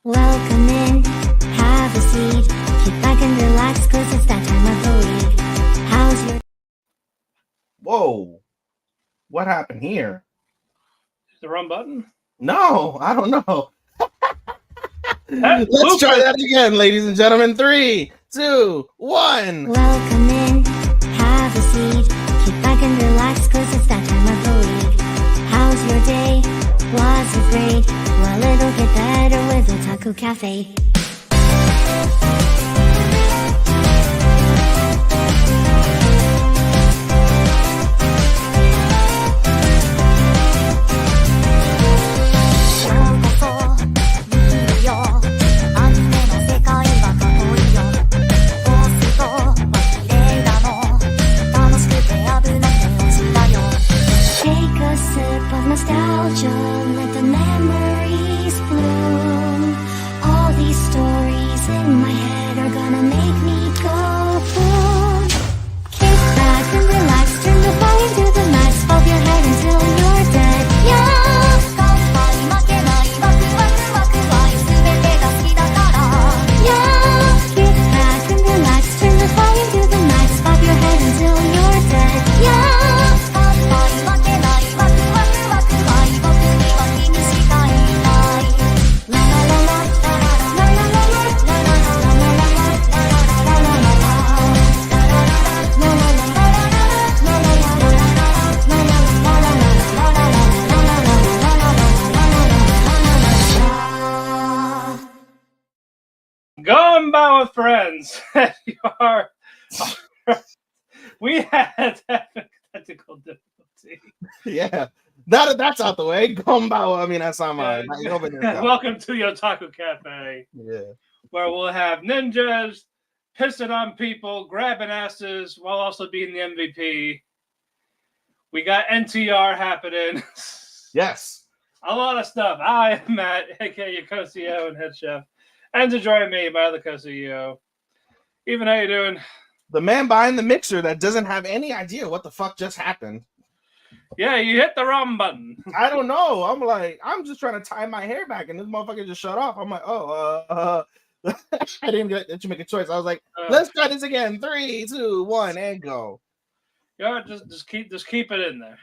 Welcome in, have a seat, kick back and relax, cause it's that time of the week. How's your... Whoa. What happened here? The wrong button? No, I don't know. Let's Let's try that again, ladies and gentlemen. 3, 2, 1. Welcome in, have a seat, kick back and relax, cause it's that time of the week. How's your day? Was it great? Well, it'll get better with Otalku Cafe. Take a sip of nostalgia, let the memories bloom. All these stories in my head are gonna make me go boom. Kick back and relax, turn the volume to the max, bob your head until you're dead. Yeah! Yeah! Kick back and relax, turn the volume to the max, bob your head until you're dead. Yeah! Gumbo with friends. We had technical difficulty. Yeah. That's out the way. Gombao. I mean, that's not mine. Welcome to the Otaku Cafe, Yeah. where we'll have ninjas pissing on people, grabbing asses, while also being the MVP. We got NTR happening. Yes. A lot of stuff. I am Matt, aka your co-CEO and head chef. And to join me, my other co-CEO. Even, how you doing? The man behind the mixer that doesn't have any idea what the fuck just happened. Yeah, you hit the wrong button. I don't know. I'm just trying to tie my hair back, and this motherfucker just shut off. I'm like, I didn't get to make a choice. I was like, let's try this again. 3, 2, 1, and go. Yeah, just keep it in there.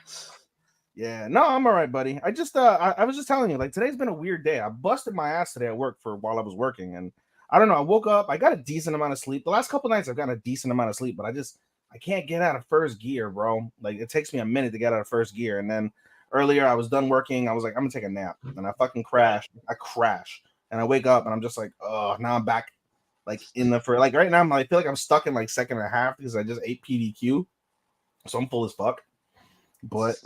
Yeah, no, I'm all right, buddy. I just I was just telling you, like, today's been a weird day. I busted my ass today at work while I was working, and I don't know. I woke up, I got a decent amount of sleep. The last couple nights I've gotten a decent amount of sleep, but I can't get out of first gear, bro. Like, it takes me a minute to get out of first gear. And then earlier I was done working, I was like, I'm gonna take a nap, and I fucking crashed. I crash, and I wake up, and I'm just like, oh, now I'm back, like like right now I feel like I'm stuck in like second and a half because I just ate PDQ, so I'm full as fuck. But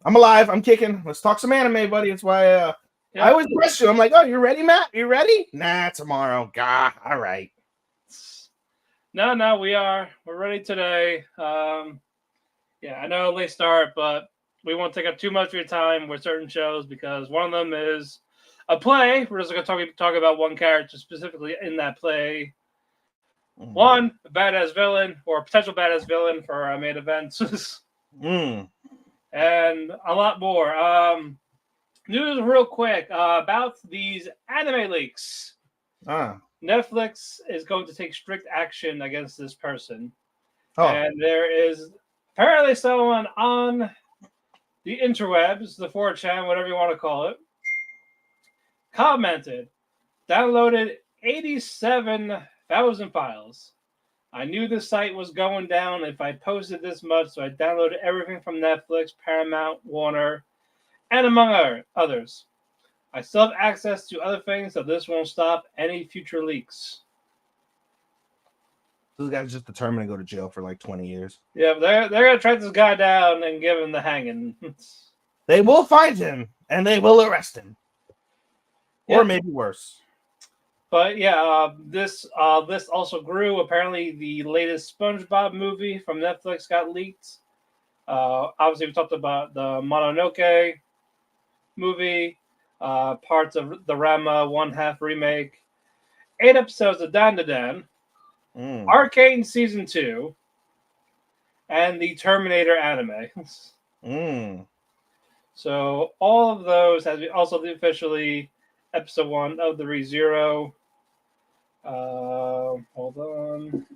I'm alive. I'm kicking. Let's talk some anime, buddy. It's why I always press you. I'm like, oh, you ready, Matt? You ready? Nah, tomorrow. Gah, all right. No, we're ready today. I know late start, but we won't take up too much of your time with certain shows because one of them is a play. We're just going to talk about one character specifically in that play. One, a badass villain or a potential badass villain for our main events. And a lot more. News real quick about these anime leaks. Netflix is going to take strict action against this person. And there is apparently someone on the interwebs, the 4chan, whatever you want to call it, commented, downloaded 87,000 files. I knew the site was going down if I posted this much, so I downloaded everything from Netflix, Paramount, Warner, and among others. I still have access to other things, so this won't stop any future leaks. This guy's just determined to go to jail for like 20 years. Yeah, they're going to track this guy down and give him the hanging. They will find him, and they will arrest him. Or maybe worse. But this list also grew. Apparently, the latest SpongeBob movie from Netflix got leaked. Obviously, we talked about the Mononoke movie, parts of the Rama 1/2 remake, 8 episodes of Dan Dan, Arcane Season 2, and the Terminator anime. So all of those has also officially episode 1 of the ReZero. Hold on.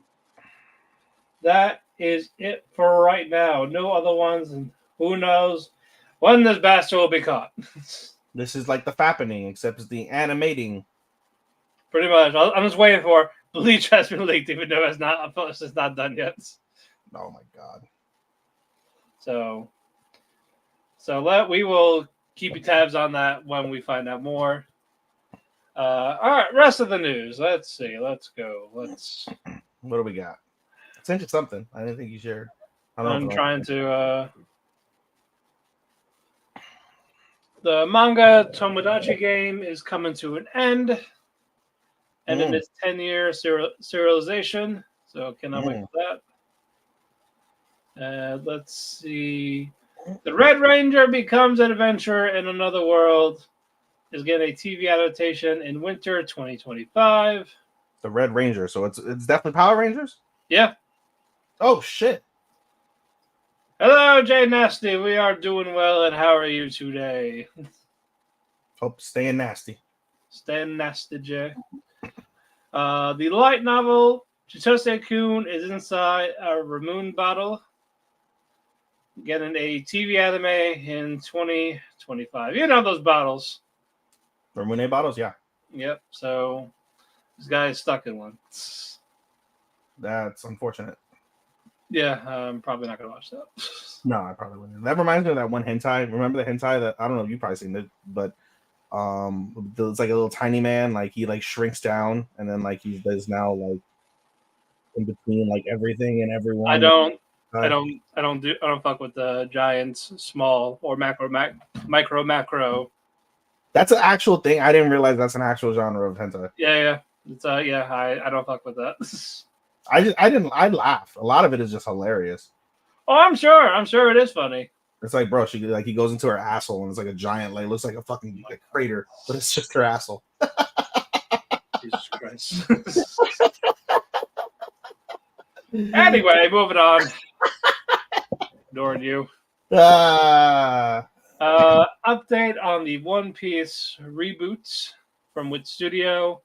That is it for right now. No other ones, and who knows when this bastard will be caught. This is like the fappening, except it's the animating. Pretty much. I'm just waiting for Bleach has been leaked, even though it's not done yet. Oh my god. So we will keep you tabs on that when we find out more. All right, rest of the news. Let's see. Let's go. What do we got? I sent you something. I didn't think you shared. I'm trying to. The manga Tomodachi game is coming to an end, and in its 10-year serialization. So cannot wait for that. Let's see. The Red Ranger becomes an adventurer in another world. Is getting a TV adaptation in winter 2025. The Red Ranger, so it's definitely Power Rangers? Yeah. Oh shit. Hello, Jay Nasty. We are doing well, and how are you today? Hope staying nasty. Staying nasty, Jay. The light novel Chitose-kun is inside a Ramoon bottle. Getting a TV anime in 2025. You know those bottles. Ramune bottles, yeah. Yep. So this guy is stuck in one. That's unfortunate. Yeah, I'm probably not gonna watch that. No, I probably wouldn't. That reminds me of that one hentai. Remember the hentai that I don't know if you've probably seen it, but it's like a little tiny man, like he like shrinks down and then like there's now like in between like everything and everyone. I don't fuck with the giants, small or micro. That's an actual thing. I didn't realize that's an actual genre of hentai. Yeah. It's I don't fuck with that. I laugh. A lot of it is just hilarious. Oh, I'm sure it is funny. It's like, bro, he goes into her asshole and it's like a giant, like looks like a fucking like crater, but it's just her asshole. Jesus Christ. Anyway, moving on. Ignoring you. Update on the One Piece reboot from Wit Studio.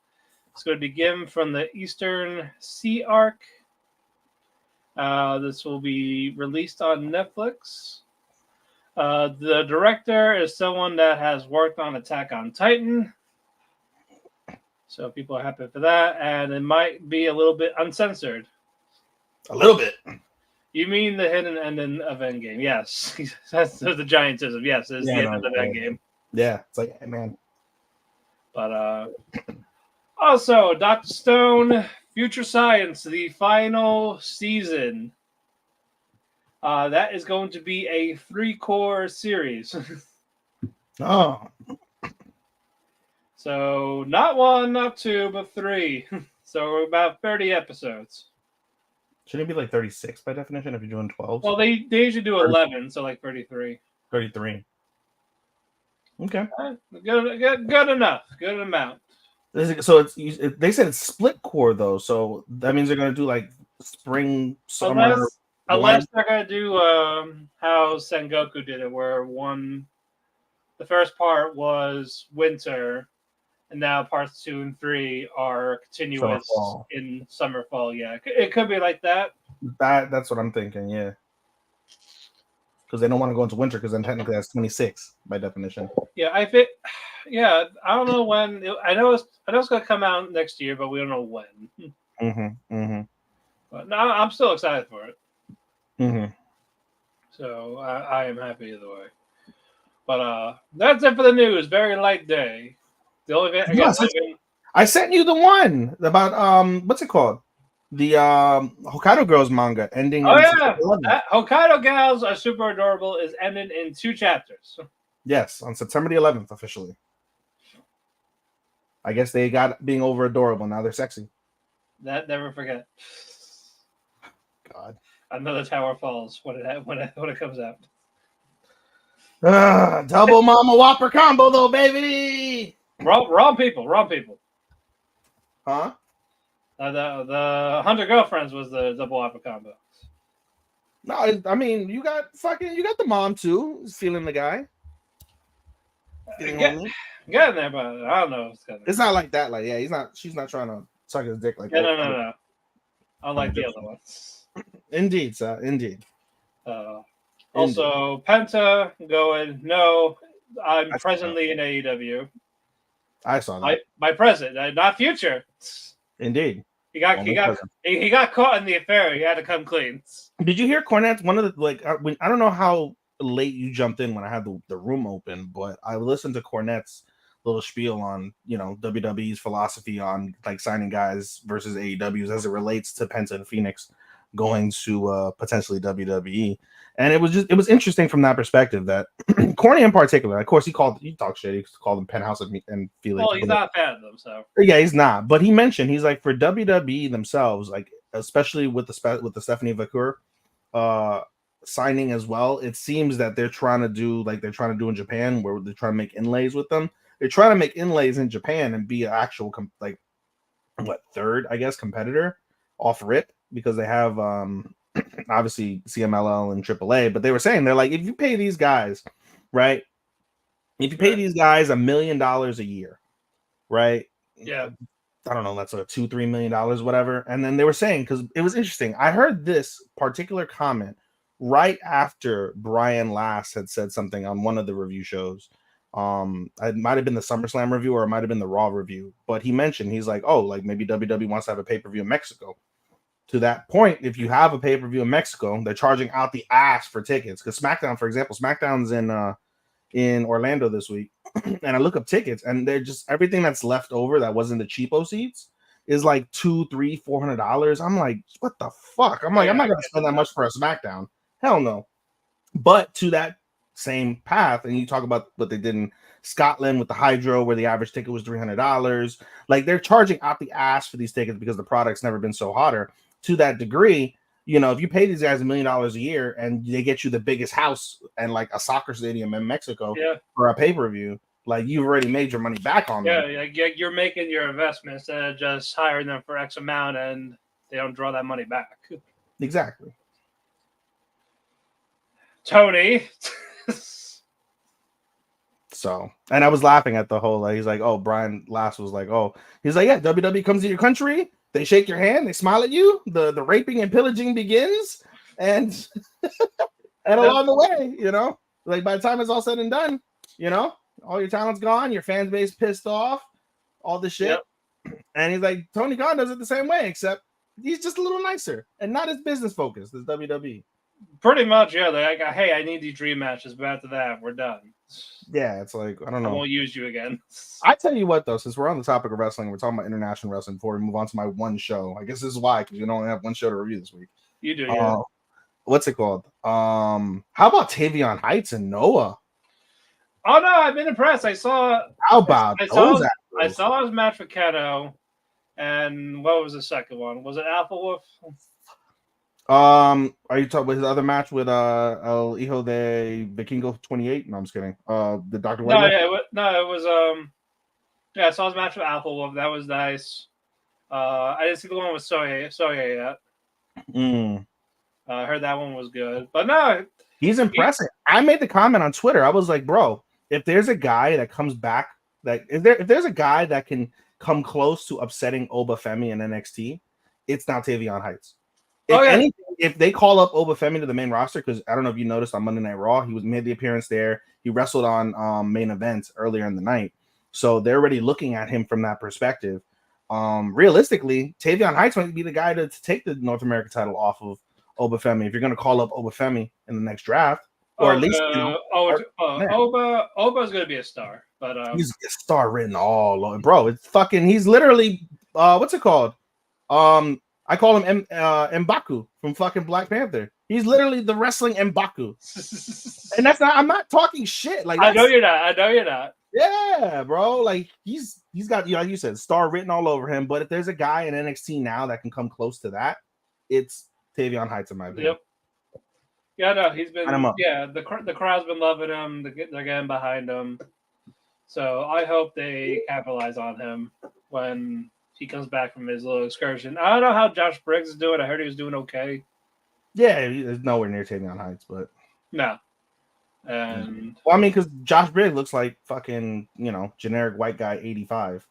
It's going to begin from the Eastern Sea Arc. This will be released on Netflix. The director is someone that has worked on Attack on Titan. So people are happy for that. And it might be a little bit uncensored. A little bit. You mean the hidden ending of Endgame? Yes. That's the giantism. Yes, it's the ending of Endgame. Yeah, it's like, hey, man. But also, Dr. Stone, Future Science, the final season. That is going to be a 3-core series. Oh. So, not 1, not 2, but 3. So, about 30 episodes. Shouldn't it be like 36 by definition if you're doing 12? Well, they usually do 11, so like 33. 33. Okay. Good enough. Good amount. So they said it's split core though, so that means they're gonna do like spring, summer. Unless they're gonna do how Sengoku did it, where the first part was winter, and now parts 2 and 3 are continuous in summer, fall. Yeah, it could be like that. That's what I'm thinking. Yeah, because they don't want to go into winter, because then technically that's 26 by definition. Yeah, I think. Yeah, I don't know when. I know it's gonna come out next year, but we don't know when. But no, I'm still excited for it. So I am happy either way. But that's it for the news. Very light day. The only thing I sent you the one about what's it called? The Hokkaido Girls manga ending. Oh yeah, Hokkaido Gals Are Super Adorable is ended in 2 chapters. Yes, on September the 11th officially. I guess they got being over adorable. Now they're sexy. That never forget. God. Another tower falls when it comes out. Double Mama Whopper combo though, baby. Wrong people. Huh? The 100 Girlfriends was the double Whopper combo. No, I mean you got the mom too, feeling the guy. Getting there, but I don't know. It's not like that. Like, yeah, he's not. She's not trying to suck his dick like. Yeah, no. Unlike the other ones. Indeed, sir. Indeed. Also, Penta going. No, I'm presently in AEW. I saw that. My present, not future. Indeed. He got caught in the affair. He had to come clean. Did you hear Cornette? One of the I don't know how late you jumped in when I had the room open, but I listened to Cornette's little spiel on WWE's philosophy on like signing guys versus AEWs as it relates to Penta and Phoenix going to potentially WWE, and it was interesting from that perspective that Corny in particular, of course, he talked shit. He called them Penthouse and Felix. Well, he's not a fan of them, so yeah, he's not. But he mentioned he's like for WWE themselves, like especially with the Stephanie Vacour signing as well. It seems that they're trying to do like they're trying to do in Japan, where they're trying to make inlays with them. They're trying to make inlays in Japan and be an actual third, I guess, competitor off rip, because they have obviously CMLL and AAA. But they were saying they're like, if you pay these guys, right? If you pay these guys $1 million a year, right? Yeah. I don't know, that's like $2-3 million, whatever. And then they were saying, because it was interesting, I heard this particular comment right after Brian Last had said something on one of the review shows. It might have been the SummerSlam review or it might have been the Raw review, but he mentioned, he's like, oh, like maybe WWE wants to have a pay-per-view in Mexico. To that point, if you have a pay-per-view in Mexico, they're charging out the ass for tickets. Because SmackDown, for example, SmackDown's in Orlando this week, and I look up tickets, and they're just everything that's left over that wasn't the cheapo seats is like $200-$400. I'm like, what the fuck? I'm like, I'm not gonna spend that much for a SmackDown. Hell no. But to that same path, and you talk about what they did in Scotland with the Hydro, where the average ticket was $300. Like they're charging out the ass for these tickets because the product's never been so hotter. To that degree, if you pay these guys $1 million a year and they get you the biggest house and like a soccer stadium in Mexico for a pay-per-view, like you've already made your money back on them. Yeah, you're making your investment instead of just hiring them for X amount and they don't draw that money back. Exactly. Tony. So, and I was laughing at the whole, he's like, oh, Brian Last was like, oh, he's like, yeah, WWE comes to your country, they shake your hand, they smile at you, the raping and pillaging begins, and along the way, like by the time it's all said and done, all your talent's gone, your fan base pissed off, all this shit. Yep. And he's like, Tony Khan does it the same way, except he's just a little nicer and not as business focused as WWE. Pretty much, yeah. They're like, hey, I need these dream matches, but after that, we're done. Yeah, it's like, I don't know. I won't use you again. I tell you what, though, since we're on the topic of wrestling, we're talking about international wrestling before we move on to my one show. I guess this is why, because you only have one show to review this week. You do, yeah. What's it called? How about Tavion Heights and Noah? Oh, no, I've been impressed. I saw his match with Kato, and what was the second one? Was it Alpha Wolf? Are you talking about his other match with El Hijo de Vikingo 28? No, I'm just kidding. The Dr. No, it was I saw his match with Alpha Wolf. That was nice. I didn't see the one with Soya yet. I heard that one was good, but no, he's impressive. I made the comment on Twitter. I was like, bro, if there's a guy that comes back, if there's a guy that can come close to upsetting Obafemi in NXT, it's now Tavion Heights. If they call up Obafemi to the main roster, because I don't know if you noticed on Monday Night Raw, he made the appearance there. He wrestled on main event earlier in the night, so they're already looking at him from that perspective. Realistically, Tavion Heights might be the guy to take the North American title off of Obafemi if you're going to call up Obafemi in the next draft, or at least Oba's going to be a star, but he's a star written all over, bro. It's fucking. He's literally what's it called? I call him M'Baku from fucking Black Panther. He's literally the wrestling M'Baku. And that's not, I'm not talking shit. Like I know you're not. Yeah, bro. Like he's got, like you said, star written all over him. But if there's a guy in NXT now that can come close to that, it's Tavion Heights, in my opinion. Yep. Yeah, no, he's been. Yeah, the crowd's been loving him. They're getting behind him. So I hope they capitalize on him when he comes back from his little excursion. I don't know how Josh Briggs is doing. I heard he was doing okay. Yeah, he's nowhere near Tavion Heights, but no. And well, I mean, because Josh Briggs looks like fucking, generic white guy 85.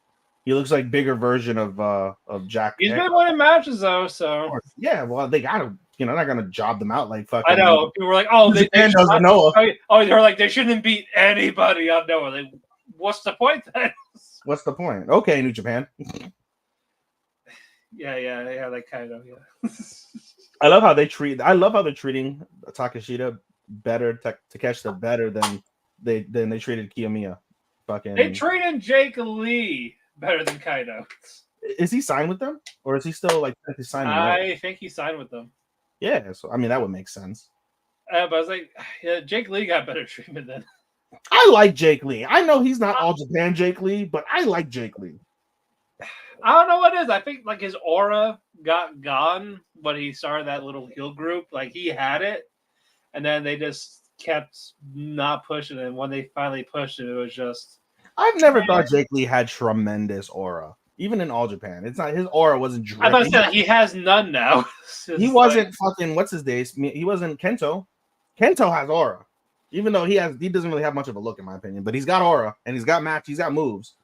He looks like bigger version of Jack. he's been winning matches though, so Yeah, well, they gotta, not gonna job them out like fucking. I know people were like, "Oh, they Japan does with Noah. they're like they shouldn't beat anybody on Noah." Like, what's the point then? What's the point? Okay, New Japan. Yeah, like kind of, yeah. I love how they're treating Takeshita better, Takeshita better than they treated Kiyomiya. Fucking. They treated Jake Lee better than Kaido. Is he signed with them, or is he still like signed? I think he signed with them. Yeah, so I mean that would make sense. But I was like, yeah, Jake Lee got better treatment than. I like Jake Lee. I know he's not all Japan Jake Lee, but I like Jake Lee. I don't know what it is. I think like his aura got gone when he started that little heel group. Like he had it, and then they just kept not pushing it. And when they finally pushed it, it was just. I've never thought Jake Lee had tremendous aura, even in All Japan. It's not his aura wasn't dripping. I was saying he has none now. He wasn't fucking what's his days. He wasn't Kento. Kento has aura, even though he doesn't really have much of a look in my opinion. But he's got aura and he's got he's got moves.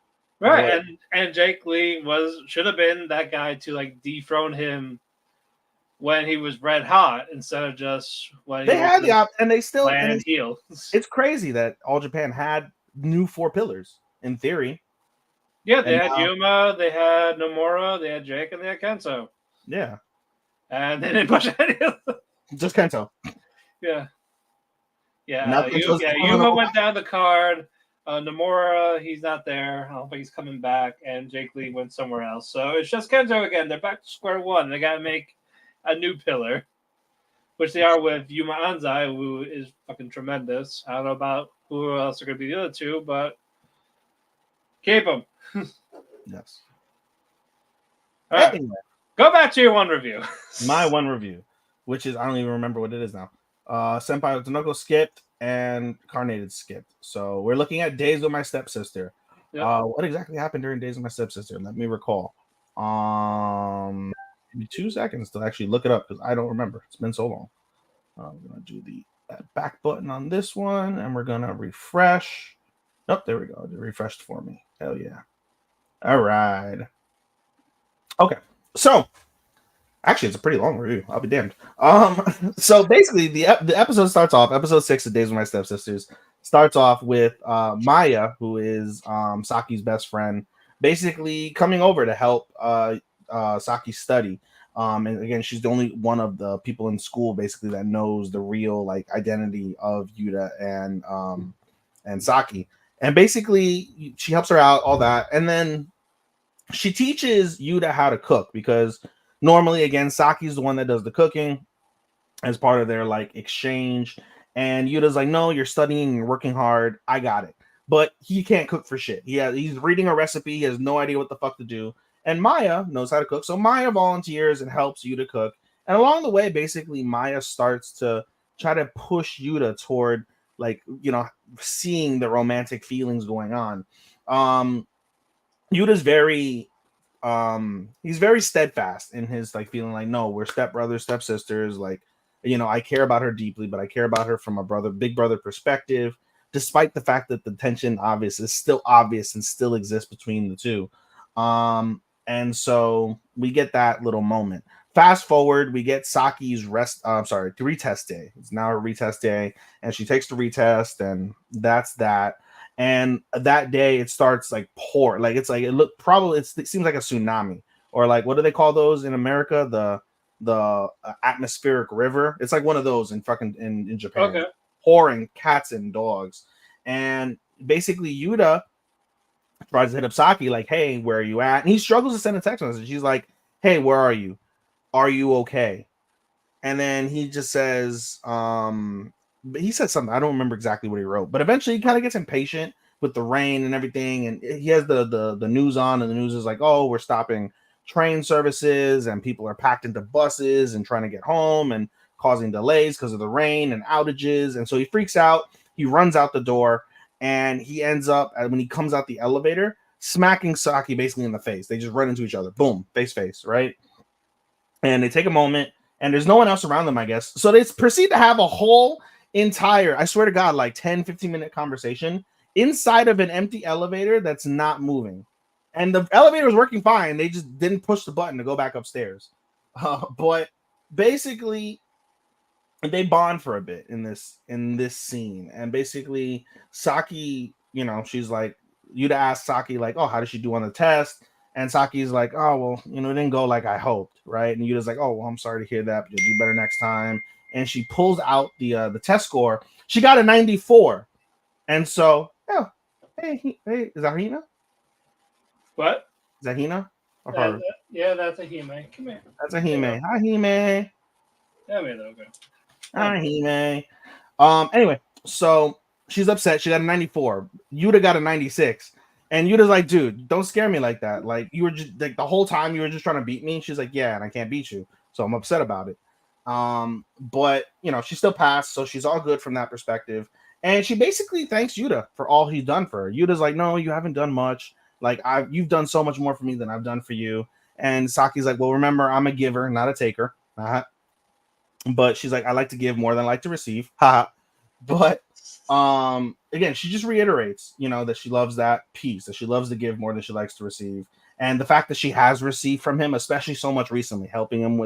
Right, and Jake Lee should have been that guy to like dethrone him when he was red hot instead of just when they had the and they still and heel. It's crazy that All Japan had new 4 pillars in theory. Yeah, they had Yuma, they had Nomura, they had Jake, and they had Kento. Yeah, and they didn't push any of them. Just Kento. Yeah. Yuma went down the card. Nomura, he's not there. I don't think he's coming back. And Jake Lee went somewhere else. So it's just Kento again. They're back to square one. They got to make a new pillar, which they are with Yuma Anzai, who is fucking tremendous. I don't know about who else are going to be the other two, but keep them. Yes. All right. Anyway, go back to your one review. My one review, which is I don't even remember what it is now. Senpai Tanoko skipped and Carnated skipped. So we're looking at Days with My Stepsister. Yep. What exactly happened during Days with My Stepsister? Let me recall. Give me 2 seconds to actually look it up because I don't remember. It's been so long. I'm gonna do the back button on this one, and we're gonna refresh. Oh, there we go. It refreshed for me. Hell yeah! All right. Okay, so. Actually, it's a pretty long review. I'll be damned. So basically, the episode starts off. Episode 6 of Days with My Stepsisters starts off with Maya, who is Saki's best friend, basically coming over to help Saki study. And again, she's the only one of the people in school basically that knows the real identity of Yuta and Saki. And basically, she helps her out, all that, and then she teaches Yuta how to cook because. Normally, again, Saki's the one that does the cooking as part of their exchange. And Yuta's like, no, you're studying, you're working hard. I got it. But he can't cook for shit. He's reading a recipe. He has no idea what the fuck to do. And Maya knows how to cook. So Maya volunteers and helps Yuta cook. And along the way, basically, Maya starts to try to push Yuta toward, seeing the romantic feelings going on. Yuta's very... he's very steadfast in his feeling no, we're stepbrothers, stepsisters. I care about her deeply, but I care about her from a big brother perspective, despite the fact that the tension is still obvious and still exists between the two. And so we get that little moment. Fast forward, we get Saki's retest day. It's now her retest day, and she takes the retest, and that's that. And that day it starts pour, it seems like a tsunami, or what do they call those in America? The atmospheric river. It's like one of those in Japan. Okay. Pouring cats and dogs, and basically Yuta tries to hit up Saki hey, where are you at? And he struggles to send a text message. She's like, hey, where are you? Are you okay? And then he just says, he said something. I don't remember exactly what he wrote, but eventually he kind of gets impatient with the rain and everything. And he has the news on, and the news is oh, we're stopping train services and people are packed into buses and trying to get home and causing delays because of the rain and outages. And so he freaks out. He runs out the door, and he ends up, when he comes out the elevator, smacking Saki basically in the face. They just run into each other. Boom, face, right? And they take a moment, and there's no one else around them, I guess. So they proceed to have a whole entire, I swear to God, like 10, 15-minute conversation inside of an empty elevator that's not moving. And the elevator was working fine. They just didn't push the button to go back upstairs. But basically, they bond for a bit in this scene. And basically, Saki, she's like, Yuta asked Saki, like, oh, how did she do on the test? And Saki's like, oh, well, it didn't go like I hoped, right? And Yuta's like, oh, well, I'm sorry to hear that, but you'll do better next time. And she pulls out the test score. She got a 94. And so, oh, hey, is that Hina? What? Is that Hina? Or her? Yeah, that's a Hime. Come here. That's a Hime. Hi, Hime. There we go. Hi, Hime. Anyway, so she's upset. She got a 94. Yuta got a 96. And Yuta's like, dude, don't scare me like that. Like, you were just like the whole time you were just trying to beat me. She's like, yeah, and I can't beat you. So I'm upset about it. But she still passed, so she's all good from that perspective. And she basically thanks Yuta for all he's done for her. Yuta's like, no, you haven't done much. Like, you've done so much more for me than I've done for you. And Saki's like, well, remember, I'm a giver, not a taker. But she's like, I like to give more than I like to receive. But again, she just reiterates, that she loves that piece, that she loves to give more than she likes to receive. And the fact that she has received from him, especially so much recently, helping him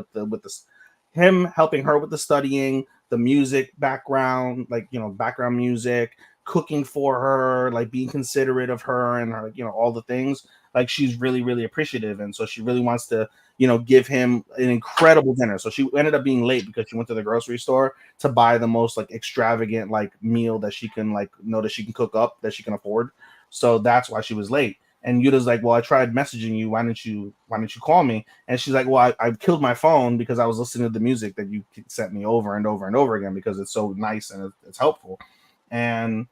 helping her with the studying, the music background, background music, cooking for her, like being considerate of her and her, all the things. Like, she's really, really appreciative. And so she really wants to, give him an incredible dinner. So she ended up being late because she went to the grocery store to buy the most extravagant meal that she can that she can cook up, that she can afford. So that's why she was late. And Yuta's like, well, I tried messaging you. Why didn't you call me? And she's like, well, I killed my phone because I was listening to the music that you sent me over and over and over again because it's so nice and it's helpful. And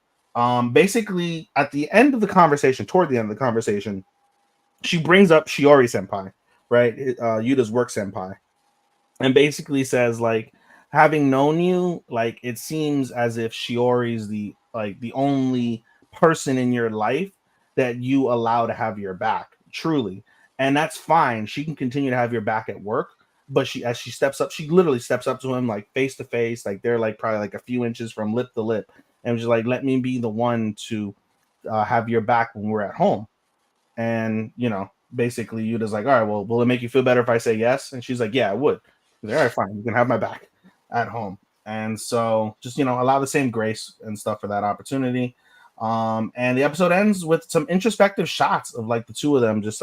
basically, at the end of the conversation, toward the end of the conversation, she brings up Shiori senpai, right? Yuta's work senpai, and basically says, having known you, it seems as if Shiori's the only person in your life that you allow to have your back, truly. And that's fine. She can continue to have your back at work, but as she steps up, she literally steps up to him face to face, they're probably a few inches from lip to lip, and she's like, let me be the one to have your back when we're at home. And basically Yuta's like, all right, well, will it make you feel better if I say yes? And she's like, yeah, it would. He's like, all right, fine, you can have my back at home. And so just allow the same grace and stuff for that opportunity. And the episode ends with some introspective shots of the two of them, just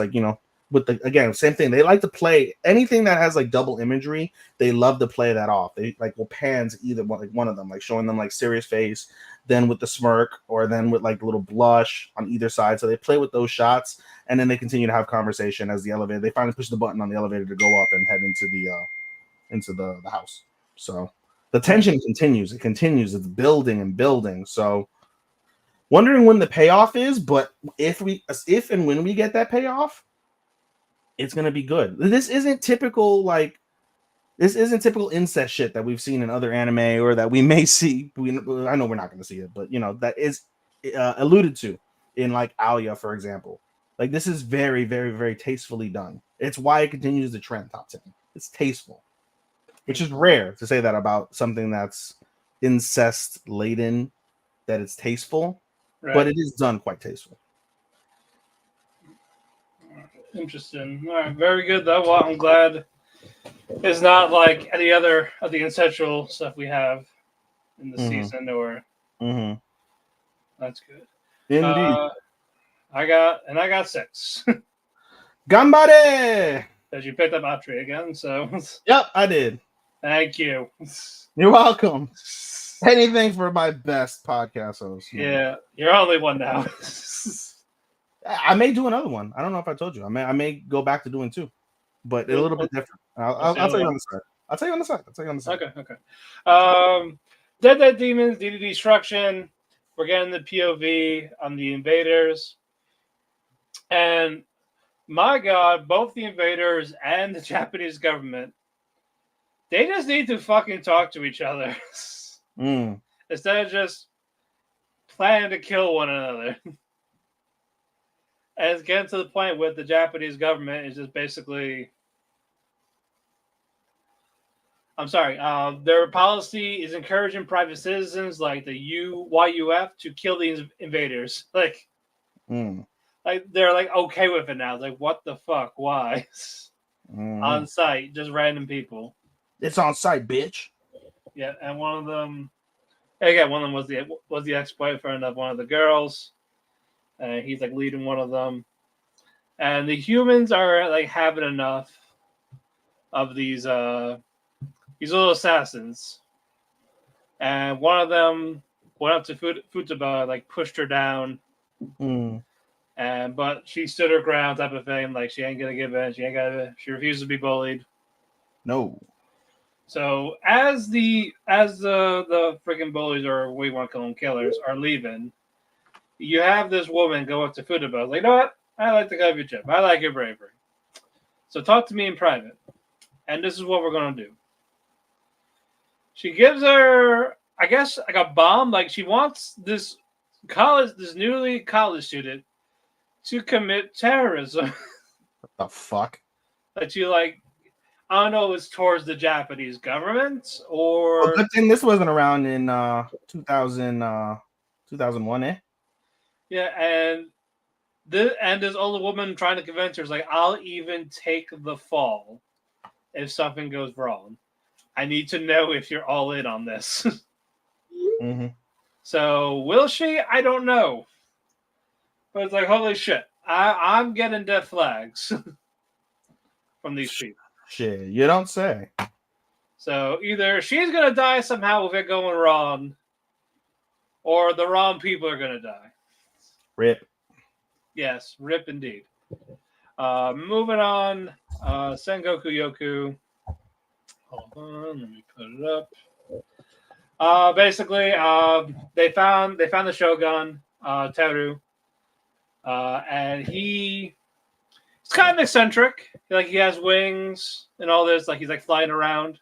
with again, same thing. They like to play anything that has double imagery. They love to play that off. They will pans either one of them, showing them serious face, then with the smirk, or then with little blush on either side. So they play with those shots, and then they continue to have conversation as the elevator. They finally push the button on the elevator to go up and head into the house. So the tension continues. It continues. It's building and building. So wondering when the payoff is, but if and when we get that payoff, it's gonna be good. This isn't typical incest shit that we've seen in other anime or that we may see. I know we're not going to see it, but that is alluded to in Alia, for example. This is very, very, very tastefully done. It's why it continues to trend top 10. It's tasteful, which is rare to say that about something that's incest laden, that it's tasteful, right. But it is done quite tasteful. Interesting. All right, very good though. Well, I'm glad it's not like any other of the ancestral stuff we have in the season, or that's good. Indeed. I got 6. Gambare! As you picked up Atri again, so yep, I did. Thank you. You're welcome. Anything for my best podcast host. Yeah, you're only one now. I may do another one. I don't know if I told you. I may go back to doing 2, but a little bit different. I'll tell you on the side. I'll tell you on the side. Okay. Dead Demons, DD Destruction. We're getting the POV on the invaders. And my God, both the invaders and the Japanese government, they just need to fucking talk to each other. Instead of just planning to kill one another. And it's getting to the point where the Japanese government is just basically I'm sorry. Their policy is encouraging private citizens like the YUF to kill these invaders. Like they're like okay with it now. Like what the fuck? Why? On site, just random people. It's on site, bitch. Yeah, and one of them, again, one of them was the ex-boyfriend of one of the girls. He's like leading one of them, and the humans are like having enough of these little assassins. And one of them went up to Futaba, like pushed her down, but she stood her ground, type of thing. Like she ain't gonna give in. She refuses to be bullied. No. So as the freaking bullies, or we want to call them killers, are leaving, you have this woman go up to Futaba, like, you know what? I like the guy of your chip. I like your bravery. So talk to me in private. And this is what we're gonna do. She gives her, I guess, like a bomb. Like she wants this newly college student to commit terrorism. What the fuck? That you like. I don't know if it's towards the Japanese government or. Well, good thing this wasn't around in 2001, eh? Yeah, and this older woman trying to convince her is like, I'll even take the fall if something goes wrong. I need to know if you're all in on this. So will she? I don't know. But it's like, holy shit. I'm getting death flags from these people. Shit, you don't say. So either she's going to die somehow with it going wrong, or the wrong people are going to die. Rip. Yes, rip indeed. Moving on. Sengoku Yoku. Hold on, let me put it up. Basically, they found the Shogun, Teru. And he's kind of eccentric. Like he has wings and all this. Like he's like flying around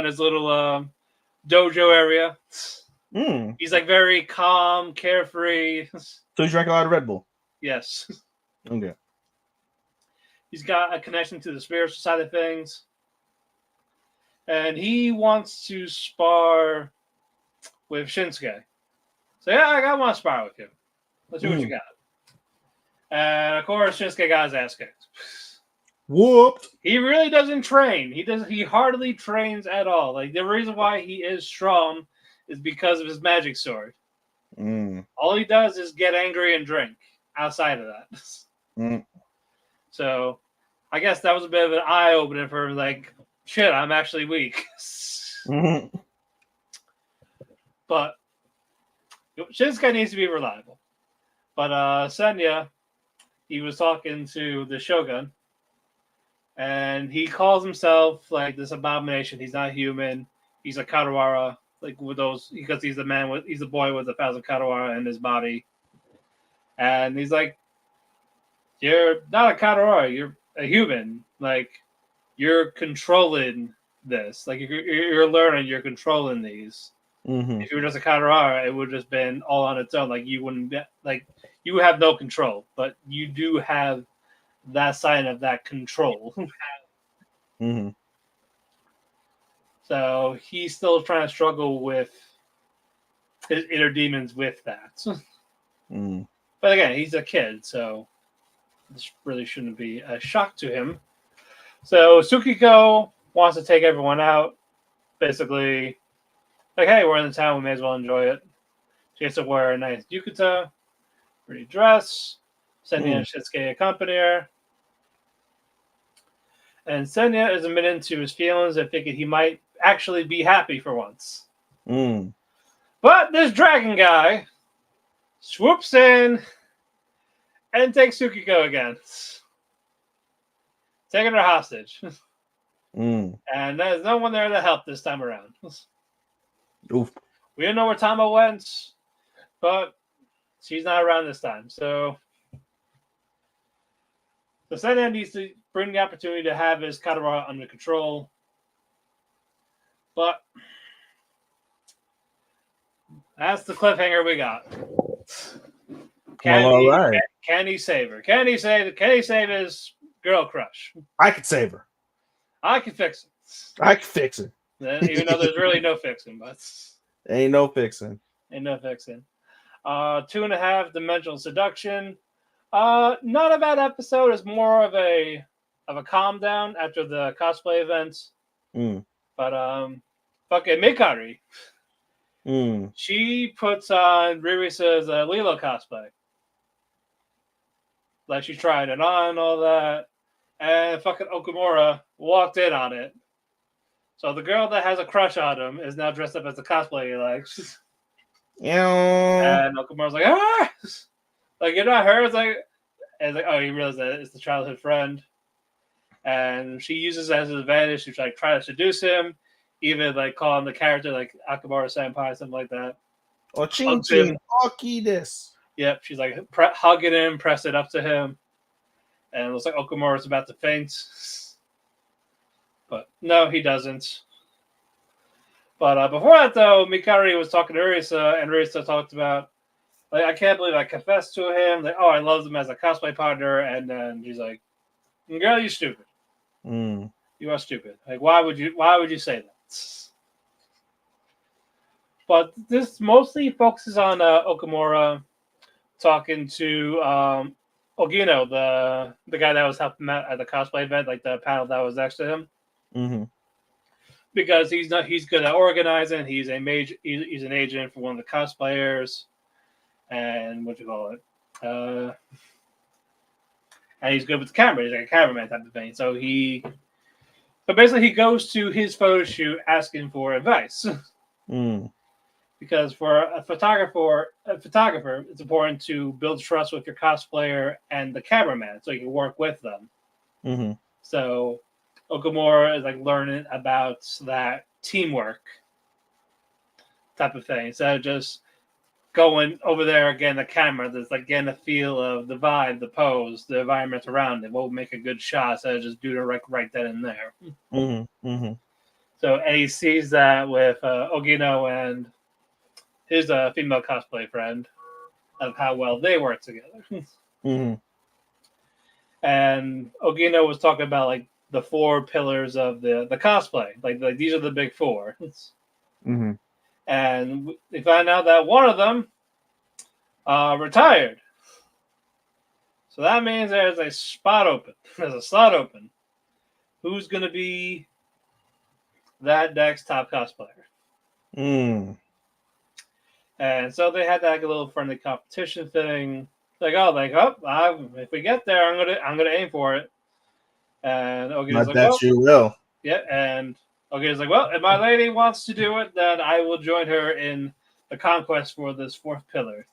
his little dojo area. He's like very calm, carefree. So you drank a lot of Red Bull? Yes. Okay. He's got a connection to the spiritual side of things. And he wants to spar with Shinsuke. So yeah, I want to spar with you. Let's see what you got. And of course, Shinsuke got his ass kicked. Whooped. He really doesn't train. He hardly trains at all. Like the reason why he is strong is because of his magic sword. All he does is get angry and drink outside of that. So I guess that was a bit of an eye opener for him, like, shit, I'm actually weak. But Shinsuke needs to be reliable. But Senya, he was talking to the Shogun, and he calls himself like this abomination. He's not human. He's a Katawara, like with those, because he's the boy with 1,000 Katawara in his body. And he's like, you're not a Katawara, you're a human. Like, you're controlling this. Like, you're learning, you're controlling these. If you were just a Katawara, it would have just been all on its own. Like, you wouldn't be, like, you have no control, but you do have that sign of that control. So he's still trying to struggle with his inner demons with that. But again, he's a kid, so this really shouldn't be a shock to him. So Tsukiko wants to take everyone out. Basically, like, hey, we're in the town, we may as well enjoy it. She has to wear a nice yukata, pretty dress. Senya and Shinsuke accompany her. And Senya is admitting to his feelings and thinking he might actually be happy for once. But this dragon guy swoops in and takes Tsukiko again, taking her hostage. And there's no one there to help this time around. Oof. We don't know where Tama went, but she's not around this time. So Senya needs to bring the opportunity to have his Katawara under control. But that's the cliffhanger we got. Can he save her? Can he save his girl crush? I could save her. I can fix it. I can fix it. Even though there's really no fixing, but Ain't no fixing. ain't no fixing. 2.5 Dimensional Seduction. Not a bad episode. It's more of a calm down after the cosplay events. But fucking Mikari. She puts on Ririsa's Lilo cosplay. Like she tried it on and all that. And fucking Okamura walked in on it. So the girl that has a crush on him is now dressed up as the cosplay he likes. And Okamura's like, ah! Like, you're not her? It's like, oh, you realize that it's the childhood friend. And she uses it as an advantage to try to seduce him. Even like calling the character like Akabara Senpai, something like that. Oh, Chin Chin, Aki this. Yep, she's like hugging him, press it up to him. And it looks like Okamura's about to faint. But no, he doesn't. But before that, though, Mikari was talking to Risa, and Risa talked about, like, I can't believe I confessed to him. Like, oh, I loved him as a cosplay partner. And then she's like, girl, you're stupid. You are stupid. Like, why would you say that? But this mostly focuses on Okamura talking to Ogino, the guy that was helping him out at the cosplay event, like the panel that was next to him. Because he's good at organizing. He's an agent for one of the cosplayers, and what you call it, and he's good with the camera. He's like a cameraman type of thing. So basically he goes to his photo shoot asking for advice. Because for a photographer, it's important to build trust with your cosplayer and the cameraman, so you can work with them. So Okamura is like learning about that teamwork type of thing. Instead of just going over there again, the camera, there's like getting a feel of the vibe, the pose, the environment around it. What would make a good shot instead of just doing it right then and there. So and he sees that with Ogino and his female cosplay friend of how well they work together. And Ogino was talking about like the 4 pillars of the cosplay. Like these are the big 4. And they find out that one of them retired. So that means there's a spot open. There's a slot open. Who's going to be that next top cosplayer? And so they had like a little friendly competition thing. If we get there, I'm gonna aim for it. And Ogino's like, well, you will. Yeah, and Ogino's like, well, if my lady wants to do it, then I will join her in the conquest for this 4th pillar.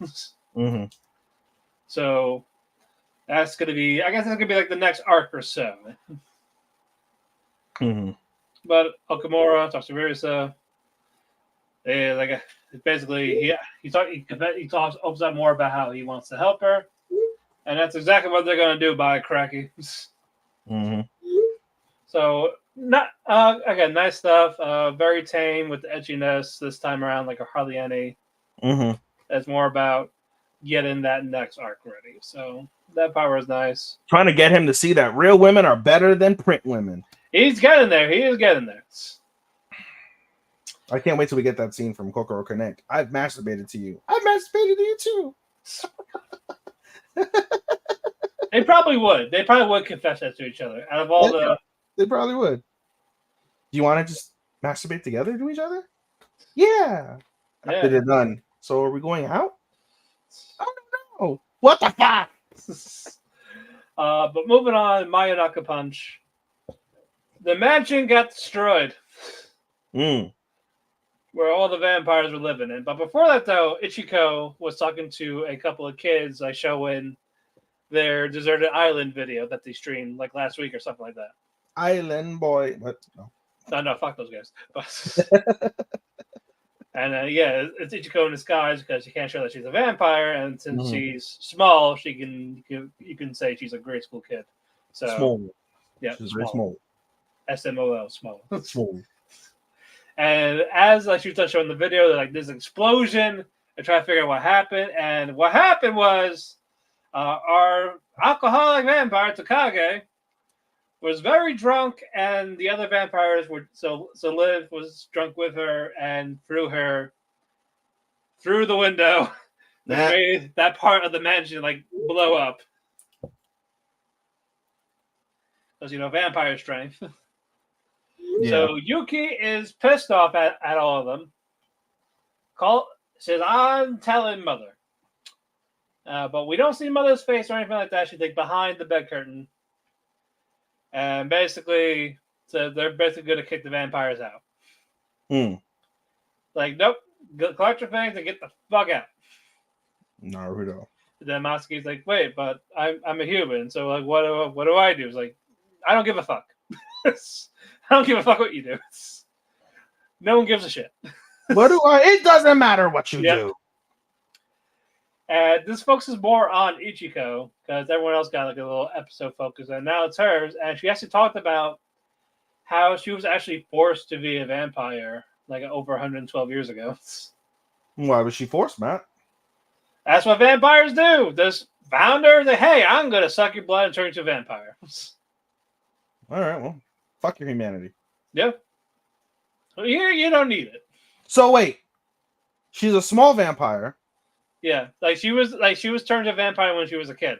So that's gonna be, I guess that's gonna be like the next arc or so. But Okamura talks to Risa. Basically, he talks opens up more about how he wants to help her, and that's exactly what they're gonna do by Cracky. So not again, nice stuff. Very tame with the edginess this time around, like a hardly any. It's more about getting that next arc ready. So that part was nice. Trying to get him to see that real women are better than print women. He's getting there. He is getting there. I can't wait till we get that scene from Kokoro Connect. I've masturbated to you. I've masturbated to you too. They probably would. They probably would confess that to each other. Out of all they probably would. Do you want to just masturbate together to each other? Yeah. After they're done. So are we going out? I don't know. What the fuck? But moving on, Mayonaka Punch. The mansion got destroyed. Where all the vampires were living in. But before that, though, Ichiko was talking to a couple of kids I show in their deserted island video that they streamed like last week or something like that. Island boy. What? No, fuck those guys. But, and it's Ichiko in disguise because she can't show that she's a vampire, and since she's small, you can say she's a grade school kid. So small. Yeah, she's very small. SMOL, small. Small. And as she was showing the video, they're like, there's an explosion. They're trying to figure out what happened. And what happened was our alcoholic vampire, Takage, was very drunk, and the other vampires were so Liv was drunk with her and threw her through the window, which That made that part of the mansion like blow up. Because vampire strength. yeah. So Yuki is pissed off at all of them. Says, "I'm telling Mother," but we don't see Mother's face or anything like that. She's like behind the bed curtain, and basically, so they're basically going to kick the vampires out. Like, nope, collect your things and get the fuck out. Naruto. Then Masuki's like, wait, but I'm a human, so like, what do I do? It's like, I don't give a fuck. I don't give a fuck what you do. No one gives a shit. It doesn't matter what you do. And this focuses more on Ichiko because everyone else got like a little episode focus, and now it's hers. And she actually talked about how she was actually forced to be a vampire like over 112 years ago. Why was she forced, Matt? That's what vampires do. This founder, hey, I'm gonna suck your blood and turn you into a vampire. All right, well, fuck your humanity. Yeah. Well, here you don't need it. So wait, she's a small vampire. Yeah, she was turned to a vampire when she was a kid.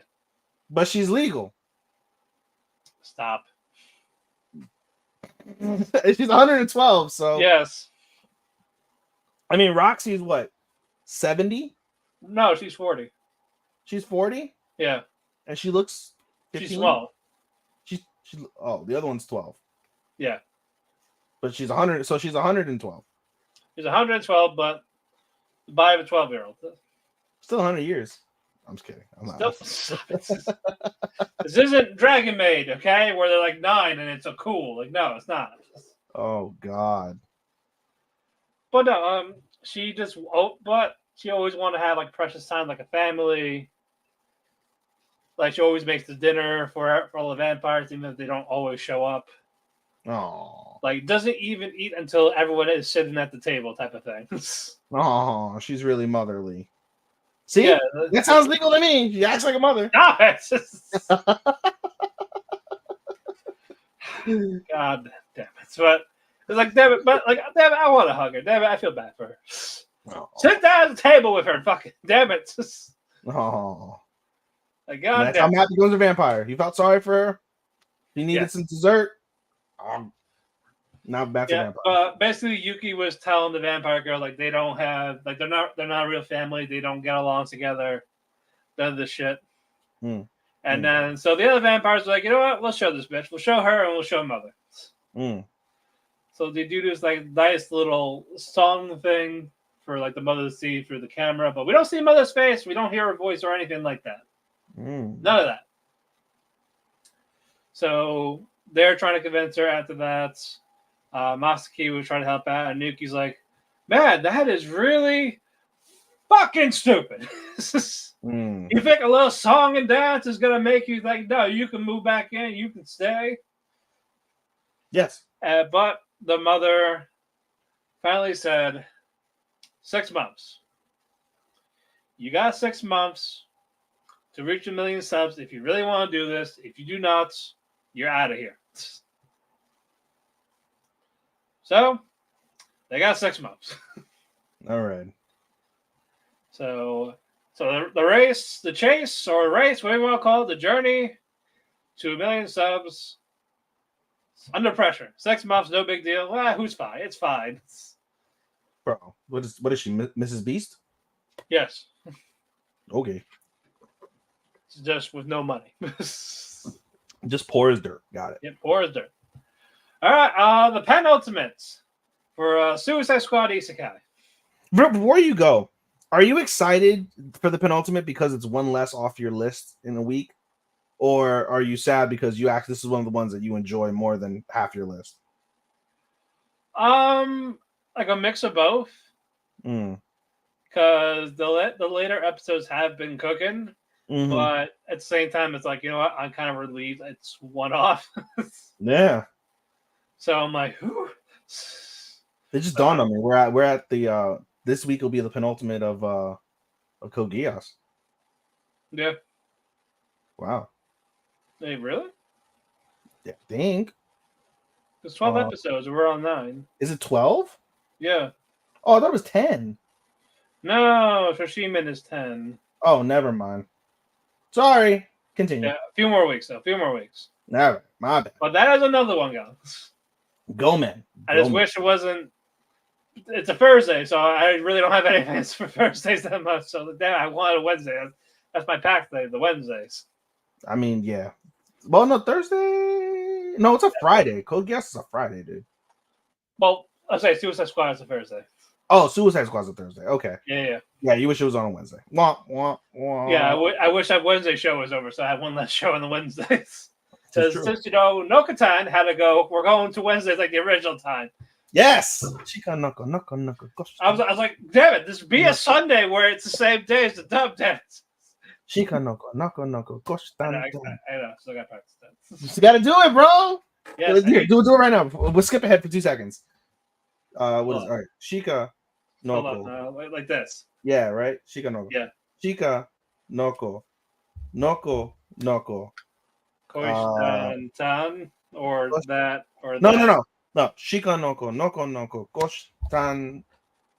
But she's legal. Stop. She's 112, so yes. I mean, Roxy's what, 70? No, she's 40. She's 40. Yeah, and she looks 15? she's small. She's the other one's 12. Yeah, but she's 100. So she's 112. She's 112, but the body of a 12-year-old. Still 100 years. I'm just kidding. I'm not. This isn't Dragon Maid, okay? Where they're like 9 and it's a cool. Like, no, it's not. Oh God. But no, she always wanted to have like precious time, like a family. Like she always makes the dinner for all the vampires, even if they don't always show up. Oh. Like doesn't even eat until everyone is sitting at the table, type of thing. Oh, she's really motherly. See, yeah, that sounds legal to me. She acts like a mother. No, it's just... God damn it! But it's like, damn it, I want to hug her. Damn it, I feel bad for her. Oh. Sit down at the table with her. Fucking damn it! Oh. Like, God That's damn. how Matt becomes a vampire. He felt sorry for her. He needed some dessert. Now back to vampire. Basically, Yuki was telling the vampire girl like they don't have they're not a real family. They don't get along together. None of this shit. And then so the other vampires are like, you know what? We'll show this bitch. We'll show her and we'll show Mother. So they do this like nice little song thing for like the Mother to see through the camera, but we don't see Mother's face. We don't hear her voice or anything like that. None of that. So they're trying to convince her after that. Masaki was trying to help out, and Nuki's like, man, that is really fucking stupid. You think a little song and dance is going to make you like, no, you can move back in, you can stay? Yes. But the mother finally said, 6 months. You got 6 months to reach 1 million subs if you really want to do this. If you do not, you're out of here. So, they got 6 months. All right. So the race, the chase, or race, whatever you want to call it, the journey to 1 million subs, under pressure. 6 months, no big deal. Well, who's fine? It's fine. Bro, what is she, Mrs. Beast? Yes. Okay. Just with no money. Just poor as dirt. Got it. Yep, poor as dirt. All right, the penultimates for Suicide Squad Isekai. Before you go, are you excited for the penultimate because it's one less off your list in a week? Or are you sad because this is one of the ones that you enjoy more than half your list? Like a mix of both. Because the later episodes have been cooking, but at the same time, it's like, you know what? I'm kind of relieved it's one off. Yeah. So I'm like, whew. It just dawned on me. We're at the this week will be the penultimate of Code Geass. Yeah. Wow. Hey, really? I think. There's 12 episodes. We're on 9. Is it 12? Yeah. Oh, I thought it was 10. No, Shoshiman is 10. Oh, never mind. Sorry. Continue. Yeah, a few more weeks, though. A few more weeks. Never. My bad. But that is another one, guys. Go, man. I just wish it wasn't. It's a Thursday, so I really don't have any plans for Thursdays that much. So damn, I wanted a Wednesday. That's my pack day, the Wednesdays. I mean, yeah. Well, no, Thursday. No, it's a Friday. Code Geass is a Friday, dude. Well, I'll say Suicide Squad is a Thursday. Oh, Suicide Squad's a Thursday. Okay. Yeah. Yeah, you wish it was on a Wednesday. Wah, wah, wah. Yeah, I wish that Wednesday show was over, so I have one less show on the Wednesdays. Since Nokotan had to go. We're going to Wednesdays like the original time. Yes. Shika noko noko noko. I was like, damn it, this be a Sunday where it's the same day as the dub dance. Shika noko noko noko. I know, still got practice that. You gotta do it, bro. Yes, Here, do it right now. We'll skip ahead for 2 seconds. All right? Shika hold noko. on, like this. Yeah, right. Shika noko. Yeah. Shika noko noko noko. Koshtan tan or that or No, that. no. Shika noko noko koshtan.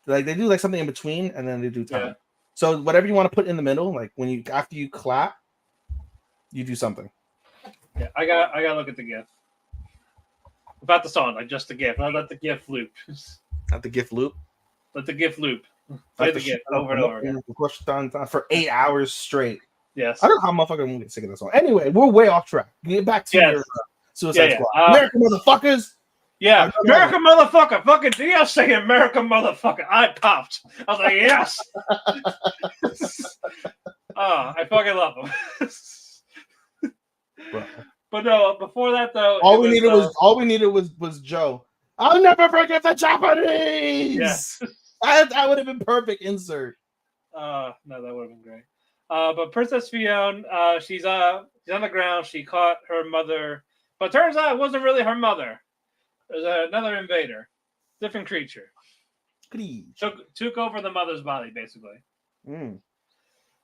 Like they do like something in between, and then they do time. Yeah. So whatever you want to put in the middle, like when you after you clap, you do something. Yeah, I got to look at the GIF. About the song, like just the GIF. Not let the GIF loop. Not the GIF loop. Let the GIF loop. Play the GIF over and over again. For 8 hours straight. Yes. I don't know how motherfuckers won't get sick of this song. Anyway, we're way off track. Get back to your Suicide Squad. America motherfuckers. Yeah, America motherfucker. Fucking Dio saying America motherfucker. I popped. I was like, yes. Oh, I fucking love him. But no, before that though, all we needed was Joe. I'll never forget the Japanese. Yes. That would have been perfect insert. No, that would have been great. But Princess Fiona, she's on the ground. She caught her mother, but turns out it wasn't really her mother. There's another invader, different creature. Took over the mother's body, basically.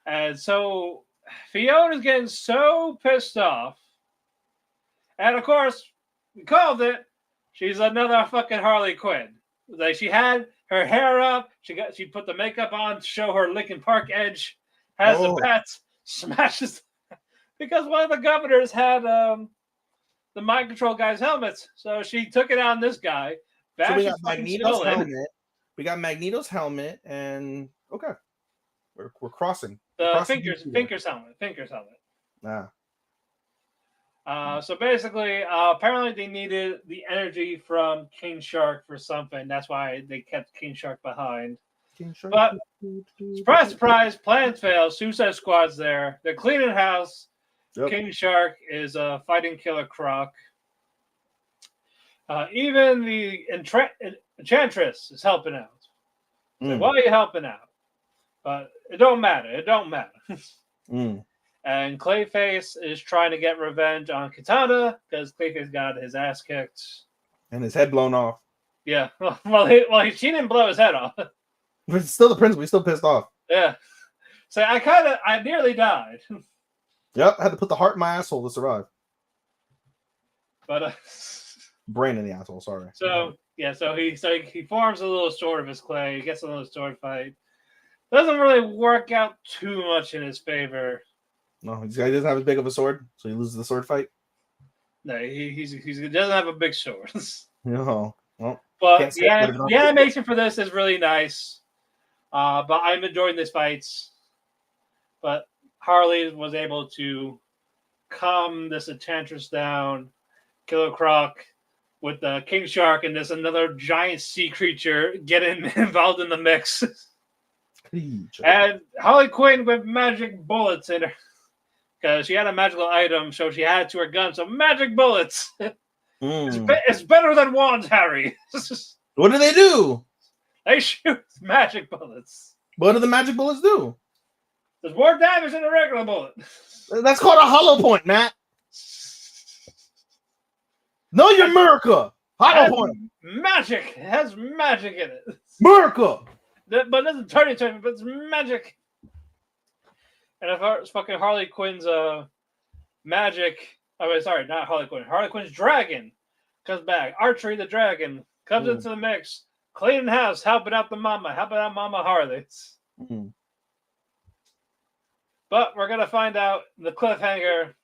And so Fiona's getting so pissed off. And of course, we called it. She's another fucking Harley Quinn. Like she had her hair up, she put the makeup on to show her Lincoln Park edge. Has the bats, smashes because one of the governors had the mind control guy's helmets, so she took it on this guy. So we got Magneto's helmet. We got Magneto's helmet, and okay, we're crossing. Finker's helmet. So basically, apparently they needed the energy from King Shark for something. That's why they kept King Shark behind. But surprise, surprise, plans fail. Suicide Squad's there. They're cleaning house. Yep. King Shark is fighting Killer Croc. Even the Enchantress is helping out. So why are you helping out? But it don't matter. And Clayface is trying to get revenge on Katana because Clayface got his ass kicked and his head blown off. Yeah, she didn't blow his head off. But it's still the principal. He's still pissed off. Yeah. So I nearly died. Yep, I had to put the heart in my asshole to survive. But brain in the asshole. Sorry. So he forms a little sword of his clay. He gets a little sword fight. Doesn't really work out too much in his favor. No, he doesn't have as big of a sword, so he loses the sword fight. No, he doesn't have a big sword. No. Well, but the animation for this is really nice. But I'm enjoying these fights. But Harley was able to calm this Enchantress down, Killer Croc with the King Shark, and there's another giant sea creature getting involved in the mix. And Harley Quinn with magic bullets in her. Because she had a magical item, so she had to her gun. So magic bullets. It's better than wands, Harry. What do they do? They shoot magic bullets. What do the magic bullets do? There's more damage than a regular bullet. That's called a hollow point, Matt. No, you're America. Hollow point. Magic. It has magic in it. America. But it doesn't turn into it, but it's magic. And if fucking Harley Quinn's magic Oh, wait, sorry, not Harley Quinn. Harley Quinn's dragon comes back. Archery the dragon comes into the mix. Cleaning house, helping out Mama Harley's. But we're gonna find out the cliffhanger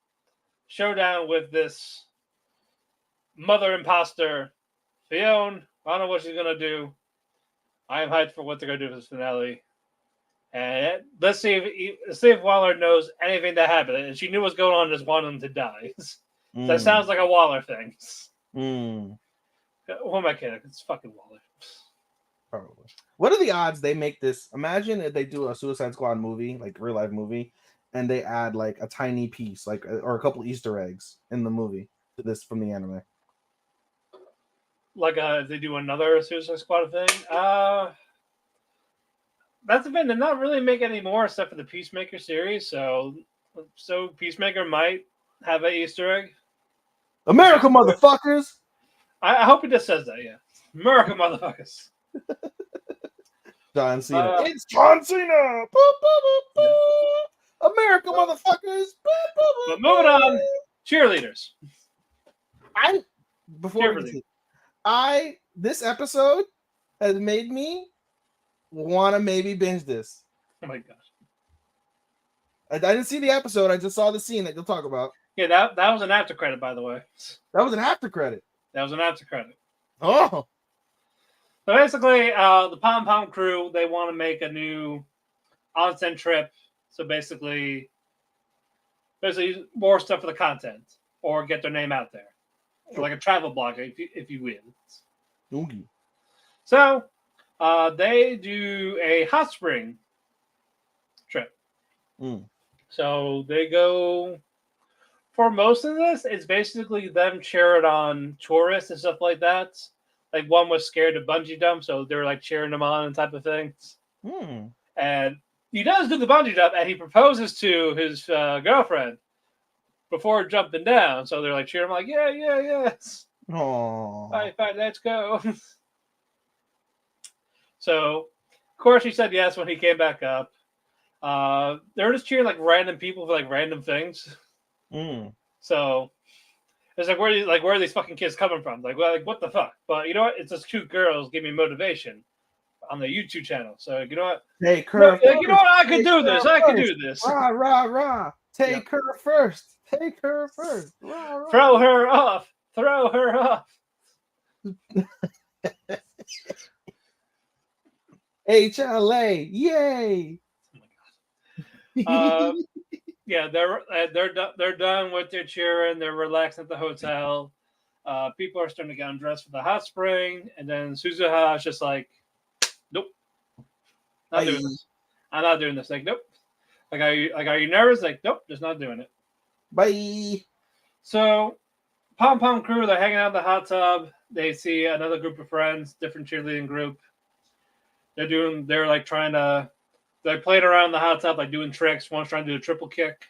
showdown with this mother imposter, Fiona. I don't know what she's gonna do. I am hyped for what they're gonna do for this finale. And let's see if Waller knows anything that happened. And she knew what's going on, just wanted him to die. That sounds like a Waller thing. Who am I kidding? It's fucking Waller. Probably. What are the odds they make this? Imagine if they do a Suicide Squad movie, like real life movie, and they add like a tiny piece, like or a couple Easter eggs in the movie to this from the anime. Like if they do another Suicide Squad thing, that's the thing. They're not really making any more except for the Peacemaker series. So Peacemaker might have an Easter egg. America, motherfuckers! I hope it just says that. Yeah, America, motherfuckers. John Cena. It's John Cena. Boop, boop, boop, boop. America, motherfuckers. Boop, boop, boop, but moving on, cheerleaders. This episode has made me want to maybe binge this. Oh my gosh. I didn't see the episode. I just saw the scene that you'll talk about. Yeah, that was an after credit, by the way. That was an after credit. That was an after credit. Oh. So basically, the Pom Pom crew, they want to make a new onsen trip. So basically more stuff for the content or get their name out there. So like a travel blogger, if you will. Okay. So they do a hot spring trip. So they go, for most of this, it's basically them cheering on tourists and stuff like that. Like one was scared to bungee jump, so they were like cheering him on and type of things. And he does do the bungee jump, and he proposes to his girlfriend before jumping down. So they're like cheering him, like, yes. Oh. Fine, let's go. So, of course, he said yes when he came back up. They're just cheering like random people for like random things. So it's like where are these fucking kids coming from? Like what the fuck? But you know what? It's just cute girls give me motivation on the YouTube channel. So you know what? Take her. You know what? I could do this. I could do this. Rah, rah, rah. Take her first. Take her first. Rah, rah. Throw her off. Throw her off. HLA. Yay. Yeah, they're done with their cheering. They're relaxing at the hotel. People are starting to get undressed for the hot spring, and then Suzuha is just like, "Nope, not doing this. I'm not doing this." Like, nope. Like, are you nervous? Like, nope, just not doing it. Bye. So, Pom Pom crew, they're hanging out in the hot tub. They see another group of friends, different cheerleading group. They're like trying to. They're playing around in the hot tub, like doing tricks. One's trying to do a triple kick.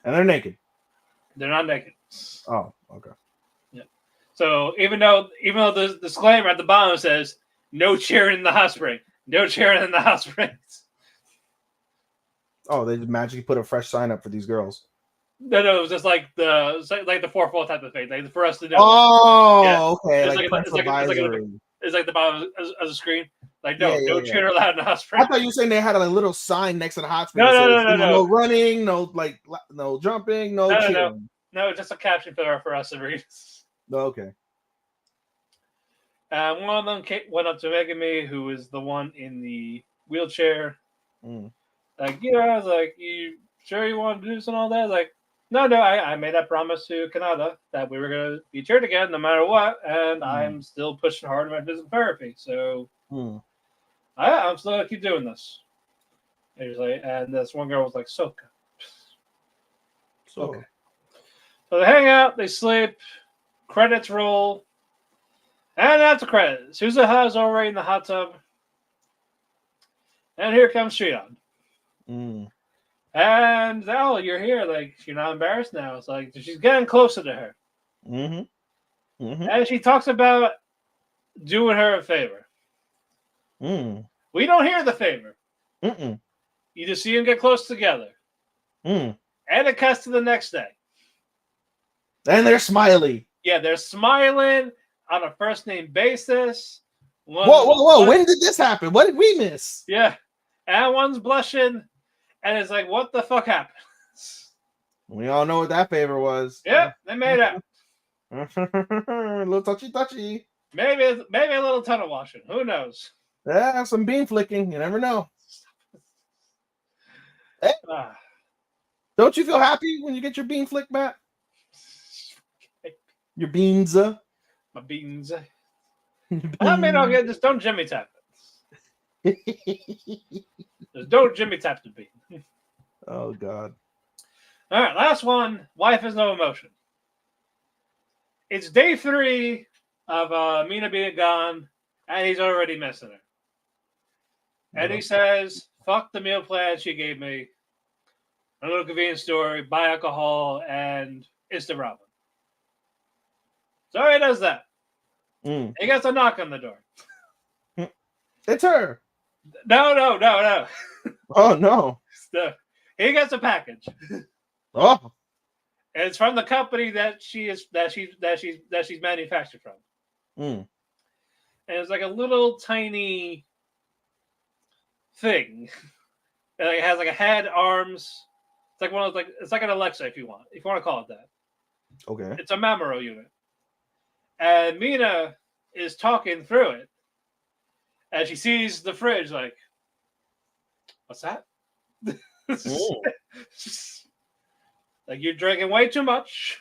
And they're naked. They're not naked. Oh, okay. Yeah. So even though the disclaimer at the bottom says no cheering in the hot spring, no cheering in the hot springs. Oh, they just magically put a fresh sign up for these girls. No, it was just like the fourth wall type of thing, like for us to know. Oh, okay. It's like the bottom of the screen. Like, no cheering allowed in the hot spring. I thought you were saying they had a little sign next to the hot spring. No. No running, no jumping, no cheering. No, just a caption for us to read. Okay. One of them went up to Megami, who is the one in the wheelchair. Like, I was like, you sure you want to do this and all that? Like, no, I made that promise to Kanada that we were going to be cheered again no matter what, and I'm still pushing hard in my physical therapy, so I'm still going to keep doing this. And this one girl was like, Soka. Okay. So they hang out, they sleep, credits roll, and after credits, Suzuha is already in the hot tub, and here comes Shion. And you're here. Like, you're not embarrassed now. It's like she's getting closer to her. And she talks about doing her a favor. We don't hear the favor. You just see them get close together. And it cuts to the next day. And they're smiley. Yeah, they're smiling on a first name basis. Whoa! When did this happen? What did we miss? Yeah, and one's blushing, and it's like, what the fuck happened? We all know what that favor was. Yeah, they made out. A little touchy. Maybe a little tunnel washing. Who knows? Yeah, some bean flicking. You never know. Hey, don't you feel happy when you get your bean flick, Matt? Your beans. My beans. I mean, I'll get just don't Jimmy tap it. Just don't Jimmy tap the bean. Oh God. All right, last one. Wife has no emotion. It's day 3 of Mina being gone, and he's already missing her. And he says, "Fuck the meal plan she gave me. A little convenience store, buy alcohol, and instant ramen." So he does that. He gets a knock on the door. It's her. No. Oh no. He gets a package. Oh. And it's from the company that she's manufactured from. And it's like a little tiny thing. And it has like a head, arms. It's like one of those, it's like an Alexa if you want to call it that. Okay. It's a Mamaro unit. And Mina is talking through it. And she sees the fridge like, what's that? Like, you're drinking way too much.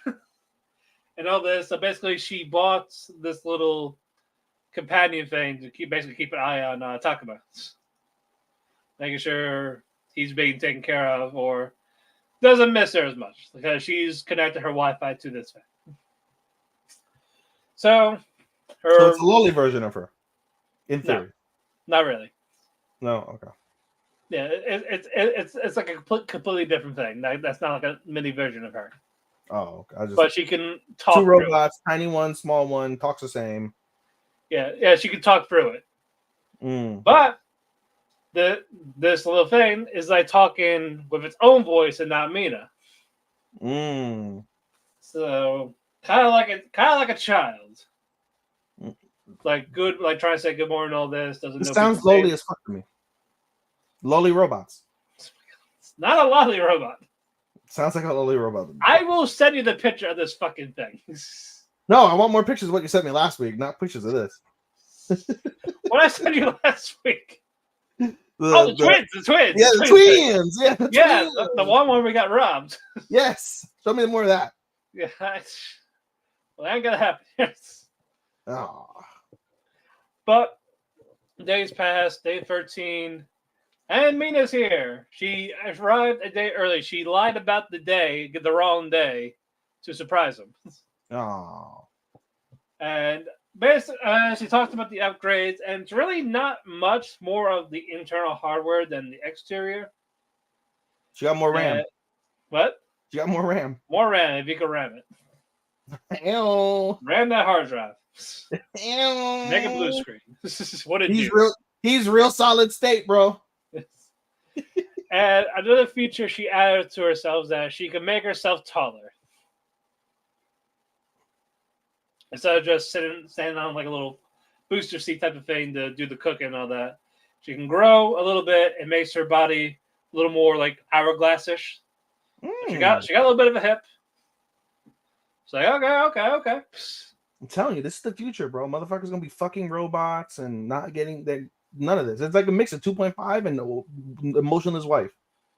And all this. So basically she bought this little companion thing to keep an eye on Takuma. Making sure he's being taken care of or doesn't miss her as much. Because she's connected her Wi-Fi to this thing. So it's a lowly version of her, in theory. No, not really. No, okay. Yeah, it's like a completely different thing. That's not like a mini version of her. Oh, but she can talk. 2 robots, tiny one, small one, talks the same. Yeah, she can talk through it. But this little thing is like talking with its own voice and not Mina. So kind of like a child. Like good, like trying to say good morning, all this doesn't. This sounds lowly as fuck to me. Lowly robots. It's not a lolly robot. Sounds like a lowly robot. I will send you the picture of this fucking thing. No, I want more pictures of what you sent me last week, not pictures of this. What I sent you last week? The twins. Yeah, the twins. Yeah, the twins. The one where we got robbed. Yes. Show me more of that. Yeah. Well, that ain't gonna happen. Oh. But days passed, day 13, and Mina's here. She arrived a day early. She lied about the wrong day, to surprise him. Oh. And basically, she talked about the upgrades, and it's really not much more of the internal hardware than the exterior. She got more RAM. What? She got more RAM. More RAM, if you can RAM it. Ew. RAM that hard drive. Ew. Make a blue screen. What did he's real solid state, bro. And another feature she added to herself is that she can make herself taller. Instead of just standing on like a little booster seat type of thing to do the cooking and all that. She can grow a little bit. It makes her body a little more like hourglass-ish. She got a little bit of a hip. It's like, okay. I'm telling you, this is the future, bro. Motherfuckers gonna be fucking robots and not getting that. None of this. It's like a mix of 2.5 and emotionless wife.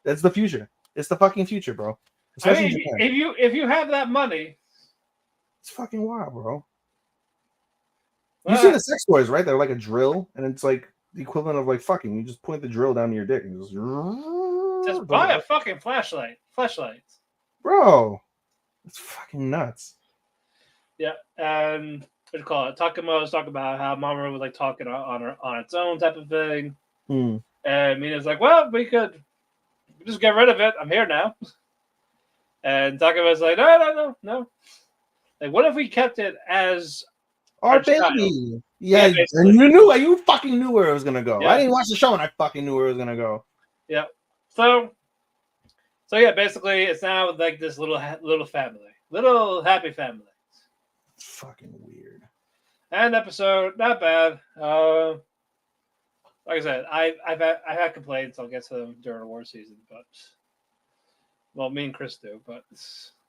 That's the future. It's the fucking future, bro. Especially if you have that money, it's fucking wild, bro. You see the sex toys, right? They're like a drill, and it's like the equivalent of like fucking. You just point the drill down to your dick and just buy a fucking flashlight. Flashlights, bro. It's fucking nuts. Yeah, and what do you call it? Takuma was talking about how Mamoru was like talking on its own type of thing. And Mina's like, well, we could just get rid of it. I'm here now. And Takuma's like, no. Like, what if we kept it as our baby? Child? Yeah, and you fucking knew where it was gonna go. Yeah. I didn't watch the show and I fucking knew where it was gonna go. Yeah. So yeah, basically it's now like this little family. Little happy family. Fucking weird. And episode, not bad. Like I said, I've had complaints. I'll get to them during award season, but well, me and Chris do. But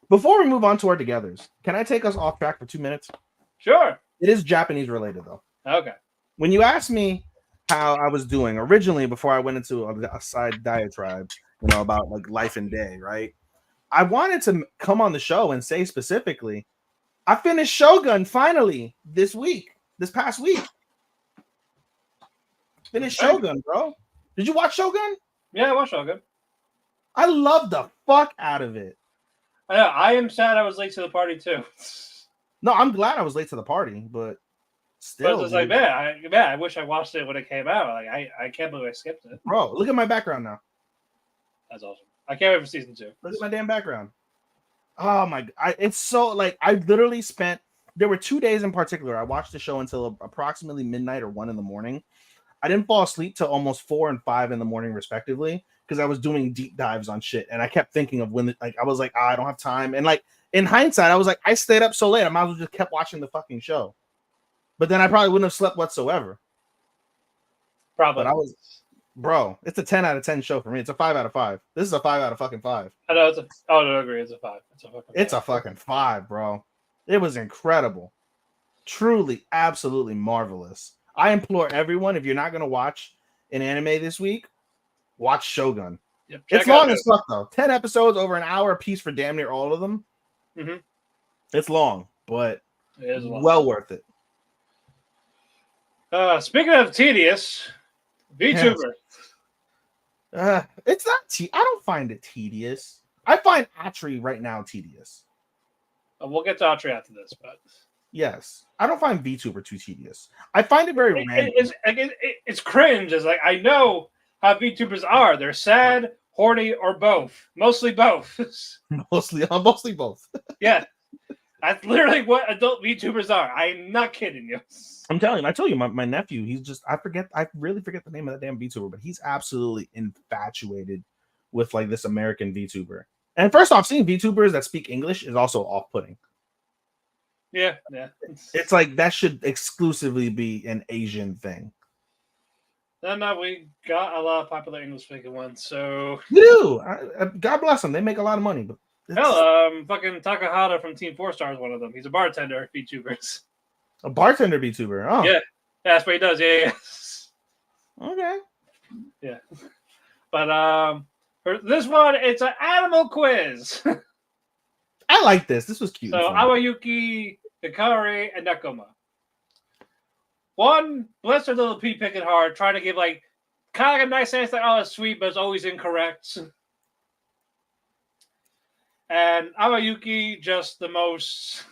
Before we move on to our togethers, can I take us off track for 2 minutes? sure. It is Japanese related though. Okay. When you asked me how I was doing originally before I went into a side diatribe, about like life and day, right? I wanted to come on the show and say specifically, I finished Shogun finally this past week. Finished Shogun, bro. Did you watch Shogun? Yeah, I watched Shogun. I love the fuck out of it. I am sad I was late to the party too. No, I'm glad I was late to the party, but still, But it's like, man, I wish I watched it when it came out. Like, I can't believe I skipped it. bro, look at my background now. That's awesome. I can't wait for season 2. Look at my damn background. Oh my! It's so like I literally spent. There were 2 days in particular. I watched the show until approximately midnight or 1 a.m. I didn't fall asleep till almost 4 and 5 a.m, respectively, because I was doing deep dives on shit, and I kept thinking of when, I was like, I don't have time, and like in hindsight, I was like, I stayed up so late, I might as well just kept watching the fucking show, but then I probably wouldn't have slept whatsoever. Probably. But I was, bro, it's a 10 out of 10 show for me. It's a 5 out of 5. This is a 5 out of fucking 5. I know it's a. Oh no, I agree. It's a 5. It's a fucking 5, bro. It was incredible, truly, absolutely marvelous. I implore everyone, if you're not gonna watch an anime this week, watch Shogun. Yep, It's long as fuck though. 10 episodes, over an hour a piece for damn near all of them. Mm-hmm. It's long, but it is long. Well worth it. Speaking of tedious, VTuber. It's not. I don't find it tedious. I find Atri right now tedious. We'll get to Atri after this, but yes, I don't find VTuber too tedious. I find it very random. It's cringe. It's like, I know how VTubers are. They're sad, horny, or both. Mostly both. mostly both. Yeah. That's literally what adult VTubers are. I'm not kidding you. I'm telling you, I told you, my nephew, he's just, I really forget the name of that damn VTuber, but he's absolutely infatuated with like this American VTuber. And first off, seeing VTubers that speak English is also off-putting. Yeah. It's like that should exclusively be an Asian thing. No, we got a lot of popular English-speaking ones, so... We do. God bless them. They make a lot of money. But hell, fucking Takahata from Team 4 Star is one of them. He's a bartender at VTubers. A bartender VTuber. Oh. Yeah, that's what he does. Yeah. Okay. Yeah. But for this one, it's an animal quiz. I like this. This was cute. So Awayuki, Hikari, and Nekoma. One, bless her little pea picking heart, trying to give like kind of like a nice answer, like, oh, it's sweet, but it's always incorrect. And Awayuki, just the most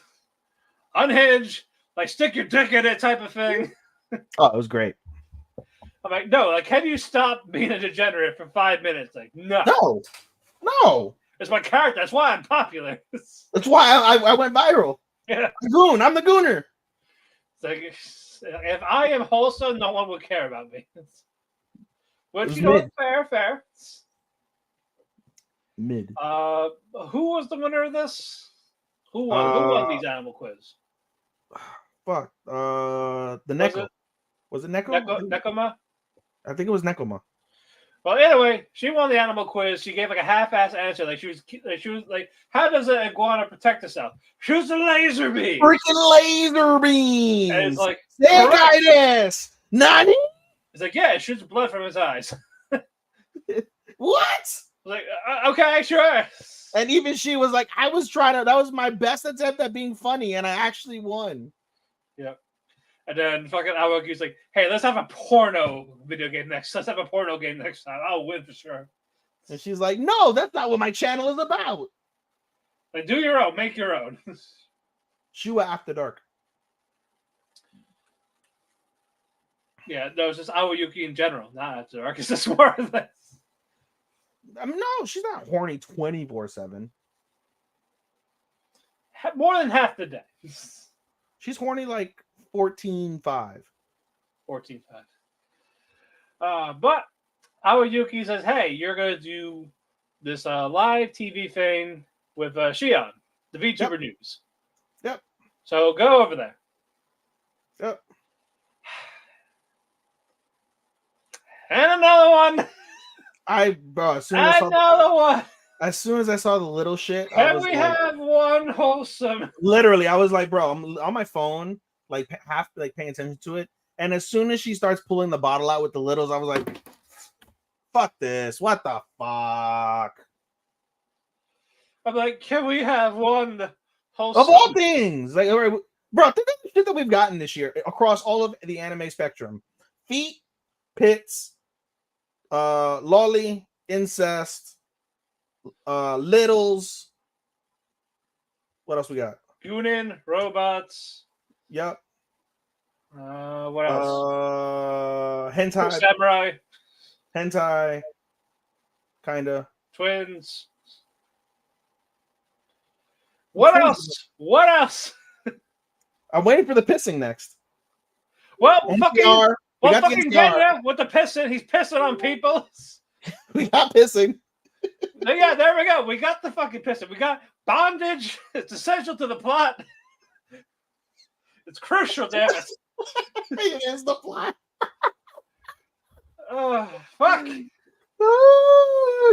unhinged, like stick your dick in it type of thing. Oh, it was great. I'm like, no, like, can you stop being a degenerate for 5 minutes? Like, no. It's my character. That's why I'm popular. That's why I went viral. Yeah. Goon. I'm the gooner. It's like, if I am wholesome, no one will care about me. Which, you know, fair. Mid. Who was the winner of this? Who won these animal quiz? Fuck. The Neko. Was it Neko? Nekoma? I think it was Nekoma. Well, anyway, she won the animal quiz. She gave like a half-ass answer. Like she was like, "How does an iguana protect itself? Shoots a laser beam." Freaking laser beam. And it's like, Nani? It's like, yeah, it shoots blood from his eyes. What? Like, okay, sure. And even she was like, I was trying to. That was my best attempt at being funny, and I actually won. Yeah. And then fucking Aoki's like, hey, let's have a porno video game next. Let's have a porno game next time. I'll win for sure. And she's like, no, that's not what my channel is about. Like, do your own. Make your own. Shua After Dark. Yeah, no, it's just Aoyuki in general, not After Dark. It's just more of this. I mean, no, she's not horny 24/7. More than half the day. She's horny like 14/5. 14/5. But Aoyuki says, hey, you're going to do this live TV thing with Shion the VTuber news. Yep. So go over there. Yep. And another one. As soon as I saw the little shit, Can we have one wholesome? Literally, I was like, bro, I'm on my phone, like half like paying attention to it. And as soon as she starts pulling the bottle out with the littles, I was like, fuck this. What the fuck? I'm like, can we have one wholesome? Of all things, like, bro, think of the shit that we've gotten this year across all of the anime spectrum: feet, pits, lolly, incest, littles. What else we got? Gunin, robots. Yep. What else? Hentai. Samurai. Hentai. Kinda. Twins. What else? What else? I'm waiting for the pissing next. Well, NPR, fucking Kenya with the pissing. He's pissing on people. We got pissing. Yeah, there we go. We got the fucking pissing. We got bondage. It's essential to the plot. It's crucial, damn it. It is the plot. Oh, fuck.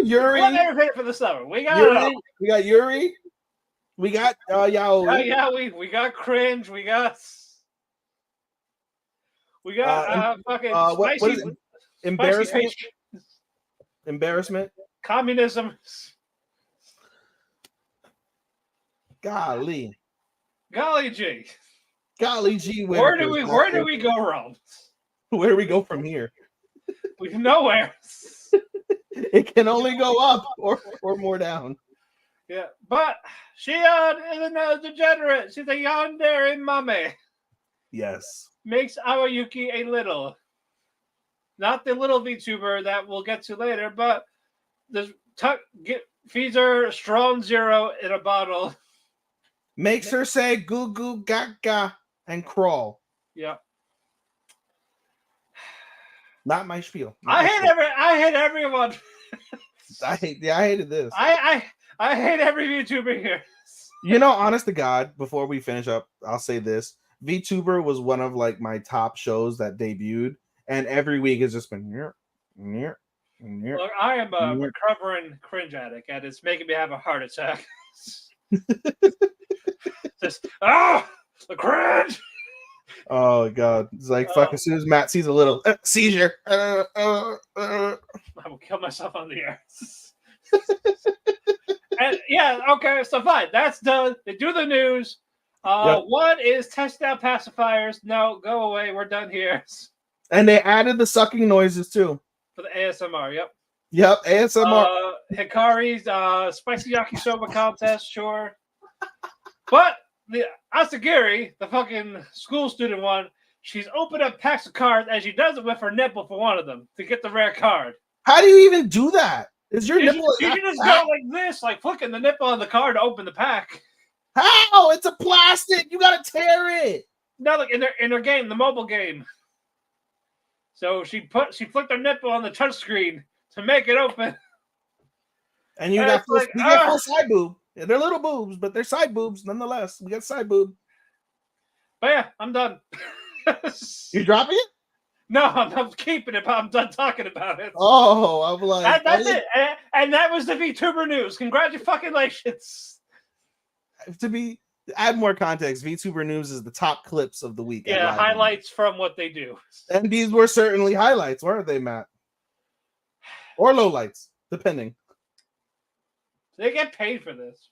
Yuri. What everything for the summer? We got Yuri. We got Yuri. We got Yaoi. yeah, we got cringe. We got fucking what is it? Embarrassment. Spicy Embarrassment. communism. Golly. Golly gee. Golly gee. Where do we go wrong? Where do we go from here? We've nowhere. It can only go up or more down. Yeah, but she is a degenerate. She's a yandere mame. Yes. Makes Awayuki a little. Not the little VTuber that we'll get to later, but feeds her strong zero in a bottle. Makes her say goo goo gaga and crawl. Yeah. Not my spiel. I hate everyone. I hated this. I hate every VTuber here. You know, honest to God, before we finish up, I'll say this. VTuber was one of like my top shows that debuted, and every week has just been near. Look, I am a recovering cringe addict, and it's making me have a heart attack. Just the cringe. Oh God, it's like fuck. As soon as Matt sees a little seizure, I will kill myself on the air. And yeah, okay, so fine, that's done. They do the news. Yep. What is test out pacifiers? No, go away. We're done here. And they added the sucking noises too For the ASMR. Yep, ASMR. Hikari's spicy yakisoba contest, sure. But the Asagiri, the fucking school student one, she's opened up packs of cards and she does it with her nipple for one of them to get the rare card. How do you even do that? Is your nipple? You can just go like this, like flicking the nipple on the card to open the pack. How? It's a plastic. You gotta tear it. No, like in their game, the mobile game. So she flicked her nipple on the touchscreen to make it open. And you got full side boob. Yeah, they're little boobs, but they're side boobs nonetheless. We got side boob. But yeah, I'm done. You dropping it? No, I'm keeping it, but I'm done talking about it. Oh, I'm like... That's it. And that was the VTuber news. Congratulations. To add more context, VTuber news is the top clips of the week. Yeah, highlights from what they do. And these were certainly highlights, weren't they, Matt? Or lowlights, depending. They get paid for this.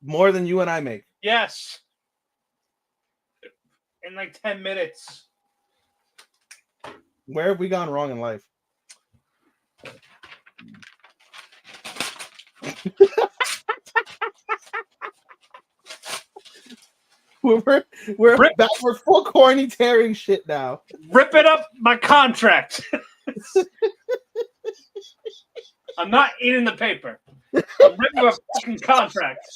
More than you and I make. Yes. In like 10 minutes. Where have we gone wrong in life? We're full corny tearing shit now. Ripping up my contract. I'm not eating the paper. I'm ripping up fucking contract.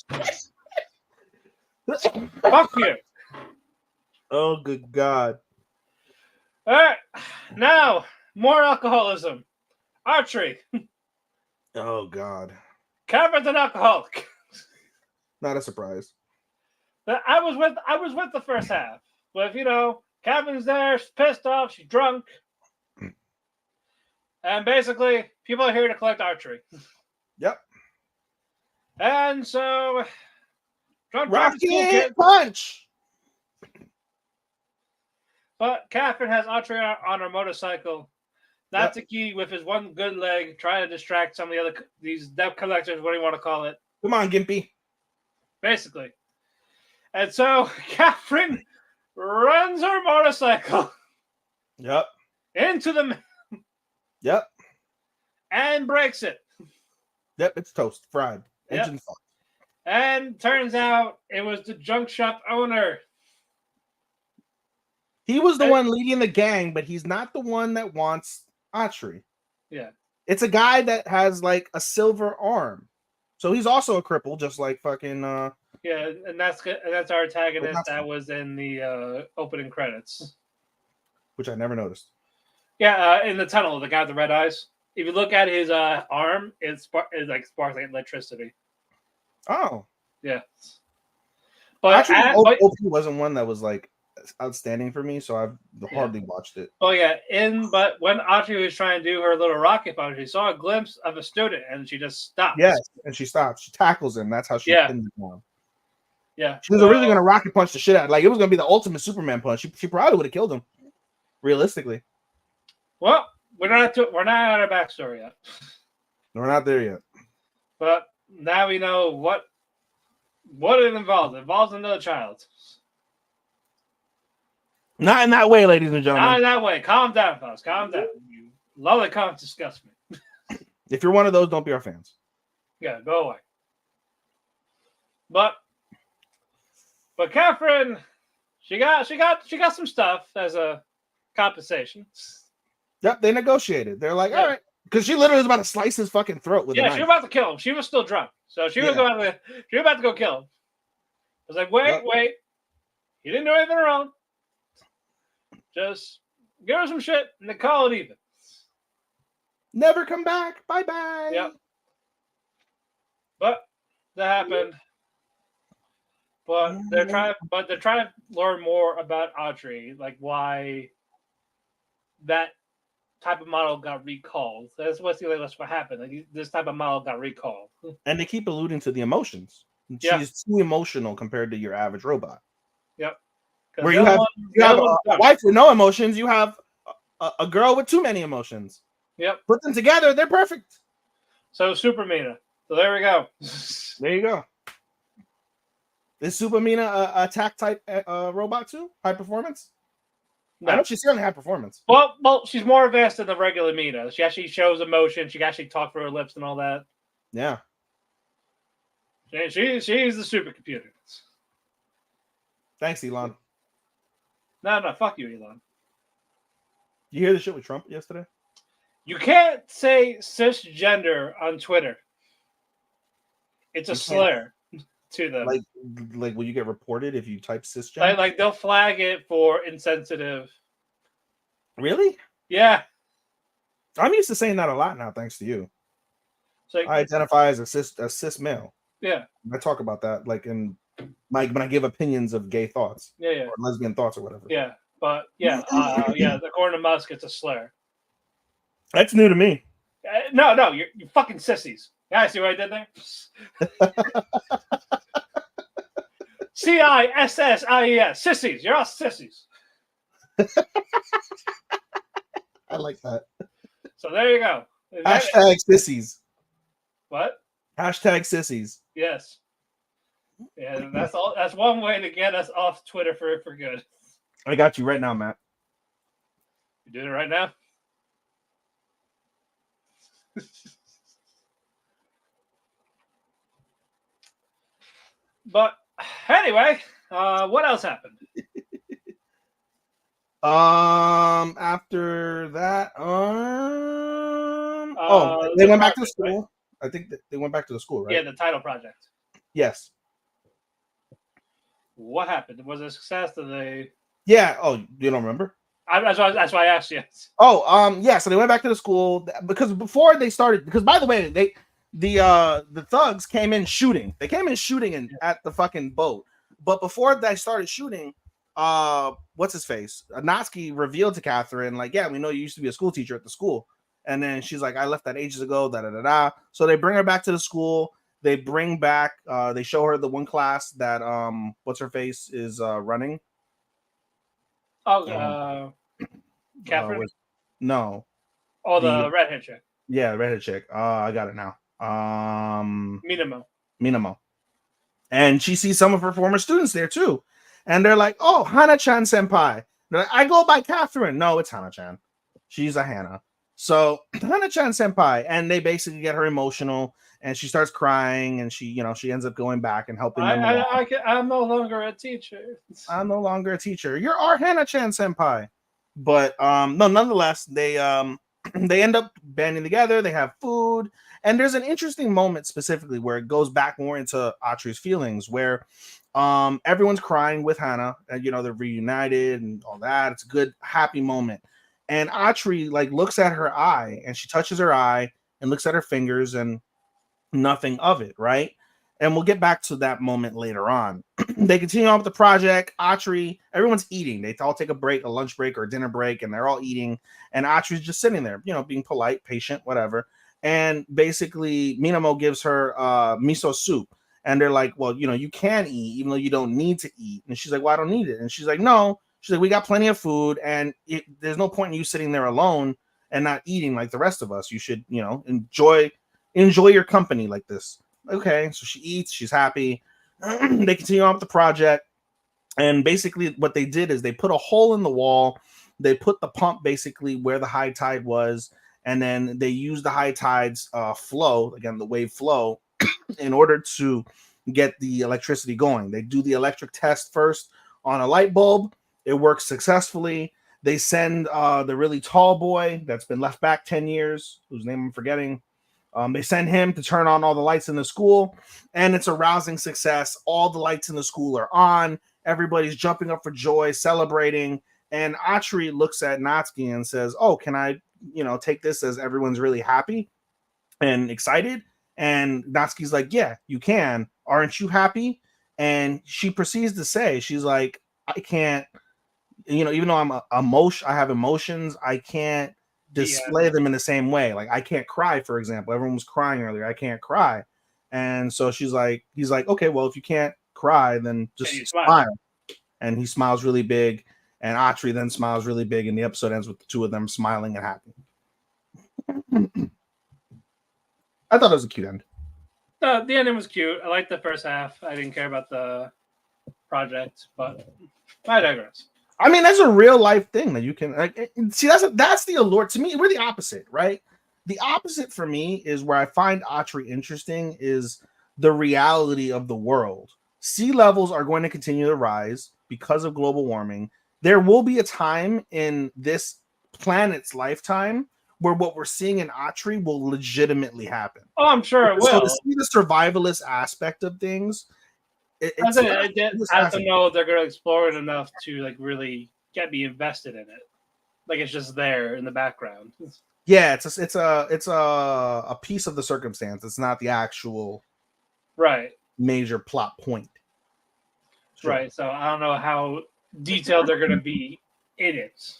Fuck you. Oh, good God. All right. Now, more alcoholism. Atri. Oh, God. Cameron's an alcoholic. Not a surprise. But I was with the first half. But Kevin's there, she's pissed off, she's drunk. And basically, people are here to collect archery. Yep. And so drunk Rocket Punch. But Catherine has Atri on her motorcycle. That's the key with his one good leg, trying to distract some of these debt collectors, what do you want to call it? Come on, Gimpy. Basically. And so Catherine runs her motorcycle. Yep. Into the. Yep. And breaks it. Yep, it's toast, fried, engine fucked. And turns out it was the junk shop owner. He was the one leading the gang, but he's not the one that wants Atri. Yeah. It's a guy that has like a silver arm. So he's also a cripple, just like fucking yeah, and that's our antagonist that was in the opening credits. Which I never noticed. Yeah, in the tunnel, the guy with the red eyes. If you look at his arm, it sparks like electricity. Oh. Yeah. But OP wasn't one that was like outstanding for me, so I've hardly watched it. Oh yeah, but when Atri was trying to do her little rocket punch, she saw a glimpse of a student and she just stopped. Yes, and she stops. She tackles him. That's how she pins him down. Yeah. She was originally gonna rocket punch the shit out. Like it was gonna be the ultimate Superman punch. She probably would have killed him. Realistically. Well, we're not at our backstory yet. We're not there yet. But now we know what it involves. It involves another child. Not in that way, ladies and gentlemen. Not in that way. Calm down, folks. Calm down. You lovely comments disgust me. If you're one of those, don't be our fans. Yeah, go away. But Catherine, she got some stuff as a compensation. Yep, they negotiated. They're like, all right, because she literally was about to slice his fucking throat with a knife. She was about to kill him. She was still drunk, so she was about to go kill him. I was like, wait, he didn't do anything wrong. Just give her some shit and then call it even. Never come back. Bye bye. Yep. But that happened. But they're trying to learn more about Atri, like why that type of model got recalled. That's what happened. Like, this type of model got recalled. And they keep alluding to the emotions. Yeah. She's too emotional compared to your average robot. Yep. Where you have a wife with no emotions, you have a girl with too many emotions. Yep. Put them together, they're perfect. So Super Mina. So there we go. There you go. Is Super Mina a attack type robot too? High performance? No. I know she's certainly high performance. Well, she's more advanced than the regular Mina. She actually shows emotion. She can actually talk through her lips and all that. Yeah. She's the supercomputer. Thanks, Elon. No, fuck you, Elon. You hear the shit with Trump yesterday? You can't say cisgender on Twitter. It's a slur to them. Like, will you get reported if you type cisgender? Like they'll flag it for insensitive. Really? Yeah. I'm used to saying that a lot now, thanks to you. So, I identify as a cis male. Yeah. I talk about that like when I give opinions of gay thoughts. Yeah. Or lesbian thoughts or whatever. Yeah. But according to Musk, it's a slur. That's new to me. No, you fucking sissies. Yeah, I see what I did there. CISSIES, sissies. You're all sissies. I like that. So there you go. Hashtag sissies. What? Hashtag sissies. Yes. Yeah, that's all. That's one way to get us off Twitter for good. I got you right now, Matt. You doing it right now? But anyway, what else happened? After that, they went back to the school. Right? I think they went back to the school, right? Yeah, the title project. Yes. What happened? Was it a success? Did they? Yeah. Oh, you don't remember? That's why I asked you. Oh, yeah. So they went back to the school because before they started. Because by the way, the thugs came in shooting. They came in shooting at the fucking boat. But before they started shooting, what's his face? Natsuki revealed to Catherine, like, yeah, we know you used to be a school teacher at the school. And then she's like, I left that ages ago, da da da da. So they bring her back to the school. They bring back, they show her the one class that what's her face is running. Oh, Catherine? No. Oh, the redhead chick. Yeah, redhead chick. I got it now. Minamo. And she sees some of her former students there too. And they're like, oh, Hana-chan senpai. They're like, I go by Catherine. No, it's Hana-chan. She's a Hana. So Hana-chan senpai. And they basically get her emotional and she starts crying and she ends up going back and helping them. I'm no longer a teacher. I'm no longer a teacher. You're our Hana-chan senpai. But no, nonetheless, they end up banding together. They have food. And there's an interesting moment specifically where it goes back more into Atri's feelings, where everyone's crying with Hana, and they're reunited and all that. It's a good, happy moment. And Atri like looks at her eye, and she touches her eye and looks at her fingers, and nothing of it, right? And we'll get back to that moment later on. They continue on with the project. Atri, everyone's eating. They all take a break, a lunch break or a dinner break, and they're all eating. And Atri's just sitting there, being polite, patient, whatever. And basically, Minamo gives her miso soup. And they're like, well, you can eat, even though you don't need to eat. And she's like, well, I don't need it. And she's like, no. She's like, we got plenty of food. And there's no point in you sitting there alone and not eating like the rest of us. You should, enjoy your company like this. Okay, so she eats. She's happy. They continue on with the project. And basically what they did is they put a hole in the wall. They put the pump basically where the high tide was. And then they use the high tide's flow, again, the wave flow, in order to get the electricity going. They do the electric test first on a light bulb. It works successfully. They send the really tall boy that's been left back 10 years, whose name I'm forgetting. They send him to turn on all the lights in the school, and it's a rousing success. All the lights in the school are on. Everybody's jumping up for joy, celebrating. And Atri looks at Natsuki and says, oh, can I take this as everyone's really happy and excited? And Natsuki's like, yeah, you can. Aren't you happy? And she proceeds to say, she's like, I can't, even though I have emotions, I can't display them in the same way. Like I can't cry, for example. Everyone was crying earlier. I can't cry. And so he's like, okay, well, if you can't cry, then just smile. And he smiles really big. And Atri then smiles really big, and the episode ends with the two of them smiling and happy. I thought it was a cute end. The ending was cute. I liked the first half. I didn't care about the project, but I digress. I mean, that's a real life thing that you can see. That's the allure to me. We're the opposite, right? The opposite for me is where I find Atri interesting is the reality of the world. Sea levels are going to continue to rise because of global warming. There will be a time in this planet's lifetime where what we're seeing in Atri will legitimately happen. Oh, I'm sure it will. So to see the survivalist aspect of things, I have to know they're going to explore it enough to like really get me invested in it. Like it's just there in the background. Yeah, it's a piece of the circumstance. It's not the actual major plot point. Sure. Right. So I don't know how detailed they're going to be in it.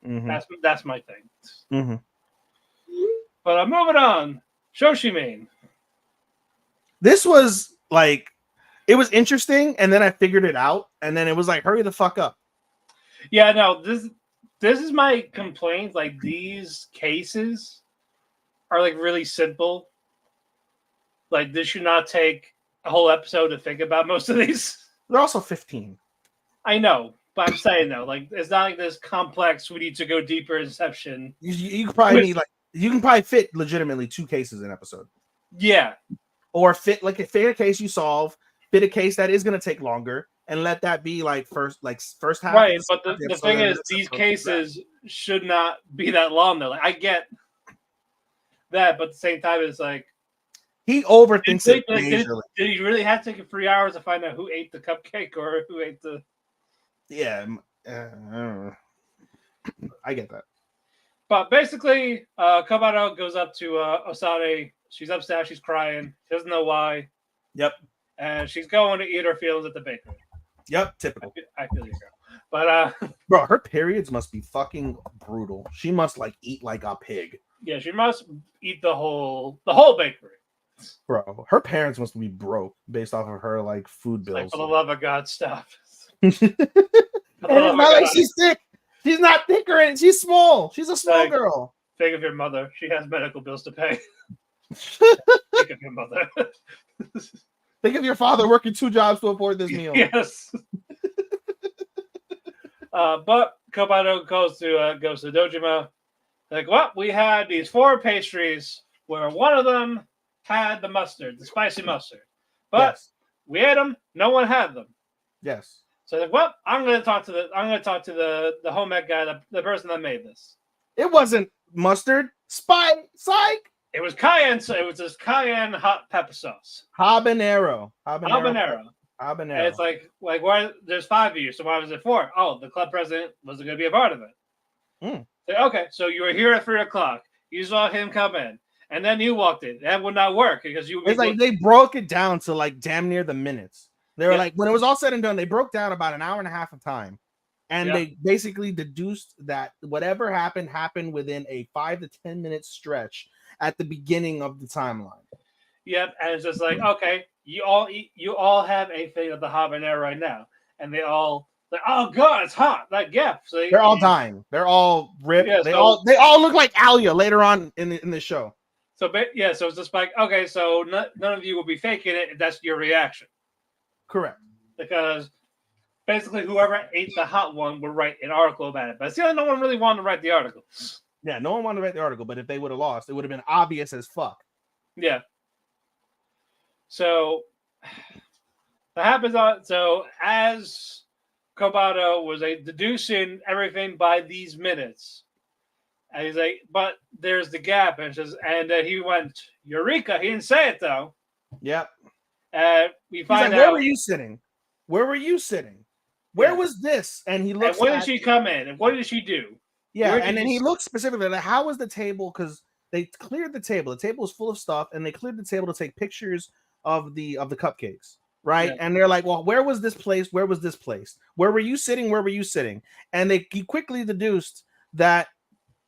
Mm-hmm. That's my thing. Mm-hmm. But I'm moving on. Shoshimain. This was like, it was interesting, and then I figured it out, and then it was like, hurry the fuck up. Yeah, no, this is my complaint. Like these cases are like really simple. Like this should not take a whole episode to think about most of these. They're also 15. I know, but I'm saying though, like it's not like this complex. We need to go deeper inception. You probably need you can probably fit legitimately 2 cases in an episode. Yeah, or fit a case you solve, fit a case that is going to take longer, and let that be like first half. Right, but the thing is, these cases should not be that long though. Like, I get that, but at the same time, it's like he overthinks it. Did he really have to take 3 hours to find out who ate the cupcake or who ate the? Yeah, I get that. But basically, Kamado goes up to Osade She's upset. She's crying. She doesn't know why. Yep. And she's going to eat her feelings at the bakery. Yep. Typical. I feel you, girl. But bro, her periods must be fucking brutal. She must like eat like a pig. Yeah, she must eat the whole bakery. Bro, her parents must be broke based off of her like food bills. Like, for the love of God, stop. And it's not like she's thick. She's not thicker and she's small. She's a small girl. Think of your mother. She has medical bills to pay. Think of your mother. Think of your father working 2 jobs to afford this meal. Yes. But Kobato goes to Dojima. Like, well, we had these 4 pastries where one of them had the mustard, the spicy mustard. But we ate them, no one had them. Yes. So like, well, I'm gonna talk to the home ec guy, the person that made this. It wasn't mustard. Psych. It was cayenne, so it was this cayenne hot pepper sauce. Habanero. And it's like why there's 5 of you, so why was it 4? Oh, the club president wasn't gonna be a part of it. Like, okay, so you were here at 3:00. You saw him come in, and then you walked in. That would not work because you. It's like they broke it down to like damn near the minutes. They were like, when it was all said and done, they broke down about an hour and a half of time, and they basically deduced that whatever happened within a 5 to 10 minute stretch at the beginning of the timeline. Yep, and it's just like, okay, you all have a thing of the habanero right now, and they all like, oh god, it's hot. Like, yeah, so they're all dying. They're all ripped. Yeah, they all look like Alia later on in the show. So so it's just like, okay, so none of you will be faking it if that's your reaction. Correct. Because basically whoever ate the hot one would write an article about it. But still, no one really wanted to write the article. Yeah, no one wanted to write the article, but if they would have lost, it would have been obvious as fuck. Yeah. So that happens as Kobato was deducing everything by these minutes. And he's like, but there's the gap. And he went, Eureka. He didn't say it though. Yep. We find out. Where were you sitting? Where was this? And he looks. And when did she come in? And what did she do? Yeah, and then he looks specifically like, how was the table? Because they cleared the table. The table was full of stuff, and they cleared the table to take pictures of the cupcakes, right? Yeah. And they're like, well, where was this place? Where was this place? Where were you sitting? Where were you sitting? And he quickly deduced that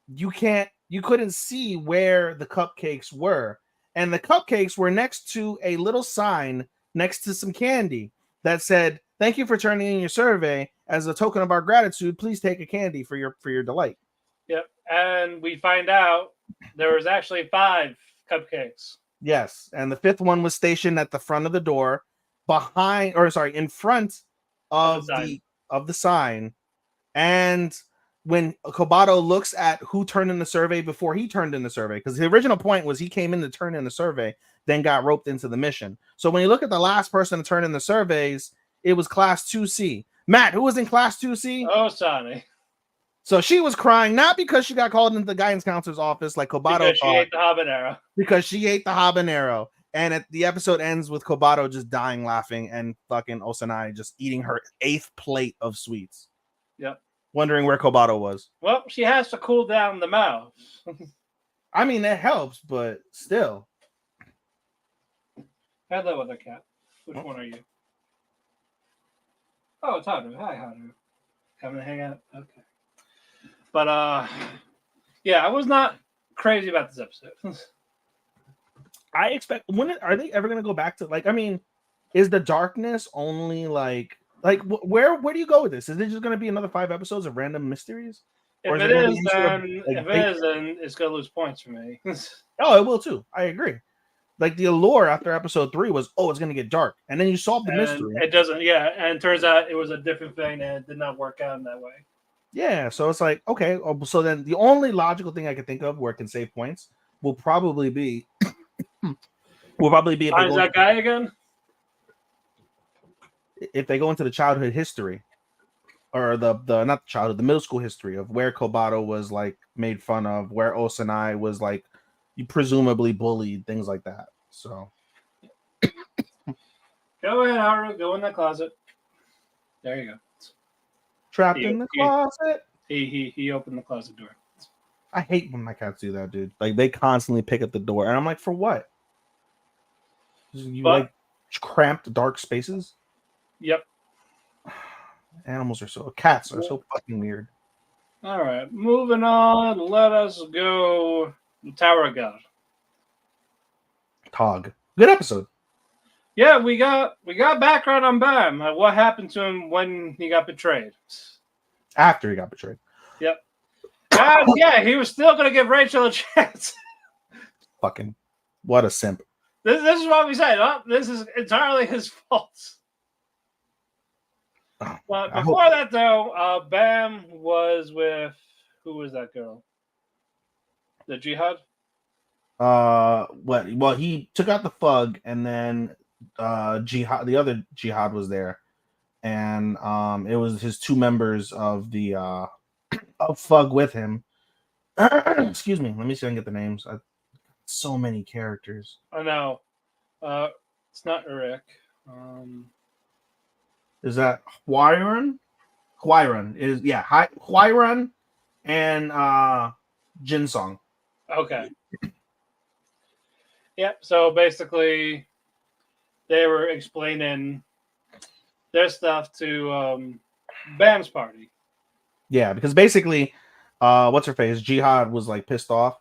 you couldn't see where the cupcakes were. And the cupcakes were next to a little sign next to some candy that said, "Thank you for turning in your survey. As a token of our gratitude, please take a candy for your delight." Yep. And we find out there was actually 5 cupcakes. Yes. And the 5th one was stationed at the front of the door in front of the sign. And when Kobato looks at who turned in the survey before he turned in the survey, because the original point was he came in to turn in the survey, then got roped into the mission. So when you look at the last person to turn in the surveys, it was class 2C. Matt, who was in class 2C? Oh, Sonny. So she was crying, not because she got called into the guidance counselor's office like Kobato because she ate the habanero. Because she ate the habanero. And the episode ends with Kobato just dying laughing and fucking Osanai just eating her 8th plate of sweets. Yep. Wondering where Kobato was. Well, she has to cool down the mouth. I mean, that helps, but still. Hello, other cat. Which one are you? Oh, it's Haru. Hi, Haru. Coming to hang out? Okay. But, yeah, I was not crazy about this episode. I expect, are they ever going to go back to, like, I mean, is the darkness only, like where do you go with this? Is it just going to be another 5 episodes of random mysteries? If it is, then it's going to lose points for me. Oh, it will too. I agree. Like the allure after episode 3 was, it's going to get dark, and then you solve the mystery. It doesn't, yeah. And it turns out it was a different thing, and it did not work out in that way. Yeah, so it's like, okay. So then the only logical thing I can think of where it can save points will probably be if Finds that guy again. If they go into the childhood history, or the middle school history of where Kobato was like made fun of, where Osanai was like presumably bullied, things like that. So go ahead, Haru. Go in that closet. There you go. Trapped in the closet. He opened the closet door. I hate when my cats do that, dude. Like they constantly pick at the door, and I'm like, for what? You But like cramped, dark spaces? yep. Cats are so fucking weird. All right, moving on. Let us go. The Tower of God. Tog. Good episode. Yeah, we got background on Bam. Like what happened to him when he got betrayed. After he got betrayed. Yep. And yeah, he was still gonna give Rachel a chance. Fucking what a simp. This is what we said. Oh, this is entirely his fault. But before that, though, Bam was with who was that girl? The Jihad. What? Well, he took out the Fug, and then Jihad, the other Jihad, was there, and it was his two members of the of Fug with him. Excuse me. Let me see if I can get the names. So many characters. I know. It's not Eric. Is that Huayran? Huayran is Huayran and Jinsong. Okay. Yep. So basically, they were explaining their stuff to Bam's party. Yeah, because basically, what's her face? Jihad was like pissed off.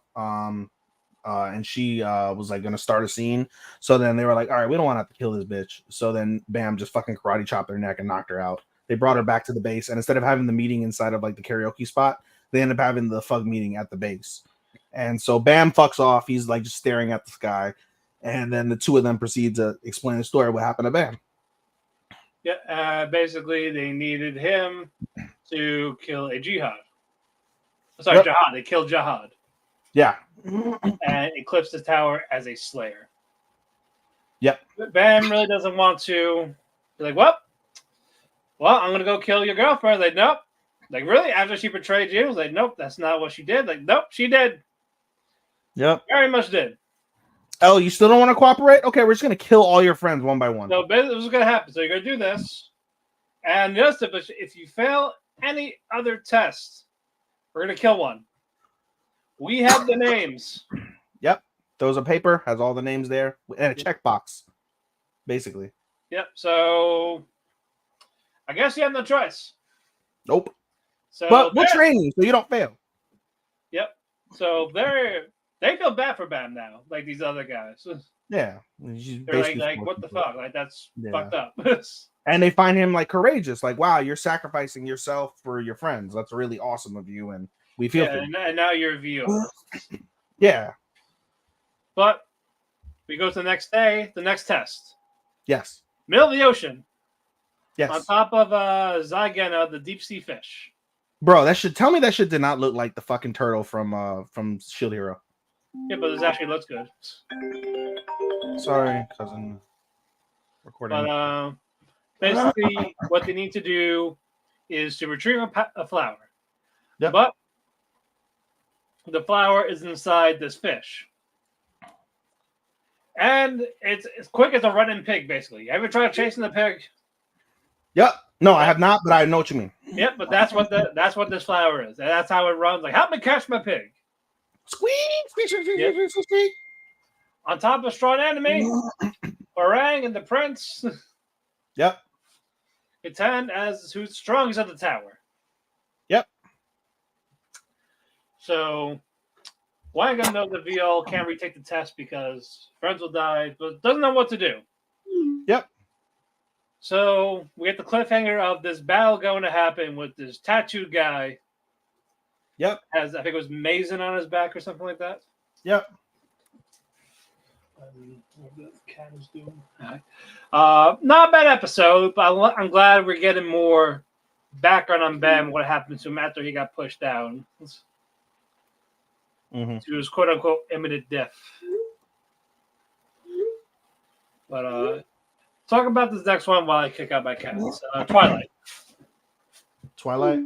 And she was like gonna start a scene. So then they were like, all right, we don't want to have to kill this bitch. So then Bam just fucking karate chopped her neck and knocked her out. They brought her back to the base, and instead of having the meeting inside of like the karaoke spot, they end up having the Fug meeting at the base. And so Bam fucks off. He's like just staring at the sky, and then the two of them proceed to explain the story of what happened to Bam. Yeah, basically they needed him to kill a Jihad. Sorry, Jihad. They killed Jihad. Yeah. And eclipsed the tower as a slayer. Yep. But Bam really doesn't want to. He's like, well, I'm gonna go kill your girlfriend. Like, nope. Like, really? After she betrayed you? Like, nope, that's not what she did. Like, nope, she did. Yep. Very much did. Oh, you still don't want to cooperate? Okay, we're just gonna kill all your friends one by one. No, this is gonna happen. So you're gonna do this. And just if you fail any other test, we're gonna kill one. We have the names. Yep. Throws a paper, has all the names there, and a checkbox, basically. Yep. So I guess you have no choice. Nope. So but we'll train you so you don't fail. Yep. So they feel bad for Bam now, like these other guys. Yeah. They're like what the fuck? Like that's fucked up. And they find him like courageous, like, wow, you're sacrificing yourself for your friends. That's really awesome of you, and we feel and now you're a VO. Yeah. But we go to the next day, the next test. Yes. Middle of the ocean. Yes. On top of Zygena, the deep sea fish. Bro, that shit did not look like the fucking turtle from Shield Hero. Yeah, but this actually looks good. Sorry, cousin. Recording. But basically, what they need to do is to retrieve a flower. Yep. But the flower is inside this fish. And it's quick as a running pig, basically. You ever tried chasing the pig? Yep. No, I have not, but I know what you mean. Yep, but that's what this flower is. And that's how it runs. Like, help me catch my pig. Squeak, squeak, squeak, squeak, squeak, squeak, squeak. On top of a strong enemy, Orang and the prince. Yep. Contend as who's strongest at the tower. Yep. So Wang knows that VL can't retake the test because friends will die, but doesn't know what to do. Yep. So we get the cliffhanger of this battle going to happen with this tattooed guy. Yep. Has I think it was Mason on his back or something like that. Yep. What the cat is doing. Not a bad episode, but I'm glad we're getting more background on Bam, what happened to him after he got pushed down. To his quote unquote imminent death. But talk about this next one while I kick out my cats. Twilight. Twilight?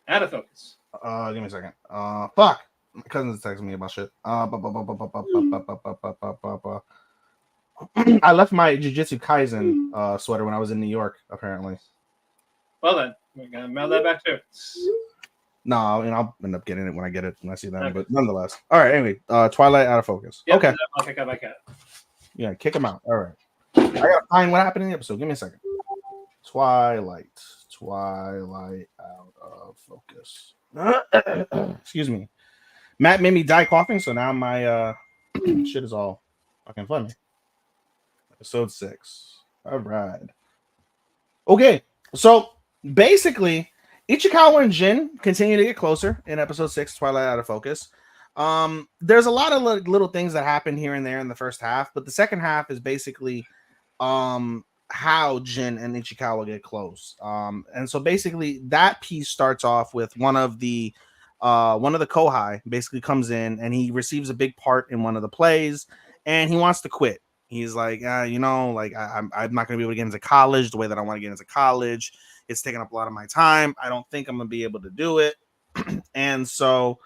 Out of focus. Give me a second. Fuck. My cousin's texting me about shit. I left my Jujutsu Kaisen sweater when I was in New York, apparently. Well then, we're gonna mail that back too. No, and I'll end up getting it when I see them. Okay. But nonetheless, all right. Anyway, Twilight out of focus. Yep, Okay, I'll kick out my cat. yeah, kick him out. All right, I gotta find what happened in the episode. Give me a second. Twilight out of focus. Excuse me. Matt made me die coughing, so now my shit is all fucking funny. Episode 6. All right. Okay, so basically, Ichikawa and Jin continue to get closer in episode 6, Twilight Out of Focus. There's a lot of little things that happen here and there in the first half, but the second half is basically how Jin and Ichikawa get close. And so basically that piece starts off with one of the Kohai basically comes in and he receives a big part in one of the plays and he wants to quit. He's like, I'm not going to be able to get into college the way that I want to get into college. It's taking up a lot of my time. I don't think I'm going to be able to do it. And so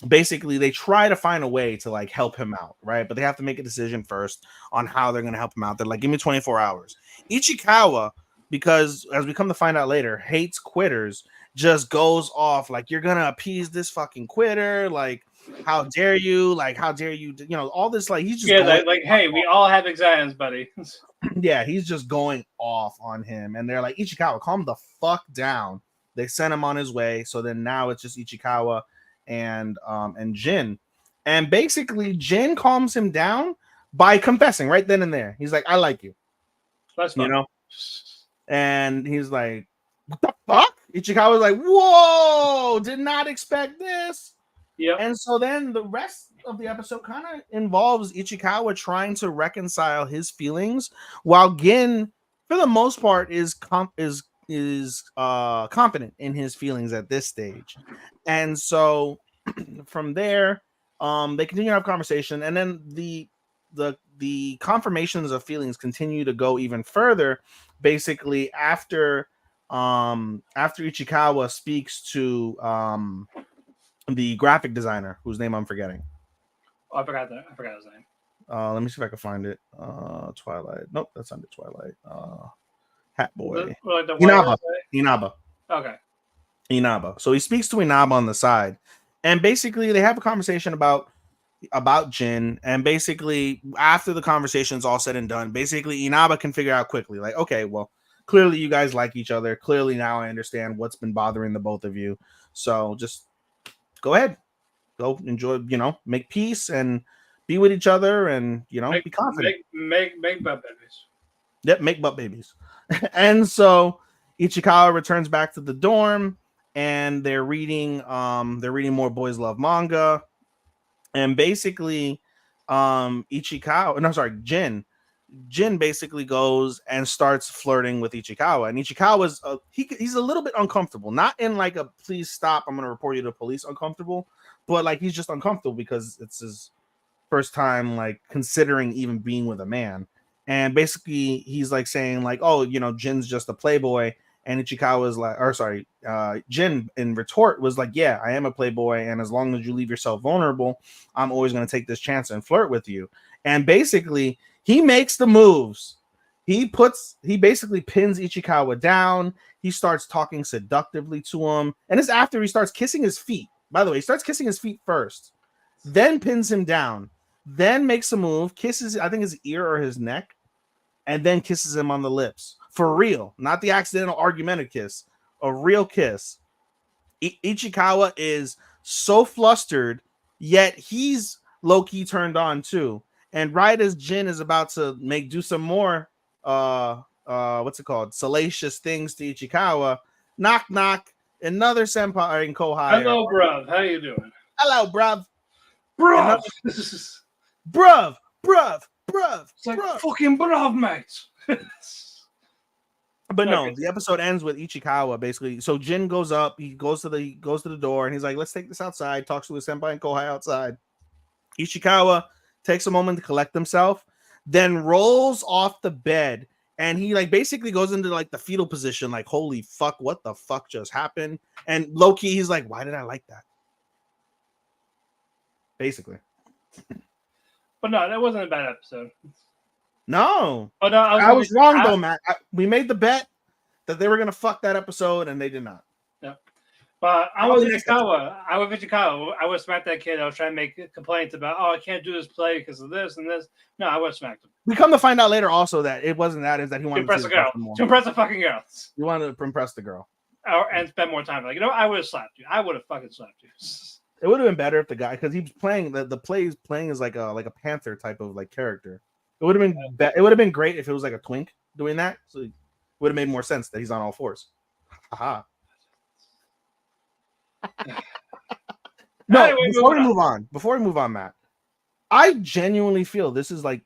basically they try to find a way to like help him out, right? But they have to make a decision first on how they're going to help him out. They're like, give me 24 hours. Ichikawa, because as we come to find out later, hates quitters, just goes off like, you're going to appease this fucking quitter. Like, how dare you? Like, how dare you? You know, all this, like, he's just like, hey, we all have exams, buddy. Yeah, he's just going off on him. And they're like, Ichikawa, calm the fuck down. They sent him on his way. So then now it's just Ichikawa and Jin. And basically Jin calms him down by confessing right then and there. He's like, I like you. That's fun. You know? And he's like, what the fuck? Ichikawa's like, whoa, did not expect this. Yeah. And so then the rest of the episode kind of involves Ichikawa trying to reconcile his feelings, while Gin, for the most part, is confident in his feelings at this stage. And so from there, they continue to have conversation, and then the confirmations of feelings continue to go even further. Basically, after Ichikawa speaks to the graphic designer whose name I'm forgetting. Oh, I forgot his name. Let me see if I can find it. Twilight. Nope, that's under Twilight. Hat Boy. Inaba. Okay. Inaba. So he speaks to Inaba on the side, and basically they have a conversation about Jin, and basically after the conversation's all said and done, basically Inaba can figure out quickly, like, okay, well, clearly you guys like each other. Clearly now I understand what's been bothering the both of you. So just go ahead, go enjoy, make peace and be with each other, and be confident. Make butt babies. Yep, make butt babies. And so Ichikawa returns back to the dorm, and they're reading more Boys Love manga, and basically Jin basically goes and starts flirting with Ichikawa, and Ichikawa's he's a little bit uncomfortable, not in like a please stop, I'm going to report you to police uncomfortable, but like he's just uncomfortable because it's his first time like considering even being with a man. And basically he's like saying like, oh, Jin's just a playboy, and Ichikawa's like, Jin in retort was like, yeah, I am a playboy, and as long as you leave yourself vulnerable, I'm always going to take this chance and flirt with you. And basically he makes the moves. He basically pins Ichikawa down. He starts talking seductively to him. And it's after he starts kissing his feet. By the way, he starts kissing his feet first, then pins him down, then makes a move, kisses, I think, his ear or his neck, and then kisses him on the lips. For real. Not the accidental argumentative kiss. A real kiss. Ichikawa is so flustered, yet he's low-key turned on too. And right as Jin is about to do some more salacious things to Ichikawa, knock knock, another senpai and Kohai. Hello, bruv. How you doing? Hello, bruv. Bruv. Bruv. It's like fucking bruv, mate. But no, the episode ends with Ichikawa basically. So Jin goes up, he goes to the door, and he's like, let's take this outside, talks to his senpai and Kohai outside. Ichikawa takes a moment to collect himself, then rolls off the bed, and he like basically goes into like the fetal position, like, holy fuck, what the fuck just happened? And low-key, he's like, why did I like that? Basically. But no, that wasn't a bad episode. No. Oh, no, I was wrong though, Matt. We made the bet that they were gonna fuck that episode, and they did not. Yeah. But I Probably was next episode. Ichikawa. I would smack that kid. I was trying to make complaints about, I can't do this play because of this and this. No, I would have smacked him. We come to find out later also that it wasn't that, is that he To wanted to impress see a the girl. girlfriend more. To impress the fucking girls. He wanted to impress the girl. And spend more time. Like, I would have slapped you. I would have fucking slapped you. It would have been better if the guy, because he's playing the play he's playing is like a panther type of like character. It would have been it would have been great if it was like a twink doing that. So it would have made more sense that he's on all fours. Haha. No, Anyway, before we move on, Matt, I genuinely feel this is like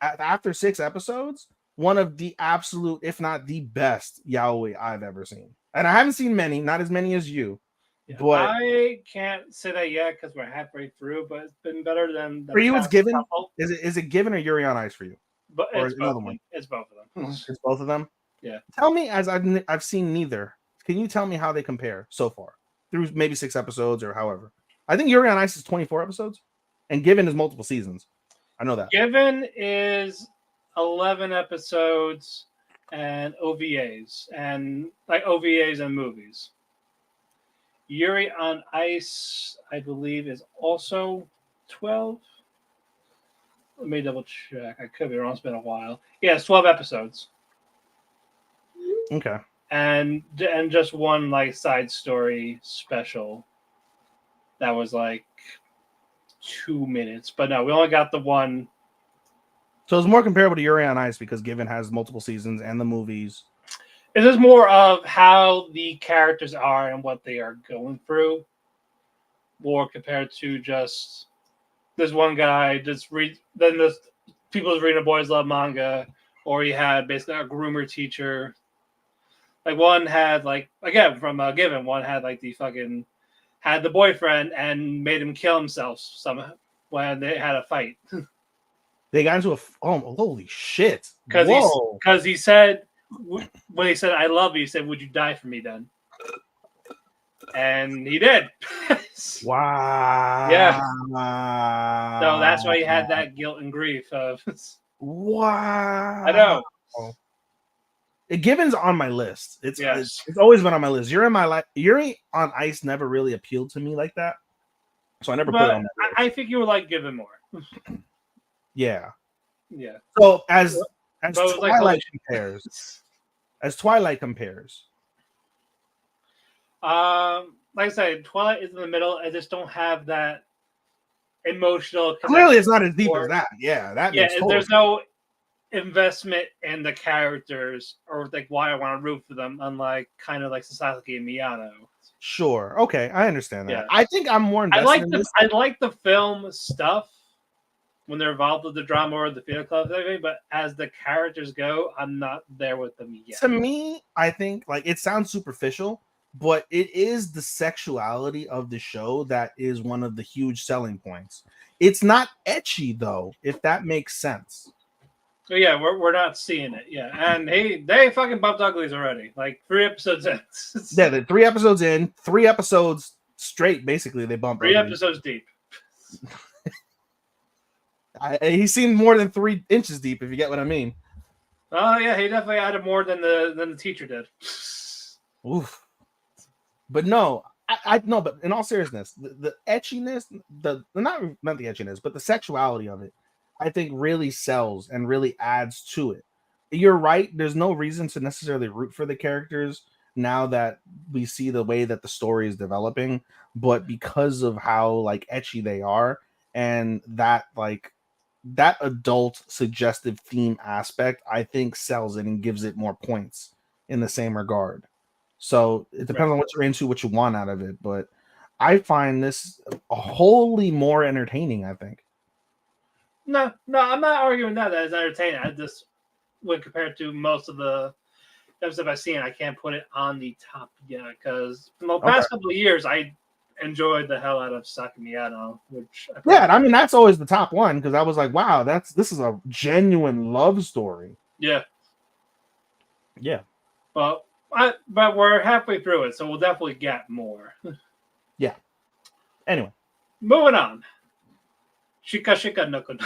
after 6 episodes, one of the absolute, if not the best yaoi I've ever seen. And I haven't seen many, not as many as you. Yeah, but I can't say that yet because we're halfway through, but it's been better than for you, it's Given. couple. Is it Given or Yuri on Ice for you? But Or it's another both, one? it's both of them. It's both of them. Yeah. Tell me, as I've seen neither. Can you tell me how they compare so far through maybe 6 episodes or however? I think Yuri on Ice is 24 episodes, and Given is multiple seasons. I know that. Given is 11 episodes and OVAs and movies. Yuri on Ice, I believe, is also 12. Let me double check. I could be wrong. It's been a while. Yeah, it's 12 episodes. Okay. And just one like side story special that was like 2 minutes. But no, we only got the one. So it's more comparable to Yuri on Ice because Given has multiple seasons and the movies. It is more of how the characters are and what they are going through, more compared to just this one guy just read. Then this people's reading a boys love manga, or he had basically a groomer teacher. Like one had like again from Given, one had like had the boyfriend and made him kill himself somehow when they had a fight. They got into holy shit! Because he said when he said I love you, he said, "Would you die for me then?" And he did. Wow. Yeah. So that's why he had that guilt and grief of. Wow. I know. Given's on my list. It's always been on my list. Yuri on Ice never really appealed to me like that, so I never put it on my list. I think you would like Given more. Yeah. Yeah. So as Twilight like, compares, like I said, Twilight is in the middle. I just don't have that emotional. Clearly, it's not as deep as that. Yeah, there's no investment in the characters or like why I want to root for them, unlike kind of like Sasaki and Miyano. Sure. Okay, I understand that. Yeah. I think I'm more invested in this. I like the film stuff when they're involved with the drama or the theater club, but as the characters go, I'm not there with them yet. To me, I think like it sounds superficial, but it is the sexuality of the show that is one of the huge selling points. It's not ecchi though, if that makes sense. So yeah, we're not seeing it. Yeah, and they fucking bumped uglies already. Like 3 episodes in. Yeah, the 3 episodes in, 3 episodes straight. Basically, they bumped 3 episodes deep. He seemed more than 3 inches deep, if you get what I mean. Oh yeah, he definitely added more than the teacher did. Oof. But no, I no. But in all seriousness, the etchiness, not the etchiness, but the sexuality of it, I think really sells and really adds to it. You're right. There's no reason to necessarily root for the characters now that we see the way that the story is developing, but because of how like ecchi they are and that like that adult suggestive theme aspect, I think sells it and gives it more points in the same regard. So it depends on what you're into, what you want out of it, but I find this wholly more entertaining, I think. No, I'm not arguing that it's entertaining. I just, when compared to most of the episodes I've seen, I can't put it on the top yet because in the past couple of years, I enjoyed the hell out of Sakamiano, which I mean that's always the top one because I was like, wow, this is a genuine love story. Yeah. But we're halfway through it, so we'll definitely get more. Yeah. Anyway, moving on. Shika Nokotan.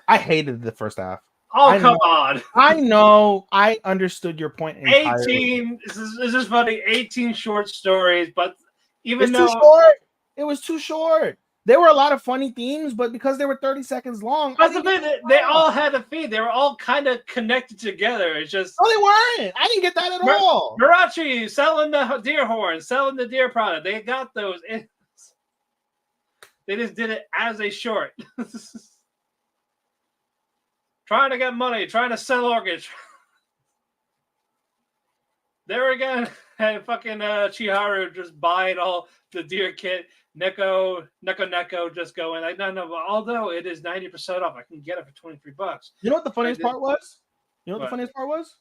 I hated the first half. Oh, come on. I know. I understood your point entirely. 18. This is funny. 18 short stories, but It's too short. It was too short. There were a lot of funny themes, but because they were 30 seconds long, That's the thing. They all had a feed. They were all kind of connected together. It's just no, they weren't. I didn't get that at all. Mirachi selling the deer horn, selling the deer product. They got those. They just did it as a short. Trying to get money, trying to sell organs. There again, and fucking Chiharu just buying all the deer kit. Neko just going like, no, but although it is 90% off, I can get it for $23. You know what the funniest part was? The funniest part was?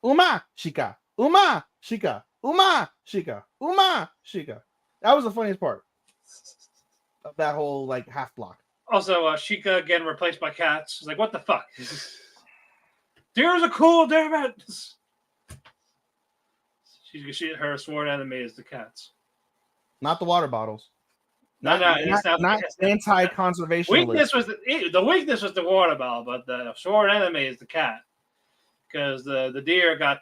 Uma Shika. Uma Shika. Uma Shika. Uma Shika. That was the funniest part of that whole like half block. Also, Shika again replaced by cats. Like, what the fuck? Deers are cool, damn it. Her sworn enemy is the cats. Not the water bottles. Not anti-conservationist. The weakness was the water bottle, but the sworn enemy is the cat. Because the deer got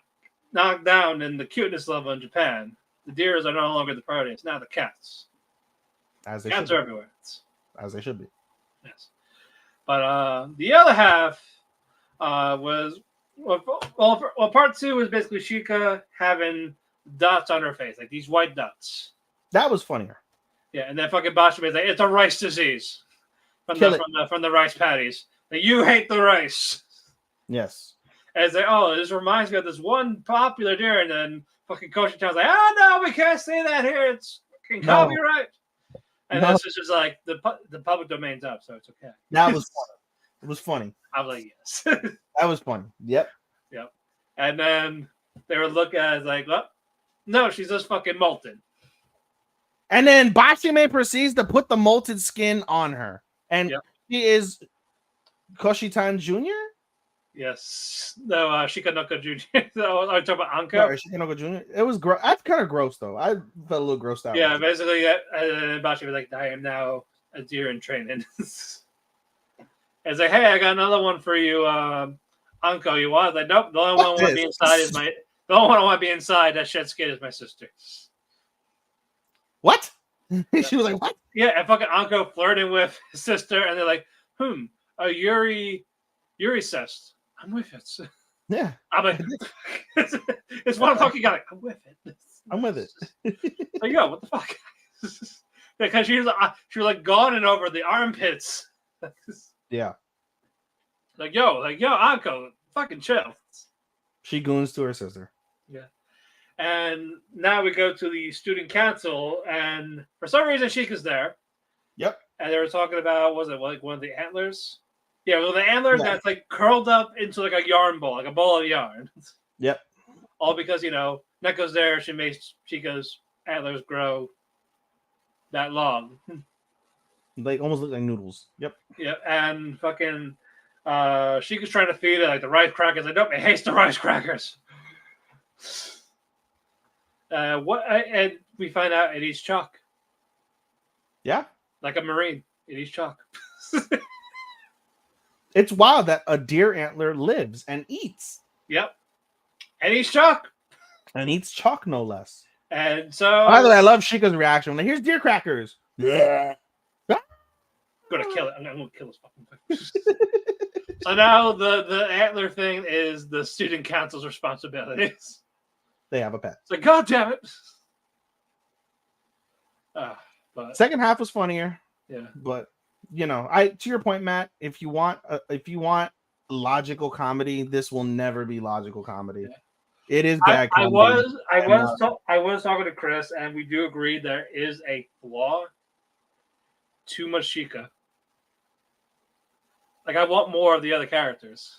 knocked down in the cuteness level in Japan. The deers are no longer the priority. It's now the cats. Cats are everywhere. As they should be. Yes. But the other half was part 2 was basically Shika having dots on her face, like these white dots. That was funnier. Yeah, and then fucking Bashime is like, it's a rice disease from the rice patties. Like, you hate the rice. Yes. And it's like, oh, this reminds me of this one popular deer, and then fucking Koshitan's like, oh no, we can't say that here. It's fucking copyright. And this is just like the public domain's up, so it's okay. That was funny. It was funny. I was like, yes. That was funny. Yep. And then they were looking at it like, well, no, she's just fucking molten. And then Bashime proceeds to put the molted skin on her. And she is Koshitan Jr.? Yes. No, Shikanoko Jr. So, I'm talking about Anko. Sorry, Shikanoko Jr. It was gross. That's kind of gross, though. I felt a little grossed out. Yeah, basically, Bashime was like, I am now a deer in training. It's like, hey, I got another one for you, Anko. You want? Like, nope. The only one I want to be inside is my. The only one I want to be inside that shed skin is my sister. What? She was like, what? Yeah, and fucking Anko flirting with his sister, and they're like, a Yuri cest. I'm with it. Yeah. I'm like, it's one fucking guy. Like, I'm with it. I'm with it. Like, yo, what the fuck? Because she was like gawning over the armpits. Yeah. Like, yo, Anko, fucking chill. She goons to her sister. Yeah. And now we go to the student council, and for some reason Sheikah's there. Yep. And they were talking about, was it like one of the antlers? Yeah, well, the antler that's like curled up into like a yarn ball, like a ball of yarn. Yep. All because, Neko's there. She makes Chica's antlers grow that long. Like almost look like noodles. Yep. Yeah, and fucking Chica's trying to feed it like the rice crackers. Like, nope, it hates the rice crackers. And we find out it eats chalk. Yeah. Like a Marine. It eats chalk. It's wild that a deer antler lives and eats. Yep. And eats chalk. And eats chalk, no less. And so... By the way, I love Shika's reaction. Like, here's deer crackers. Yeah. I'm going to kill it. I'm going to kill this fucking thing. So now the antler thing is the student council's responsibilities. They have a pet. It's like, God damn it. But second half was funnier. Yeah. But... to your point, Matt, if you want logical comedy, this will never be logical comedy. Yeah. It is gag comedy. I was talking to Chris, and we do agree there is a flaw. Too much Shika. Like, I want more of the other characters.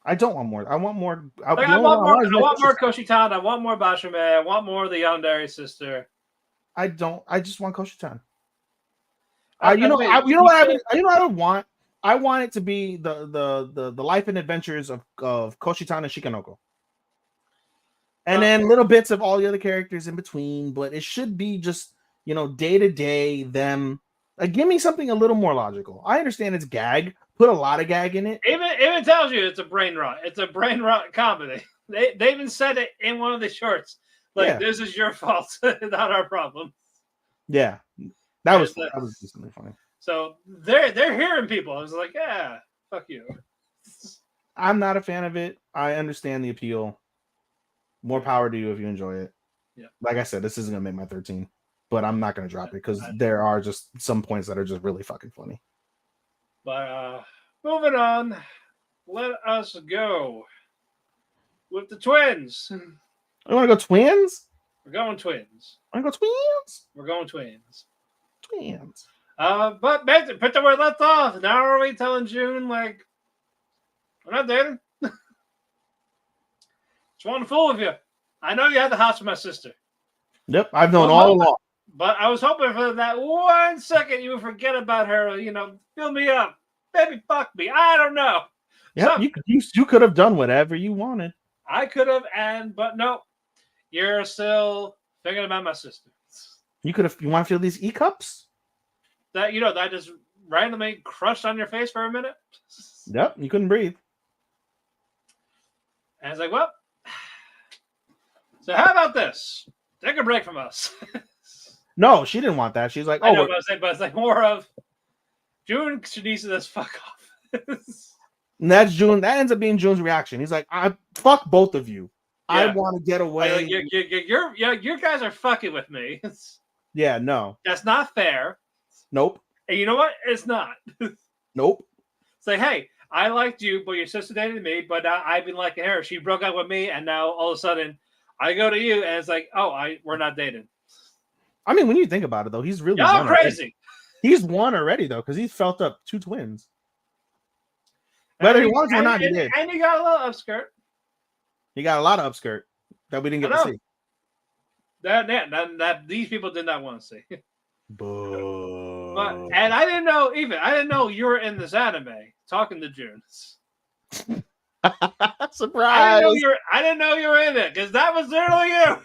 I don't want more. I want more. I want more Koshitan. I want more Bashime. I want more of the Yandere sister. I don't. I just want Koshitan. You know what I would want? I want it to be the life and adventures of Koshitan and Shikanoko. And then little bits of all the other characters in between, but it should be just, day to day them. Like, give me something a little more logical. I understand it's gag, put a lot of gag in it. Even tells you it's a brain rot. It's a brain rot comedy. They even said it in one of the shorts. Like, this is your fault, not our problem. Yeah, that was decently funny. So they're hearing people. I was like, yeah, fuck you. I'm not a fan of it. I understand the appeal. More power to you if you enjoy it. Yeah. Like I said, this isn't gonna make my 13, but I'm not gonna drop it because there are just some points that are just really fucking funny. But moving on, let us go with the twins. You want to go twins? We're going twins. Want to go twins? We're going twins. Twins. But basically, put the word left off. Now are we telling June, like, we're not dating? Just want to fool with you. I know you had the house with my sister. Yep, I've known all along. But I was hoping for that 1 second you would forget about her, fill me up. Baby, fuck me. I don't know. Yeah, you could have done whatever you wanted. I could have, but no. You're still thinking about my sister. You could have. You want to feel these E-cups? That that just randomly crushed on your face for a minute. Yep, you couldn't breathe. And I was like, well, so how about this? Take a break from us. No, she didn't want that. She's like, I know, but it's like more of June needs to just fuck off. And that's June. That ends up being June's reaction. He's like, I fuck both of you. Yeah. I want to get away. Like, you guys are fucking with me. Yeah, no. That's not fair. Nope. And you know what? It's not. Nope. It's like, hey, I liked you, but your sister dated me, but now I've been liking her. She broke up with me, and now all of a sudden I go to you, and it's like, we're not dating. I mean, when you think about it, though, he's really y'all crazy. Already. He's won already, though, because he's felt up 2 twins. Whether he wants or not, he did. And he got a little upskirt. He got a lot of upskirt that we didn't get to see. That these people did not want to see. But I didn't know you were in this anime talking to June. Surprise! I didn't know you were in it because that was literally you.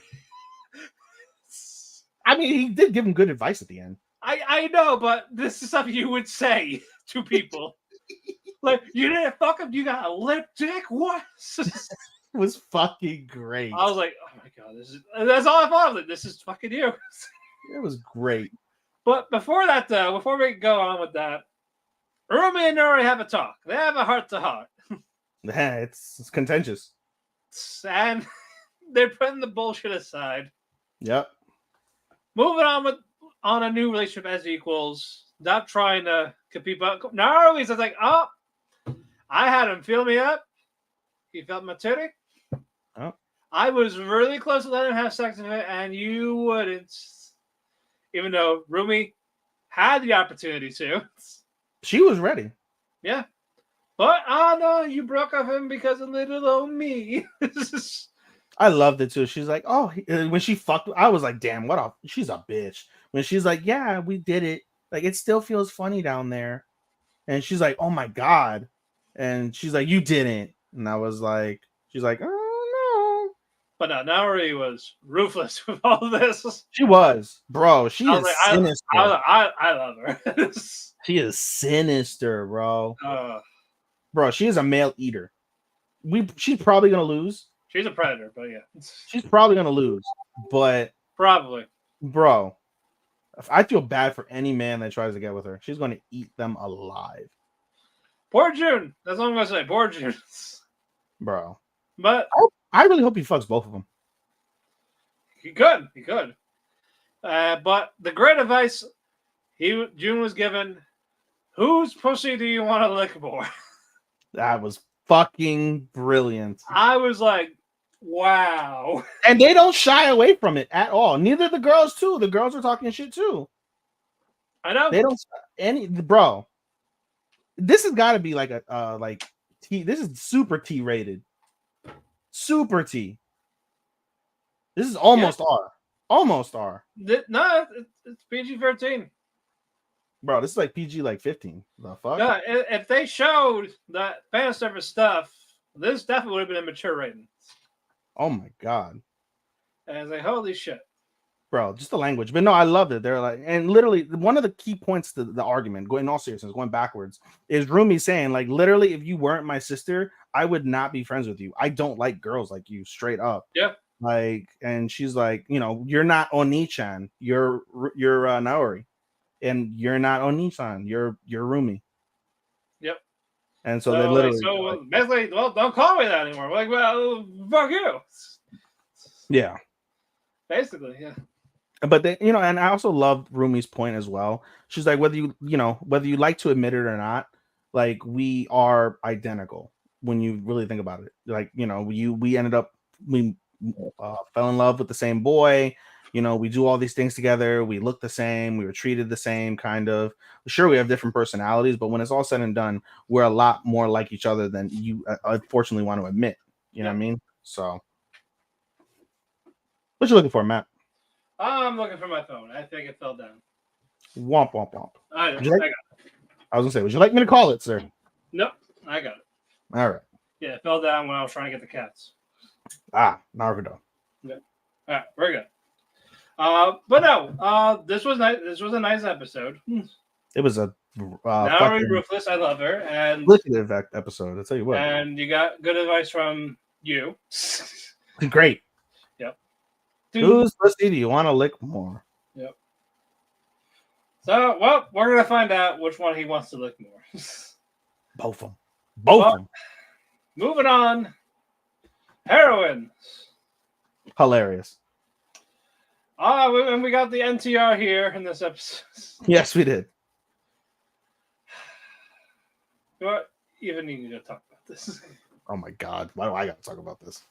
I mean, he did give him good advice at the end. I know, but this is something you would say to people. Like, you didn't fuck him, you got a lip dick? What? It was fucking great. I was like, oh my god, that's all I thought of. Like, this is fucking you. It was great. But before we go on with that, Rumi and Nori have a talk. They have a heart-to-heart. Yeah, it's contentious. And they're putting the bullshit aside. Yep. Moving on a new relationship as equals. Not trying to compete, but no, he's just like, I had him feel me up. He felt my titty. Oh. I was really close to letting him have sex with it, and you wouldn't. Even though Rumi had the opportunity to. She was ready. Yeah. But, no, you broke off him because of little old me. I loved it, too. She's like, when she fucked, I was like, damn, she's a bitch. When she's like, yeah, we did it. Like, it still feels funny down there. And she's like, oh, my God. And she's like, you didn't. And I was like, she's like, oh, no. But no, Naori was ruthless with all this. She was. Bro, she is sinister. I love her. She is sinister, bro. Bro, she is a male eater. She's probably going to lose. She's a predator, but yeah. She's probably going to lose. But. Probably. Bro. I feel bad for any man that tries to get with her. She's going to eat them alive. Poor June. That's all I'm going to say. Poor June. Bro. But I really hope he fucks both of them. He could. But the great advice June was given, whose pussy do you want to lick more? That was fucking brilliant. I was like, wow. And they don't shy away from it at all. Neither the girls, too. The girls are talking shit, too. I know. They don't bro. This has got to be like T. This is super T rated. Super T. This is almost R. Almost R. No, it's PG-13. Bro, this is like PG 15. The fuck? No, if they showed that fan service stuff, this definitely would have been a mature rating. Oh my god. And I was like, holy shit. bro, just the language. But no, I loved it. They're like, and literally one of the key points to the argument, going in all seriousness, going backwards, is Rumi saying, like, literally, if you weren't my sister, I would not be friends with you. I don't like girls like you, straight up. Yeah. Like, and she's like, you know, you're not Oni-chan, you're Naori, and you're not Oni-chan, you're Rumi. Yep. And so they literally, basically, well, don't call me that anymore. We're like, well, fuck you. yeah. Basically, yeah. But they, you know, and I also loved Rumi's point as well. She's like, whether you like to admit it or not, like, we are identical when you really think about it. Like, you know, we ended up, we fell in love with the same boy. You know, we do all these things together. We look the same. We were treated the same, kind of. Sure, we have different personalities, but when it's all said and done, we're a lot more like each other than you unfortunately want to admit. You know what I mean? So, what you looking for, Matt? I'm looking for my phone. I think it fell down. Womp womp womp. I I got it. was gonna say, would you like me to call it, sir? Nope, I got it. All right. Yeah, it fell down when I was trying to get the cats. Now we're done. Yeah. All right, we're good. But no, this was nice. This was a nice episode. It was a Naori Ruthless. I love her, and liquidative episode. I'll tell you what. And you got good advice from you. Great. Yep. Whose pussy do you want to lick more? Yep. So, well, we're gonna find out which one he wants to lick more. Both of them. Both of them. Moving on. Heroine. Hilarious. And we got the NTR here in this episode. Yes, we did. What even need to talk about this? Oh my god, why do I got to talk about this?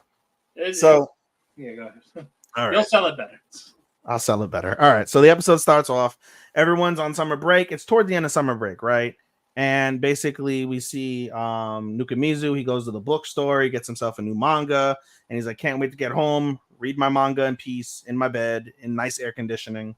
Yeah, go ahead. All right. You'll sell it better. I'll sell it better. All right. So the episode starts off. Everyone's on summer break. It's toward the end of summer break, right? And basically, we see Nukamizu. He goes to the bookstore. He gets himself a new manga, and he's like, "Can't wait to get home, read my manga in peace, in my bed, in nice air conditioning.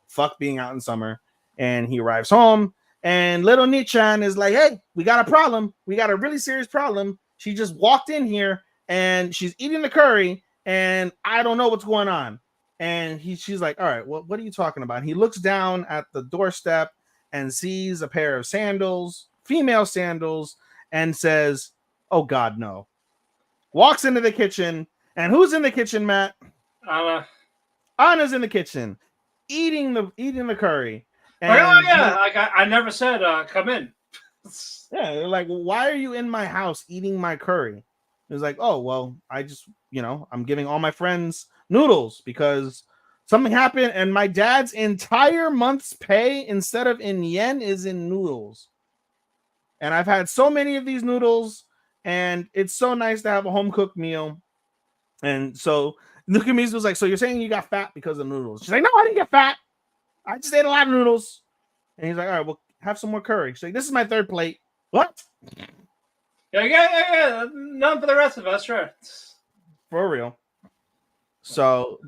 Fuck being out in summer." And he arrives home, and little Nichan is like, "Hey, we got a problem. We got a really serious problem. She just walked in here, and she's eating the curry, and I don't know what's going on." And she's like, "All right, what are you talking about?" And he looks down at the doorstep and sees a pair of sandals, female sandals, and says, "Oh God, no." Walks into the kitchen, and who's in the kitchen, Matt? Anna's in the kitchen, eating the curry. And I never said come in. Yeah, they're like, "Why are you in my house eating my curry?" It's like, "Oh, well, I just, I'm giving all my friends noodles because something happened, and my dad's entire month's pay instead of in yen is in noodles. And I've had so many of these noodles, and it's so nice to have a home cooked meal." And so Nukamizu was like, "So you're saying you got fat because of noodles?" She's like, "No, I didn't get fat. I just ate a lot of noodles." And he's like, "All right, well, have some more curry." She's like, "This is my third plate." What? Yeah. None for the rest of us, sure. For real. So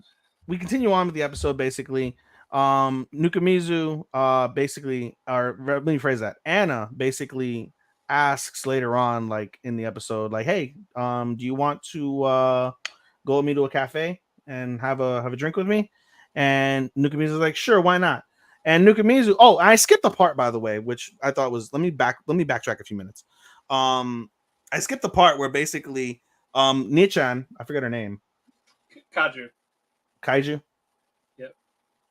we continue on with the episode. Basically, Nukamizu, basically, or let me phrase that. Anna basically asks later on, like in the episode, like, "Hey, do you want to go with me to a cafe and have a drink with me?" And Nukamizu's like, "Sure, why not?" And Nukamizu, I skipped the part, by the way, which I thought was, let me backtrack a few minutes. I skipped the part where basically Nichan, I forget her name. Kaiju. Yep.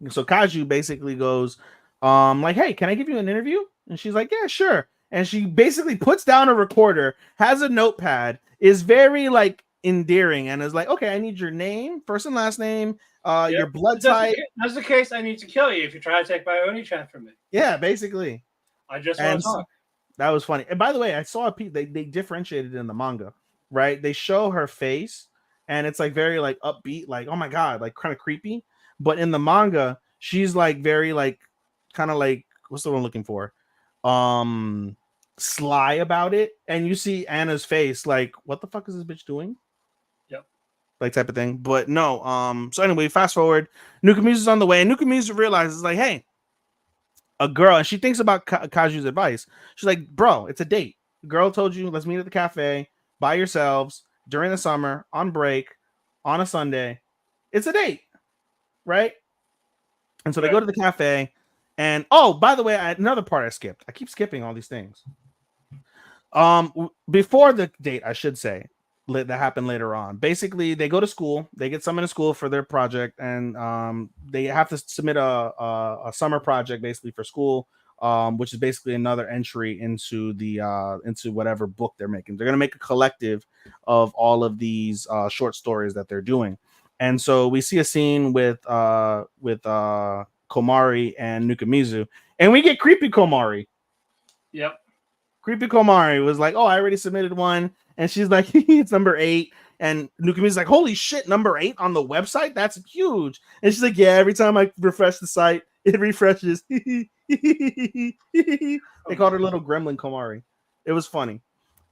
So Kaiju basically goes, like, "Hey, can I give you an interview?" And she's like, "Yeah, sure." And she basically puts down a recorder, has a notepad, is very like endearing, and is like, "Okay, I need your name, first and last name, your blood type." That's the case. I need to kill you if you try to take my Oni-chan from me. Yeah, basically. I just want to talk. That was funny. And by the way, I saw they differentiated in the manga, right? They show her face, and it's like very like upbeat, like, oh my god, like kind of creepy. But in the manga, she's like very like kind of like, what's the one I'm looking for? Sly about it. And you see Anna's face, like, what the fuck is this bitch doing? Yep. Like type of thing. But no, so anyway, fast forward, Nukamizu's on the way, and Nukamizu realizes, like, hey, a girl, and she thinks about Kaju's advice. She's like, "Bro, it's a date. The girl told you, let's meet at the cafe by yourselves during the summer on break on a Sunday. It's a date, right?" And so they go to the cafe, and oh, by the way, another part I skipped. I keep skipping all these things. Before the date, I should say, that happened later on. Basically, they go to school, they get someone to school for their project, and they have to submit a summer project basically for school, which is basically another entry into the into whatever book they're making. They're gonna make a collective of all of these short stories that they're doing. And so we see a scene with Komari and Nukamizu, and we get creepy Komari. Yep. Creepy Komari was like, "Oh, I already submitted one," and she's like, "It's number 8." And Nukami's like, "Holy shit, number 8 on the website? That's huge." And she's like, "Yeah, every time I refresh the site, it refreshes." They called her little gremlin Komari. It was funny.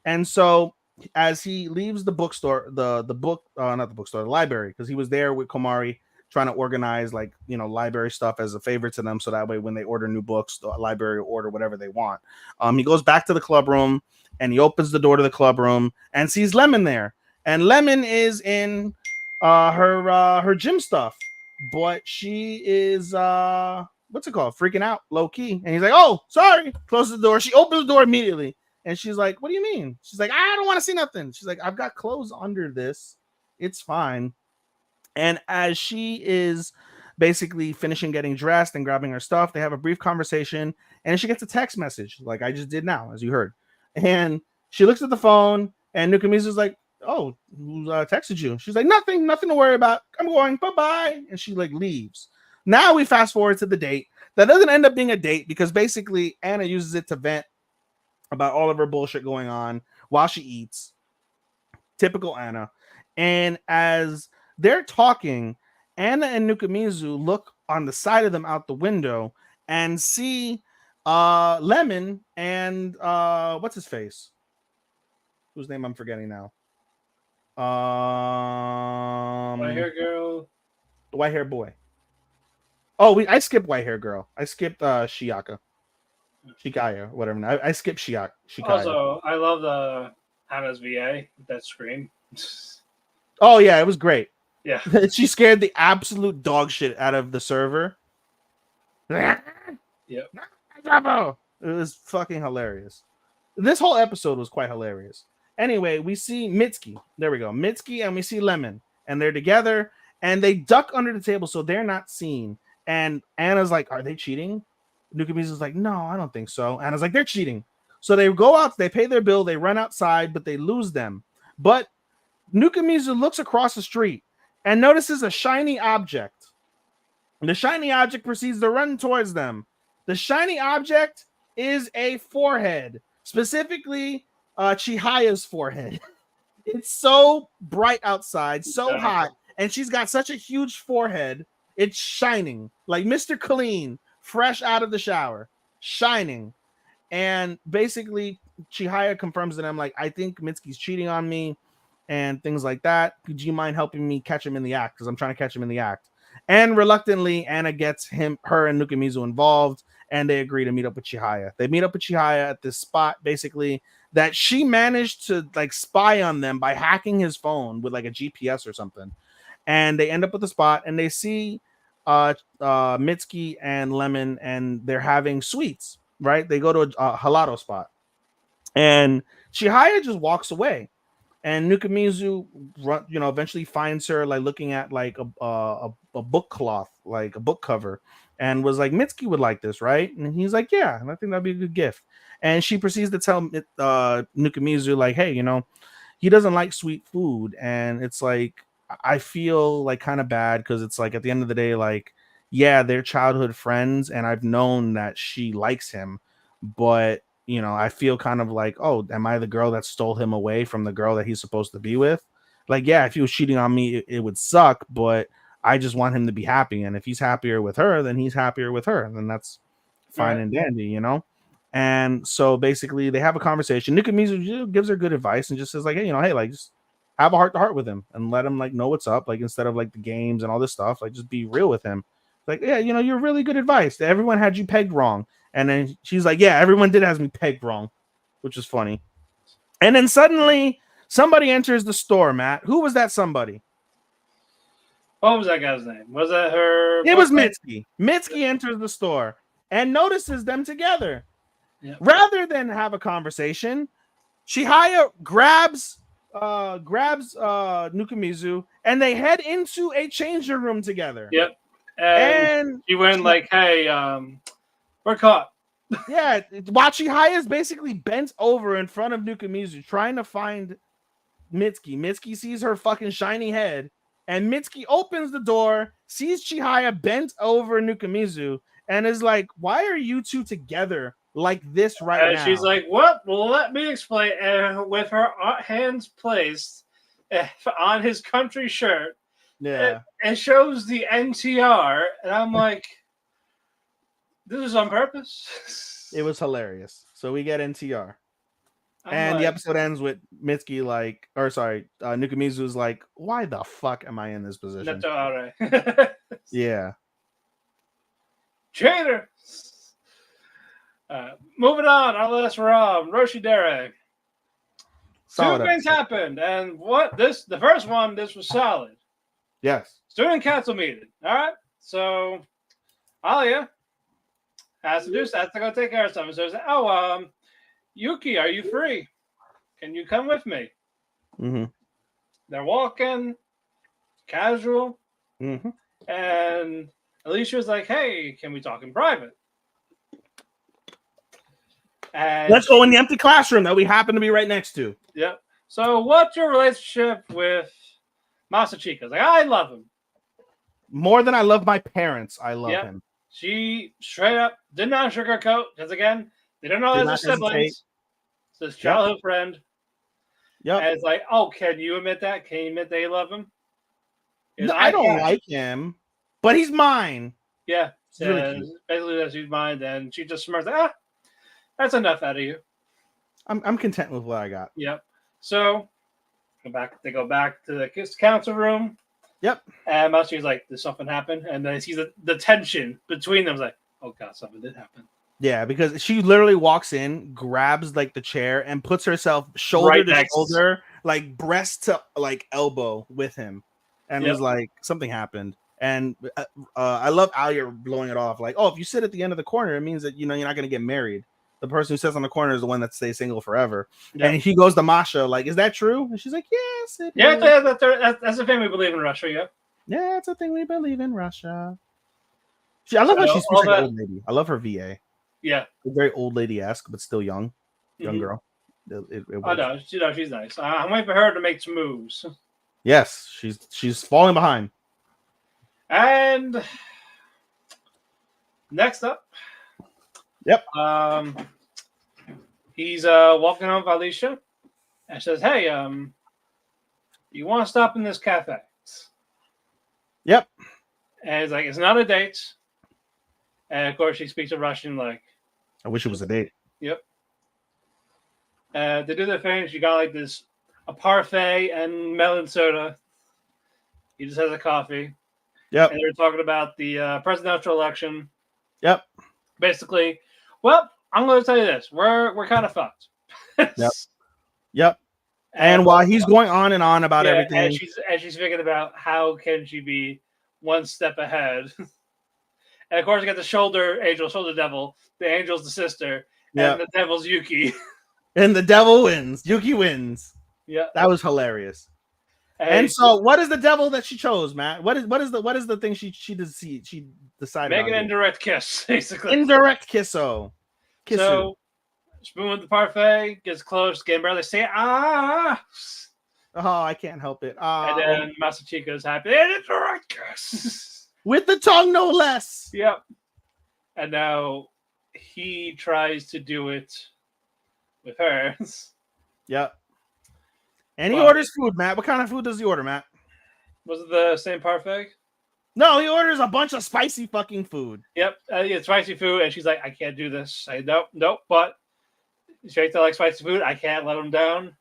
And so as he leaves the bookstore, the book, not the bookstore, the library, because he was there with Komari trying to organize like library stuff as a favor to them, so that way when they order new books, the library will order whatever they want. He goes back to the club room and he opens the door to the club room and sees Lemon there, and Lemon is in her gym stuff, but she is what's it called, freaking out low key, and he's like, "Oh, sorry," closes the door. She opens the door immediately. And she's like, "What do you mean?" She's like, "I don't want to see nothing." She's like, "I've got clothes under this. It's fine." And as she is basically finishing getting dressed and grabbing her stuff, they have a brief conversation, and she gets a text message, like I just did now, as you heard. And she looks at the phone, and Nukamizu's like, "Oh, who texted you?" She's like, "Nothing to worry about. I'm going. Bye-bye." And she like leaves. Now we fast forward to the date. That doesn't end up being a date because basically Anna uses it to vent about all of her bullshit going on while she eats. Typical Anna. And as they're talking, Anna and Nukamizu look on the side of them out the window and see Lemon and what's his face? Whose name I'm forgetting now. White hair girl. The white hair boy. Oh, I skipped white hair girl. I skipped Shikaya, whatever. I skipped Shikaya. Also, I love the Anna's VA with that scream. Oh yeah, it was great. Yeah. She scared the absolute dog shit out of the server. Yep. It was fucking hilarious. This whole episode was quite hilarious. Anyway, we see Mitsuki. There we go. Mitsuki, and we see Lemon. And they're together, and they duck under the table so they're not seen. And Anna's like, "Are they cheating?" Nukamizu's like, "No, I don't think so." Anna's like, "They're cheating." So they go out, they pay their bill, they run outside, but they lose them. But Nukamizu looks across the street and notices a shiny object. And the shiny object proceeds to run towards them. The shiny object is a forehead, specifically Chihaya's forehead. It's so bright outside, so hot, and she's got such a huge forehead. It's shining like Mr. Clean, fresh out of the shower, shining. And basically, Chihaya confirms to them, like, "I think Mitsuki's cheating on me," and things like that. "Could you mind helping me catch him in the act? Because I'm trying to catch him in the act." And reluctantly, Anna gets her and Nukamizu involved, and they agree to meet up with Chihaya. They meet up with Chihaya at this spot, basically, that she managed to like spy on them by hacking his phone with like a GPS or something. And they end up at the spot, and they see Mitsuki and Lemon, and they're having sweets, right? They go to a halado spot, and Chihaya just walks away. And Nukamizu, eventually finds her like looking at like a book cloth, like a book cover, and was like, "Mitsuki would like this, right?" And he's like, "Yeah, and I think that'd be a good gift." And she proceeds to tell Nukamizu, like, "Hey, he doesn't like sweet food," and it's like, I feel like kind of bad because it's like at the end of the day, like, yeah, they're childhood friends, and I've known that she likes him, but I feel kind of like, oh, am I the girl that stole him away from the girl that he's supposed to be with? Like, yeah, if he was cheating on me, it would suck, but I just want him to be happy. And if he's happier with her, then he's happier with her. And then that's fine and dandy, And so basically they have a conversation. Nukamizu gives her good advice and just says like, hey, hey, like just have a heart to heart with him and let him like know what's up. Like instead of like the games and all this stuff, like just be real with him. Like, yeah, you're really good advice. Everyone had you pegged wrong. And then she's like, yeah, everyone did have me pegged wrong, which is funny. And then suddenly somebody enters the store, Matt. Who was that somebody? What was that guy's name? Was that her? It was boyfriend? Mitsuki. Mitsuki enters the store and notices them together. Yep. Rather than have a conversation, Chihaya grabs Nukumizu and they head into a changing room together. Yep. And she went like, "Hey, we're caught." Yeah, while Chihaya is basically bent over in front of Nukumizu trying to find Mitsuki. Mitsuki sees her fucking shiny head, and Mitsuki opens the door, sees Chihaya bent over Nukumizu, and is like, "Why are you two together like this right now?" She's like, "What? Well, let me explain." And with her hands placed on his country shirt, Yeah, it shows the NTR, and I'm like, "This is on purpose." it was hilarious. So we get NTR. I'm And like, the episode ends with Mitsuki Nukumizu's like, "Why the fuck am I in this position?" Neto Are. Yeah. Traitor. Moving on, our last Ram, Roshidere. Solid Two things episode. happened, and the first one, this was solid. Yes. Student council meeting. All right, so Alia has to go take care of something. So says, "Oh, Yuki, are you free? Can you come with me?" Mm-hmm. They're walking, casual, Mm-hmm. and Alicia's like, "Hey, can we talk in private?" And Let's go in the empty classroom that we happen to be right next to. Yep. So, what's your relationship with Masachika? Like, I love him. More than I love my parents, I love Yep. him. She straight up did not sugarcoat because again, they don't know Did they're not siblings. hesitate. It's his childhood friend. Yep. And it's like, oh, can you admit that? Can you admit they love him? No, I don't like him, but he's mine. Yeah. It's really cute. Basically, that's she's mine. And she just smirks, like, that's enough out of you. I'm content with what I got. Yep. So they go back to the council room. Yep. And Masachi's like, did something happen? And then he sees the tension between them. It's like, oh god, something did happen. Yeah, because she literally walks in, grabs like the chair, and puts herself shoulder Right to next. shoulder, like breast to like elbow with him, and was like, something happened. And I love Alia blowing it off, like, oh, if you sit at the end of the corner, it means that you're not gonna get married. The person who sits on the corner is the one that stays single forever. Yep. And he goes to Masha, like, is that true? And she's like, yes, it yeah, is. that's a thing we believe in Russia. Yeah, yeah, it's a thing we believe in Russia. I love how she speaks like an old lady. I love her VA. Yeah, very old lady-esque, but still young girl. I know. She's nice. I'm waiting for her to make some moves. Yes, she's falling behind. And next up, yep. He's walking home with Alicia, and says, "Hey, you want to stop in this cafe?" Yep. And he's like, "It's not a date." And of course, she speaks in Russian, like, I wish it was a date. Yep. They do their thing. She got like a parfait and melon soda. He just has a coffee. Yep. And they're talking about the presidential election. Yep. Basically, well, I'm going to tell you this: we're kind of fucked. Yep. Yep. And while he's going on and on about everything, and she's thinking about how can she be one step ahead. And of course, you got the shoulder devil. The angel's the sister, and the devil's Yuki. And the devil wins. Yuki wins. Yeah, that was hilarious. And so, what is the devil that she chose, Matt? What is the thing she decided? Make an indirect kiss, basically. Indirect kisso. So, spoon with the parfait gets close, getting barely say ah. Oh, I can't help it. And then Masachiko's happy. And indirect kiss. With the tongue, no less. Yep. And now he tries to do it with her. Yep. And he orders food, Matt. What kind of food does he order, Matt? Was it the same parfait? No, he orders a bunch of spicy fucking food. Yep. Spicy food. And she's like, I can't do this. Nope. But she likes spicy food. I can't let him down.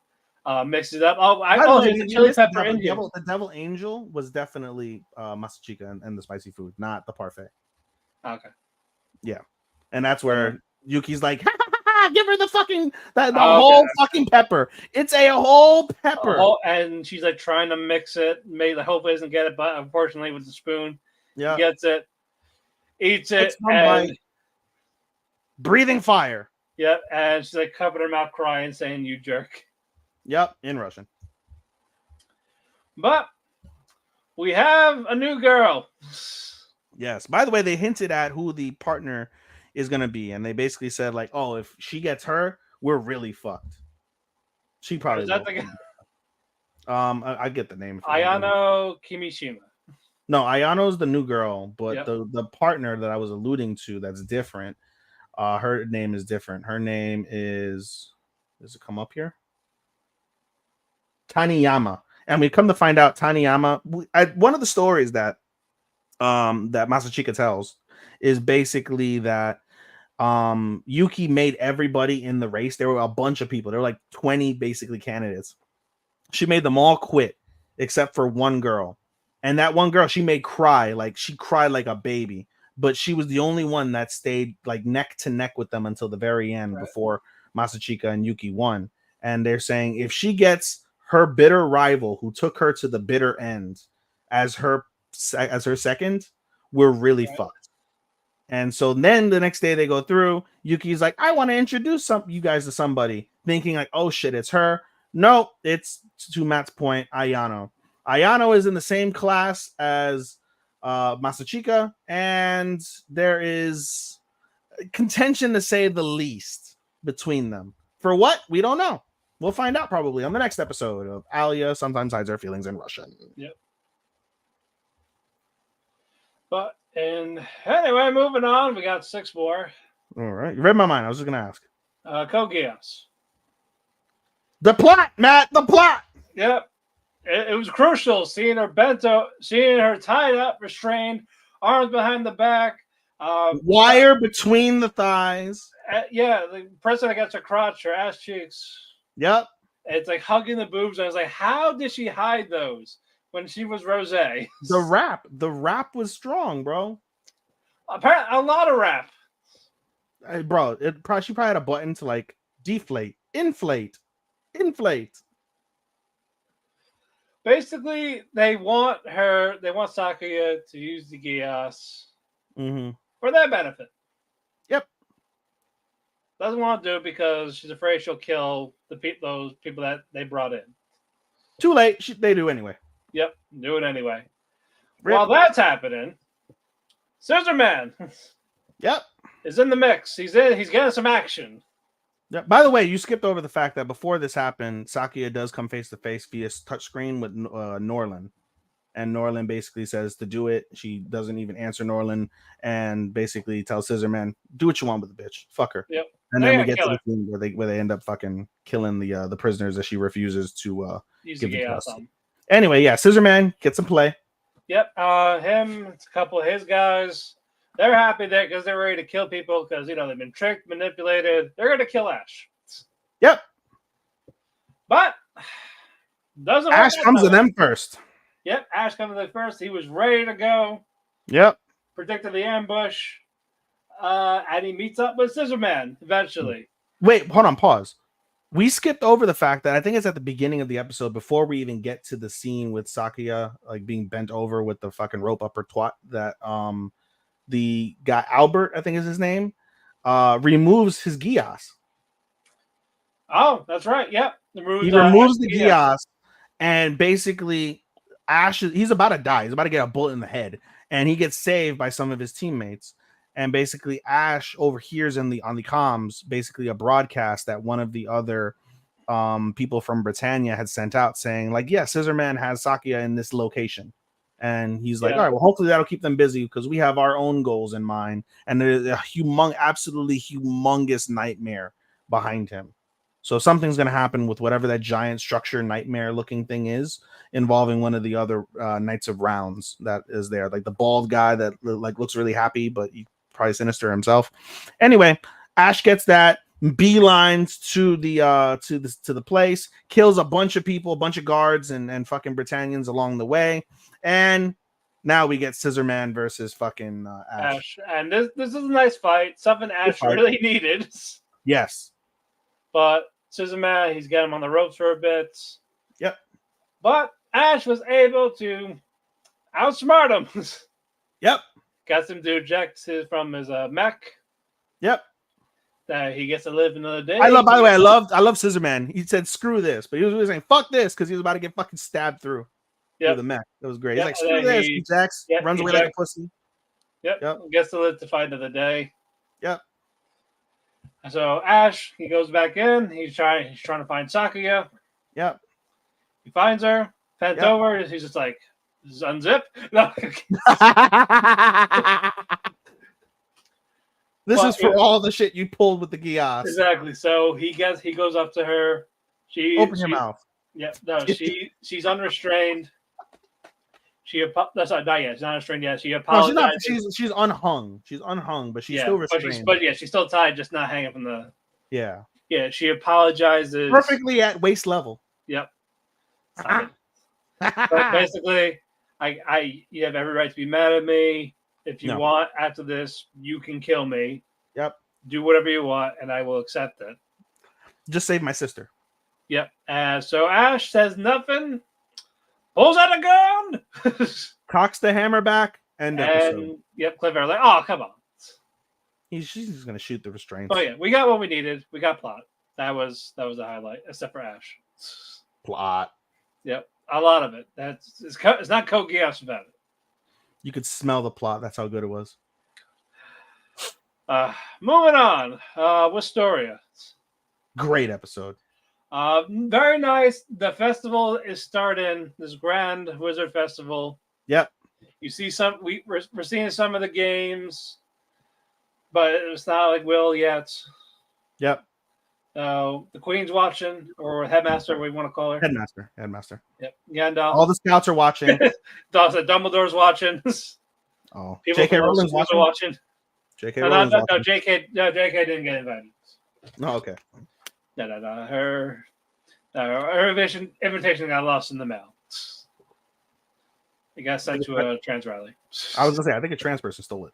Mix it up. The chili pepper Indian. The devil angel was definitely Masachika and the spicy food, not the parfait. Okay. Yeah. And that's where Yuki's like, ha, ha, ha, Give her the fucking the Okay. whole fucking pepper. It's a whole pepper. And she's like trying to mix it. Maybe hopefully doesn't get it, but unfortunately with the spoon, Yeah, he gets it, eats it, Takes one and bite. Breathing fire. yep, and she's like covering her mouth, crying, saying "You jerk." Yep, in Russian. But we have a new girl. Yes. By the way, they hinted at who the partner is gonna be, and they basically said like, "Oh, if she gets her, we're really fucked." She probably Is that will. the I get the name. If you want to- Ayano Kimishima? No, Ayano's the new girl, but Yep. the partner that I was alluding to that's different. Her name is different. Her name is. Does it come up here? Taniyama, and we come to find out Taniyama. One of the stories that that Masachika tells is basically that Yuki made everybody in the race. There were a bunch of people. There were like 20 basically candidates. She made them all quit except for one girl. And that one girl she made cry. Like she cried like a baby. But she was the only one that stayed like neck to neck with them until the very end before Masachika and Yuki won. And they're saying if she gets her bitter rival who took her to the bitter end as her second, we're really fucked. And so then the next day they go through. Yuki's like, I want to introduce you guys to somebody, thinking like, oh shit, it's her. No, it's to Matt's point, Ayano. Ayano is in the same class as Masachika, and there is contention to say the least between them. For what? We don't know. We'll find out probably on the next episode of Alia Sometimes Hides Her Feelings in Russian. Yep. But and anyway, moving on, we got 6 more. All right, you read my mind. I was just gonna ask. Kogias. The plot, Matt. The plot. Yep. It was crucial seeing her seeing her tied up, restrained, arms behind the back, wire between the thighs. Yeah, the pressing against her crotch, her ass cheeks. Yep. It's like hugging the boobs. And I was like, how did she hide those when she was Rosé? The rap was strong, bro. Apparently, a lot of rap. Hey, bro, she probably had a button to like deflate, inflate. Basically, they want Sakuya to use the Gias for their benefit. Yep. Doesn't want to do it because she's afraid she'll kill those people that they brought in. Too late. They do anyway. Yep, do it anyway. Rip. While that's happening, Scissor Man. Yep. Is in the mix. He's getting some action. Yeah. By the way, you skipped over the fact that before this happened, Sakuya does come face to face via touchscreen with Norlin. And Norlin basically says to do it. She doesn't even answer Norlin and basically tells Scissorman, do what you want with the bitch. Fuck her. Yep. And then we get to the scene where they end up fucking killing the prisoners that she refuses to give the trust. Anyway, yeah, Scissorman gets some play. Yep. Him, it's a couple of his guys. They're happy there because they're ready to kill people because they've been tricked, manipulated. They're going to kill Ash. Yep. But doesn't Ash comes to them first. Yep, Ash comes to them first. He was ready to go. Yep. Predicted the ambush. And he meets up with Scissorman eventually. Wait, hold on, pause. We skipped over the fact that I think it's at the beginning of the episode before we even get to the scene with Sakuya like being bent over with the fucking rope up her twat that the guy Albert, I think is his name, removes his Gias. Oh, that's right. Yep. He removes the Gias, and basically Ash he's about to die. He's about to get a bullet in the head, and he gets saved by some of his teammates. And basically Ash overhears on the comms basically a broadcast that one of the other people from Britannia had sent out saying like, yeah, Scissorman has Sakuya in this location. And he's like, all right, well, hopefully that'll keep them busy because we have our own goals in mind. And there's a absolutely humongous nightmare behind him. So something's going to happen with whatever that giant structure nightmare looking thing is involving one of the other Knights of Rounds that is there. Like the bald guy that like looks really happy, but he's probably sinister himself. Anyway, Ash gets that, beelines to the place, kills a bunch of people, a bunch of guards and fucking Britannians along the way. And now we get Scissorman versus fucking Ash. And this is a nice fight. Something Ash really needed. Yes. But Suzume, he's got him on the ropes for a bit. Yep. But Ash was able to outsmart him. Yep. Got him to eject from his mech. Yep. That he gets to live another day. By the way, I love Scissor Man. He said screw this, but he was really saying fuck this because he was about to get fucking stabbed through the mech. That was great. He's like, screw this. He ejects, runs away like a pussy. Yep. Gets to live to fight another day. Yep. So Ash, he goes back in. He's trying to find Sakuya. Yep. He finds her, bent over. He's just like, unzip. No. This is for all the shit you pulled with the Gias. Exactly. So he goes up to her. Open your mouth. Yeah. No. She's unrestrained. That's not yet. She's not restrained yet. She apologizes. No, she's unhung. She's unhung, but she's still restrained. But she's still tied, just not hanging from the. Yeah. Yeah. She apologizes perfectly at waist level. Yep. But basically, you have every right to be mad at me. If you want, after this, you can kill me. Yep. Do whatever you want, and I will accept it. Just save my sister. Yep. And so Ash says nothing. Pulls out a gun. Cocks the hammer back. End episode. Yep. Cliffhanger. Like, oh, come on. She's just gonna shoot the restraints. Oh yeah, we got what we needed. We got plot. That was the highlight, except for Ash. Plot. Yep. A lot of it. It's not Code Geass about it. You could smell the plot. That's how good it was. Moving on. Wistoria. Great episode. Very nice. The festival is starting. This grand wizard festival. Yep. You see we're seeing some of the games, but it's not like Will yet. Yep. The Queen's watching, or Headmaster, what you want to call her. Headmaster. Yep. Gandalf. All the scouts are watching. Dumbledore's watching. Oh, J.K. Rowling's watching. J.K. Rowling's watching. No, J.K. didn't get invited. Oh, okay. No. Her invitation got lost in the mail. It got sent to a trans rally. I was gonna say, I think a trans person stole it.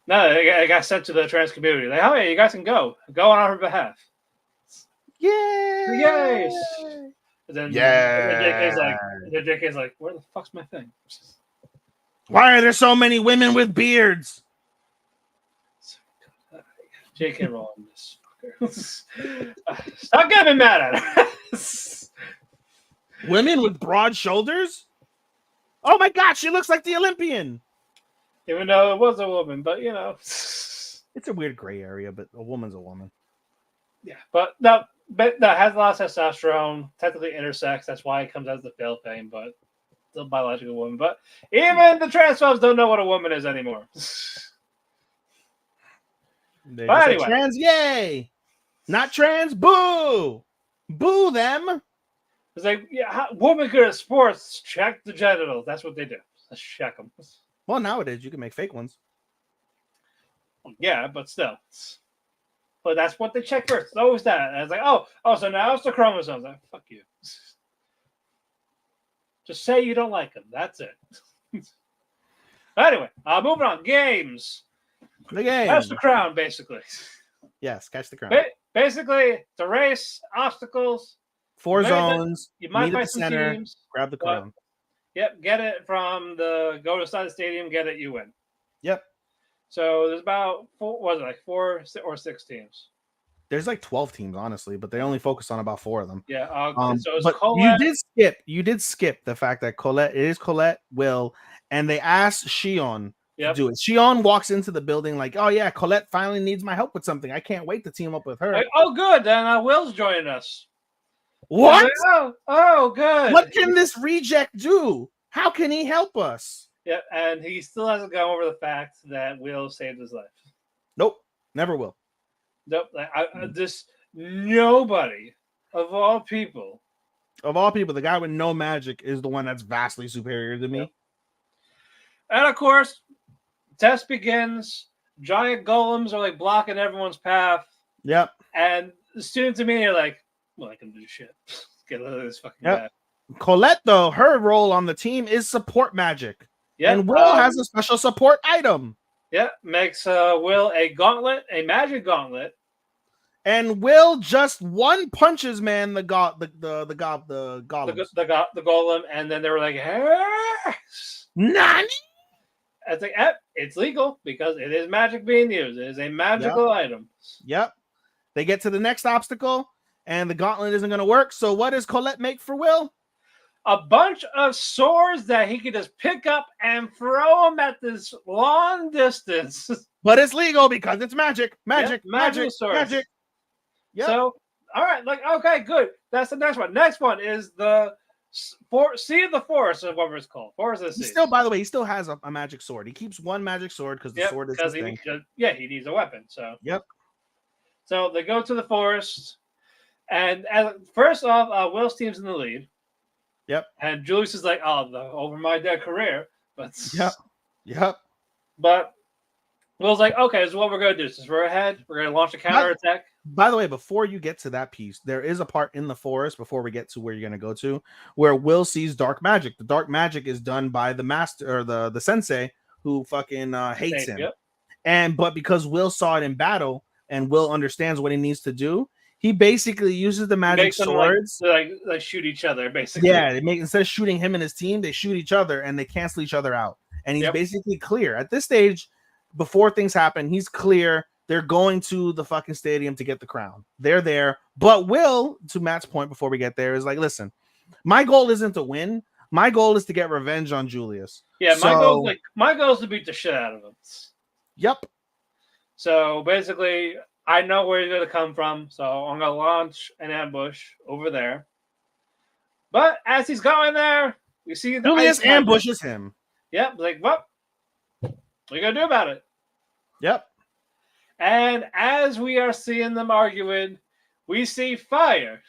No, it got sent to the trans community. Like, oh yeah, you guys can go on her behalf. Yay! Yes. And then JK's like, where the fuck's my thing? Why are there so many women with beards? JK Rowling, this fucker. Stop getting me mad at her. Women with broad shoulders? Oh my god, she looks like the Olympian. Even though it was a woman, but you know. It's a weird gray area, but a woman's a woman. Yeah, but that has a lot of testosterone, technically intersex, that's why it comes as the fail thing, but still biological woman. But even the transphobes don't know what a woman is anymore. But anyway. Trans, yay! Not trans, boo! Boo them! It's like, yeah, women good at sports, check the genitals. That's what they do. Let's check them. Well, nowadays you can make fake ones. Yeah, but still. But that's what they check first. It's always that. And it's like, oh, so now it's the chromosomes. Like, fuck you. Just say you don't like them. That's it. Anyway, moving on. Games. The game. Catch the crown, basically. Yes, catch the crown. Basically, it's a race, obstacles. 4 zones. You might meet at fight the some center. teams. Grab the crown. Yep, get it from go to the side of the stadium, get it, you win. Yep. So there's about 4 or 6 teams. There's like 12 teams, honestly, but they only focus on about 4 of them. Yeah. So it's but Colette. you did skip the fact that Colette, Will, and they asked Shion to do it. Shion walks into the building like, oh yeah, Colette finally needs my help with something. I can't wait to team up with her. Like, oh, good. Then Will's joining us. What? Like, oh, good. What can this reject do? How can he help us? Yeah, and he still hasn't gone over the fact that Will saved his life. Nope, never will. Nope. Nobody of all people, the guy with no magic is the one that's vastly superior to me. Yep. And of course, test begins. Giant golems are like blocking everyone's path. Yep. And the students in me are like, well, I can do shit. Get out of this fucking guy. Colette, though, her role on the team is support magic. Yeah. And Will has a special support item. Yeah, makes Will a gauntlet, a magic gauntlet. And Will just one punches man the golems. The golem, and then they were like, hey! Nani? It's like, it's legal because it is magic being used. It is a magical item. Yep. They get to the next obstacle, and the gauntlet isn't going to work. So what does Colette make for Will? A bunch of swords that he could just pick up and throw them at this long distance. But it's legal because it's magic. Magic. Yep, magic. swords. Magic. Yep. So, all right. Like, okay, good. That's the next one. Next one is the Sea of the Forest, or whatever it's called. Forest of the Sea. Still, by the way, he still has a magic sword. He keeps one magic sword because the sword is his thing. He needs a weapon. So yep. So they go to the forest, and first off, Will's team's in the lead. Yep. And Julius is like, "Oh, over my dead career." But Yep. But Will's like, "Okay, this is what we're gonna do. Since we're ahead, we're gonna launch a counterattack." By the way, before you get to that piece, there is a part in the forest before we get to where you're going to go to, where Will sees dark magic. The dark magic is done by the master or the sensei who fucking hates him. Yep. But because Will saw it in battle and Will understands what he needs to do, he basically uses the magic swords to like shoot each other. Basically, yeah. Instead of shooting him and his team, they shoot each other and they cancel each other out. And he's basically clear at this stage. Before things happen, he's clear. They're going to the fucking stadium to get the crown. They're there. But Will, to Matt's point before we get there, is like, listen, my goal isn't to win. My goal is to get revenge on Julius. Yeah, my goal is to beat the shit out of him. Yep. So basically, I know where he's going to come from. So I'm going to launch an ambush over there. But as he's going there, we see the Julius ambushes him. Yep. Like, what are you going to do about it? Yep. And as we are seeing them arguing, we see fire.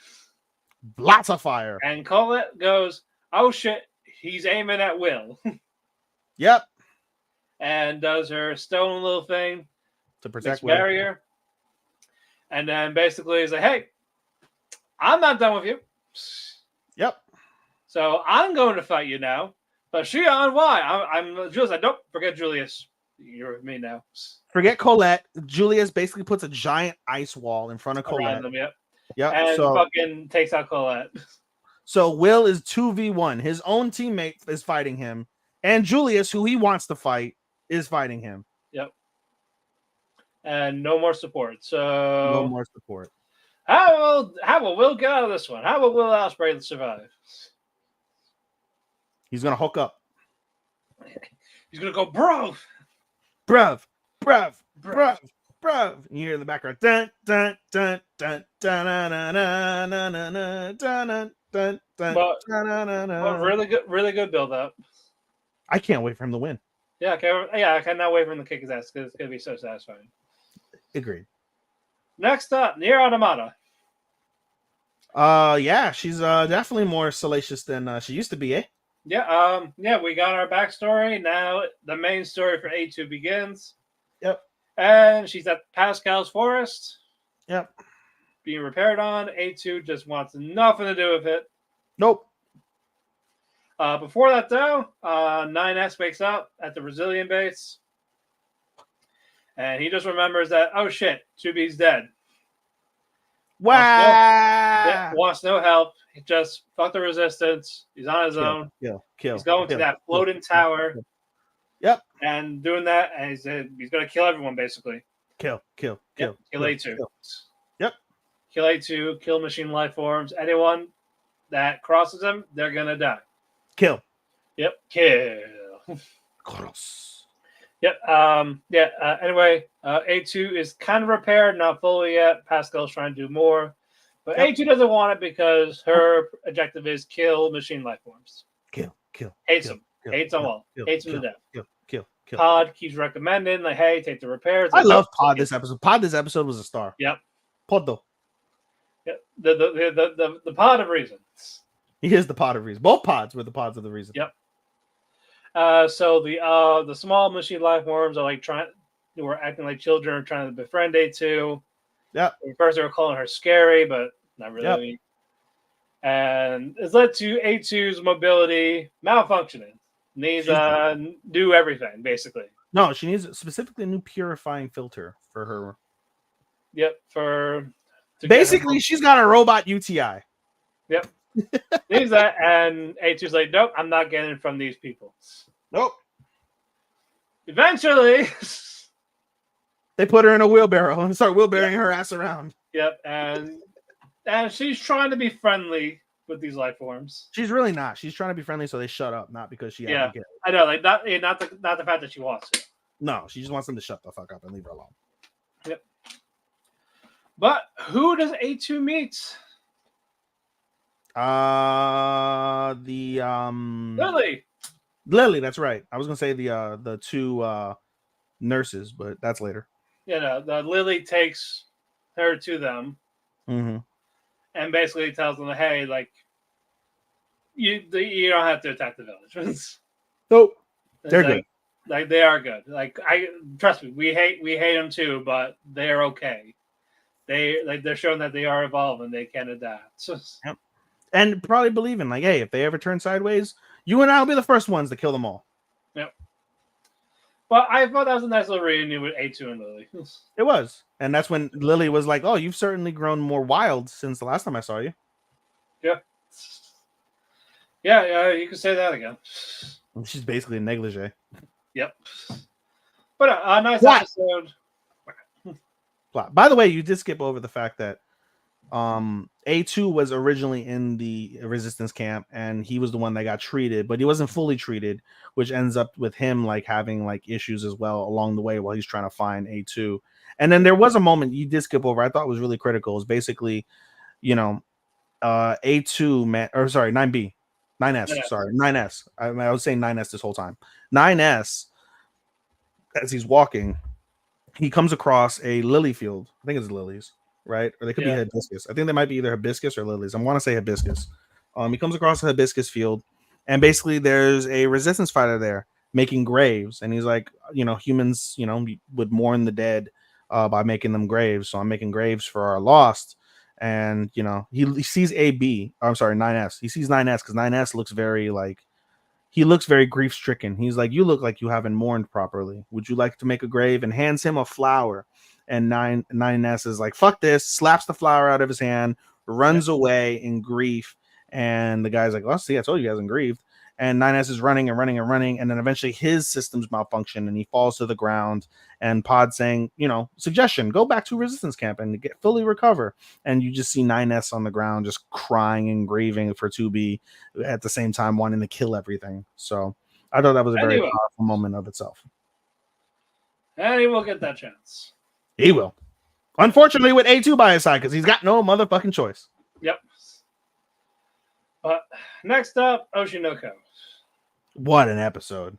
Lots of fire. And Colette goes, "Oh shit, he's aiming at Will." Yep. And does her stone little thing to protect Will. Barrier. And then basically is like, "Hey, I'm not done with you." Yep. So I'm going to fight you now. But Shion, why? I'm Julius. I don't forget Julius. You're with me now. Forget Colette. Julius basically puts a giant ice wall in front of Colette. Them, yep. And fucking takes out Colette. So Will is 2v1. His own teammate is fighting him. And Julius, who he wants to fight, is fighting him. Yep. And no more support. So no more support. How will Will get out of this one? How will Will Ospreay survive? He's gonna hook up. He's gonna go, bruv. You hear in the background. Dun, dun, dun, dun, dun, dun, dun, dun, dun, dun, dun, really good build up. I can't wait for him to win. Yeah, I cannot wait for him to kick his ass because it's gonna be so satisfying. Agreed. Next up, Nier Automata. Yeah, she's definitely more salacious than she used to be, eh? Yeah, we got our backstory. Now the main story for A2 begins. Yep. And she's at Pascal's forest. Yep. Being repaired on. A2 just wants nothing to do with it. Nope. Before that, though, 9S wakes up at the Brazilian base. And he just remembers that, oh shit, 2B's dead. Wow. Wants no help. He just fuck the resistance. He's on his own. Kill. He's going to that floating tower. Yep. And doing that, and he's going to kill everyone, basically. Kill A2. Yep. Kill A2, kill machine life forms. Anyone that crosses him, they're going to die. Kill. Yep. Kill. Cross. Yep. Anyway, A2 is kind of repaired, not fully yet. Pascal's trying to do more. But A2 doesn't want it because her objective is kill machine life forms. Kill. Hates them. Hates them all. Hates them to death. Kill. Pod keeps recommending, like, hey, take the repairs. I love Pod this episode. Pod this episode was a star. Yep. Podo. Yep. The pod of reason. He is the pod of reason. Both pods were the pods of the reason. Yep. So the small machine life forms are like they were acting like children, trying to befriend A2. Yeah. First they were calling her scary, but not really. Yep. And it's led to A2's mobility malfunctioning. Needs do everything, basically. No, she needs specifically a new purifying filter for her. Yep, for to get her Basically, home. she's got a robot UTI. Yep. Leaves that, and A2's like, nope, I'm not getting it from these people. Nope. Eventually, They put her in a wheelbarrow and start wheelbarrowing her ass around. yep, and she's trying to be friendly with these life forms. She's really not. She's trying to be friendly, so they shut up, not because she had to get. I know, like not the fact that she wants to. No, she just wants them to shut the fuck up and leave her alone. Yep. But who does A2 meet? Lily, that's right. I was gonna say the two nurses, but that's later. The Lily takes her to them, Mm-hmm. and basically tells them, "Hey, like, you don't have to attack the village." Nope, they're good. Like they are good. Like trust me, we hate them too, but they are okay. They're showing that they are evolved and they can adapt. Yep. And probably believing, like, hey, if they ever turn sideways, you and I will be the first ones to kill them all. Yep. But I thought that was a nice little reunion with A2 and Lily. It was. And that's when Lily was like, oh, you've certainly grown more wild since the last time I saw you. Yeah. Yeah, you can say that again. She's basically a negligee. Yep. But a nice episode. By the way, you did skip over the fact that A2 was originally in the resistance camp and he was the one that got treated, but he wasn't fully treated, which ends up with him like having like issues as well along the way while he's trying to find A2. And then there was a moment you did skip over I thought was really critical. It was basically, A2 man, or sorry, 9B. 9S, sorry, 9S. I was saying 9S this whole time. 9S, as he's walking, he comes across a lily field. I think it's lilies, right? Or they could be hibiscus. I think they might be either hibiscus or lilies. I want to say hibiscus. He comes across a hibiscus field, and basically there's a resistance fighter there making graves. And he's like, humans, would mourn the dead by making them graves. So I'm making graves for our lost. And he sees AB. I'm sorry, 9S. He sees 9S because 9S looks very he looks very grief stricken. He's like, you look like you haven't mourned properly. Would you like to make a grave? And hands him a flower. And 9S is like, fuck this, slaps the flower out of his hand, runs away in grief. And the guy's like, well, see, I told you guys I'm grieved. And 9S is running and running and running. And then eventually his systems malfunction and he falls to the ground. And Pod saying, suggestion, go back to resistance camp and get fully recover. And you just see 9S on the ground just crying and grieving for 2B at the same time wanting to kill everything. So I thought that was a very powerful moment of itself. And he will get that chance. He will. Unfortunately, with A2 by his side, because he's got no motherfucking choice. Yep. But next up, Oshinoko. What an episode.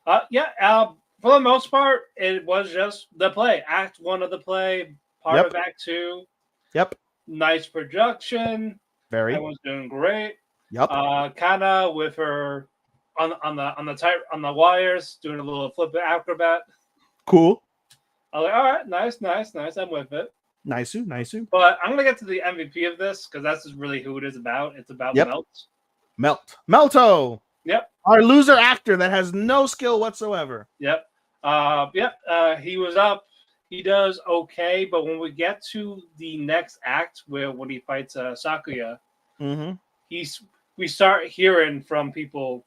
For the most part, it was just the play. Act 1 of the play, part of Act 2. Yep. Nice production. Very. Everyone's doing great. Yep. Kana with her on the wires, doing a little flip acrobat. Cool. I was like, all right, nice. I'm with it. Nice. But I'm gonna get to the MVP of this because that's just really who it is about. It's about Melto. Yep. Our loser actor that has no skill whatsoever. Yep. He was up. He does okay, but when we get to the next act, when he fights Sakuya, we start hearing from people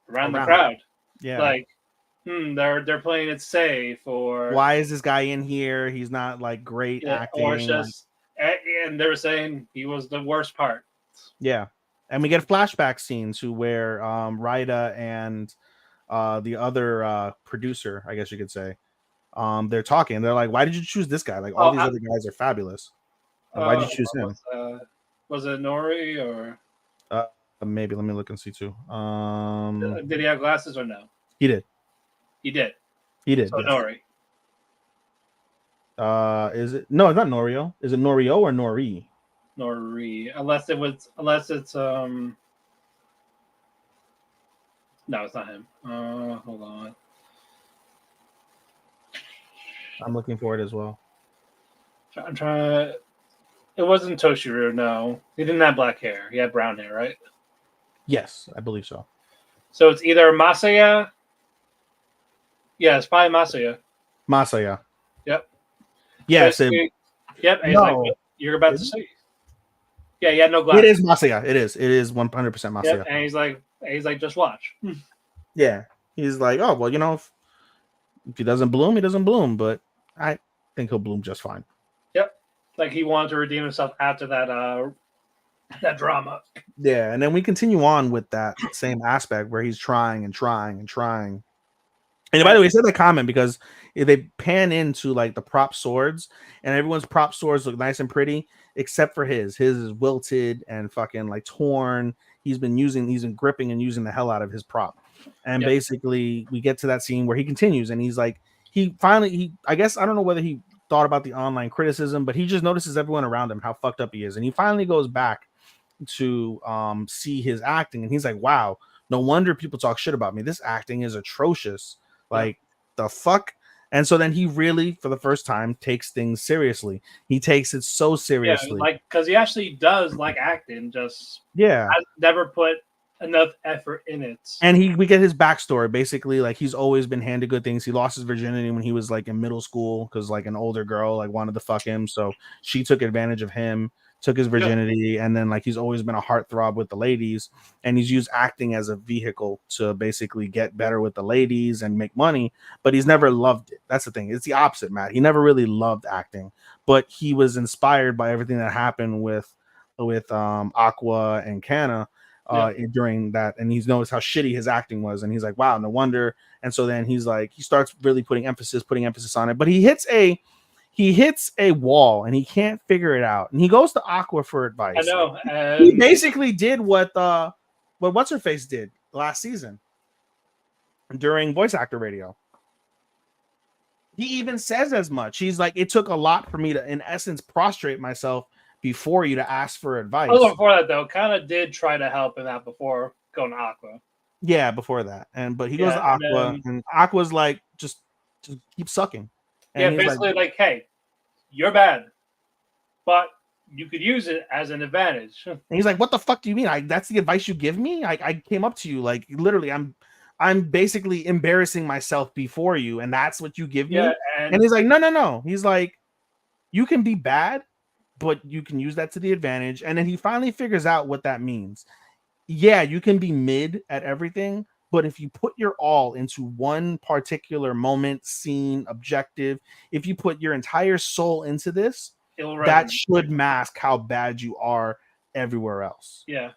around the crowd. Yeah. Like, they're playing it safe, or why is this guy in here? He's not like great acting. Or just, and they were saying he was the worst part. Yeah. And we get flashback scenes where Raida and the other producer, I guess you could say, they're talking. They're like, why did you choose this guy? Like, all these other guys are fabulous. Why did you choose him? Was it Nori or? Maybe. Let me look and see too. Did he have glasses or no? He did. He did. So yes. Nori. Is it? No, it's not Norio. Is it Norio or Nori? Nori. Unless it's no, it's not him. Hold on. I'm looking for it as well. I'm trying. It wasn't Toshiro. No, he didn't have black hair. He had brown hair, right? Yes, I believe so. So it's either Masaya. Yeah, it's probably Masaya. Masaya. Yep. Yes. Yep. No. you're about to see. Yeah, he had no It glasses. is Masaya. It is 100% Masaya. Yep, and he's like, just watch. Yeah, he's like, oh well, if he doesn't bloom, he doesn't bloom, but I think he'll bloom just fine. Yep, like he wanted to redeem himself after that drama. Yeah, and then we continue on with that same aspect where he's trying and trying and trying. And by the way, I said that comment because if they pan into like the prop swords, and everyone's prop swords look nice and pretty, except for his. His is wilted and fucking like torn. He's been gripping and using the hell out of his prop. And basically, we get to that scene where he continues, and he's like, I guess I don't know whether he thought about the online criticism, but he just notices everyone around him how fucked up he is, and he finally goes back to see his acting, and he's like, wow, no wonder people talk shit about me. This acting is atrocious. Like the fuck. And so then he really, for the first time, takes things seriously. He takes it so seriously. Yeah, like because he actually does like acting, just has never put enough effort in it. And we get his backstory. Basically, like he's always been handed good things. He lost his virginity when he was like in middle school because like an older girl like wanted to fuck him, so she took advantage of him, took his virginity, and then like he's always been a heartthrob with the ladies, and he's used acting as a vehicle to basically get better with the ladies and make money, but he's never loved it. That's the thing. It's the opposite, Matt. He never really loved acting, but he was inspired by everything that happened with Aqua and Kana during that, and he's noticed how shitty his acting was, and he's like, wow, no wonder. And so then he's like, he starts really putting emphasis on it, but he hits a wall and he can't figure it out, and he goes to Aqua for advice. I know. He basically did what what's her face did last season during voice actor radio. He even says as much. He's like, it took a lot for me to, in essence, prostrate myself before you to ask for advice. Oh, before that though, kind of did try to help him out before going to Aqua. Yeah, before that, but he goes to Aqua, and Aqua's like, just keep sucking. And basically like, hey, you're bad, but you could use it as an advantage. And he's like, what the fuck do you mean? That's the advice you give me? I came up to you, like literally, I'm basically embarrassing myself before you, and that's what you give me? And he's like, no. He's like, you can be bad, but you can use that to the advantage. And then he finally figures out what that means. Yeah, you can be mid at everything, but if you put your all into one particular moment, scene, objective, if you put your entire soul into this, that should mask how bad you are everywhere else. Yeah.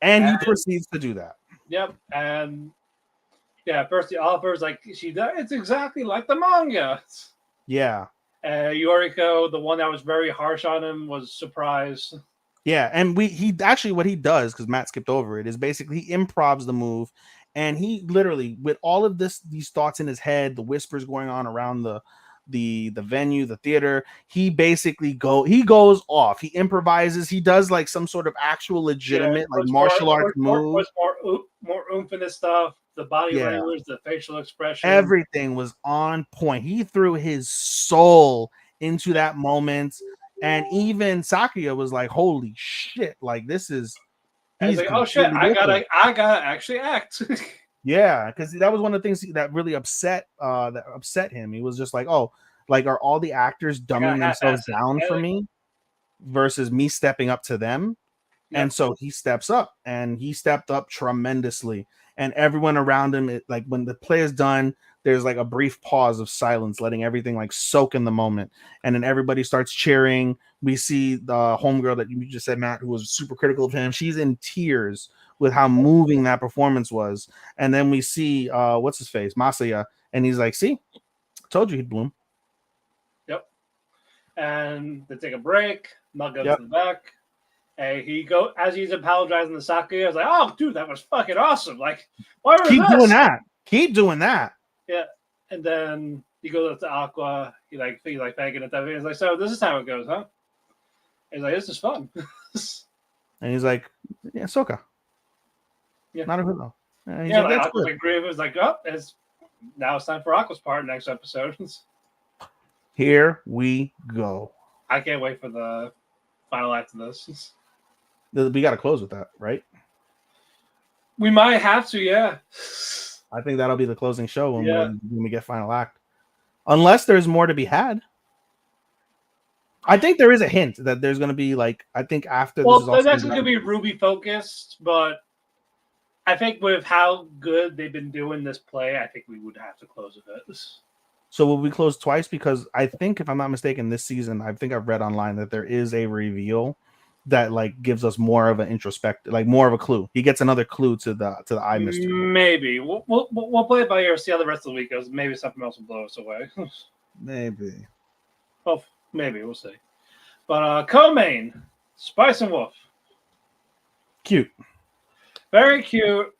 And he proceeds to do that. Yep. And first the offer's like, it's exactly like the manga. Yeah. Yoriko, the one that was very harsh on him, was surprised. Yeah, and he actually, what he does, because Matt skipped over it, is basically he improvs the move, and he literally, with all of these thoughts in his head, the whispers going on around the venue, the theater, he basically goes off. He improvises. He does like some sort of actual legitimate like martial arts move. More oomph in this stuff. The body language, the facial expression, everything was on point. He threw his soul into that moment. And even Sakuya was like, "Holy shit! Like this is." He's like, "Oh shit! I gotta actually act." Yeah, because that was one of the things that really upset him. He was just like, "Oh, like are all the actors dumbing themselves down for me versus me stepping up to them?" Yep. And so he steps up, and he stepped up tremendously. And everyone around him, like when the play is done, there's like a brief pause of silence, letting everything like soak in the moment. And then everybody starts cheering. We see the homegirl that you just said, Matt, who was super critical of him. She's in tears with how moving that performance was. And then we see, what's his face? Masaya. And he's like, see, told you he'd bloom. Yep. And they take a break. Mug goes to the back. And as he's apologizing to Sakuya, I was like, "Oh, dude, that was fucking awesome! Like, why keep doing that? Keep doing that." Yeah, and then he goes up to Aqua. He's like thanking at that. He's like, "So this is how it goes, huh?" And he's like, "This is fun." And he's like, "Yeah, Soka. Yeah, not a good though." Yeah, like Aqua's agree. It was like, "Oh, now it's time for Aqua's part next episode." Here we go. I can't wait for the final act of this. We got to close with that, right? We might have to, yeah. I think that'll be the closing show when we get final act. Unless there's more to be had. I think there is a hint that there's going to be like, I think after this is all Well, said that's and going to done- be Ruby focused, but I think with how good they've been doing this play, I think we would have to close with it. So will we close twice? Because I think, if I'm not mistaken, this season, I think I've read online that there is a reveal that like gives us more of an introspect, like more of a clue. He gets another clue to the eye mystery. Maybe we'll play it by ear, see how the rest of the week goes. Maybe something else will blow us away. Maybe. Well, maybe we'll see. But co-main, Spice and Wolf, Cute. very cute.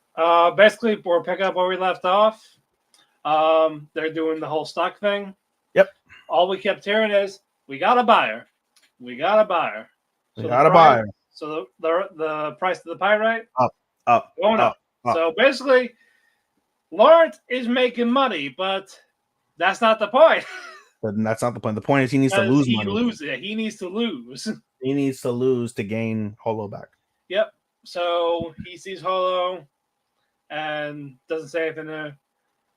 Basically, we're picking up where we left off. They're doing the whole stock thing. Yep. All we kept hearing is, "We got a buyer. We got a buyer." We got a buyer. So the price of the pyrite Up. going up. So basically, Lawrence is making money, but that's not the point. But that's not the point. The point is he needs to lose money. He needs to lose. He needs to lose to gain Holo back. Yep. So he sees Holo and doesn't say anything there.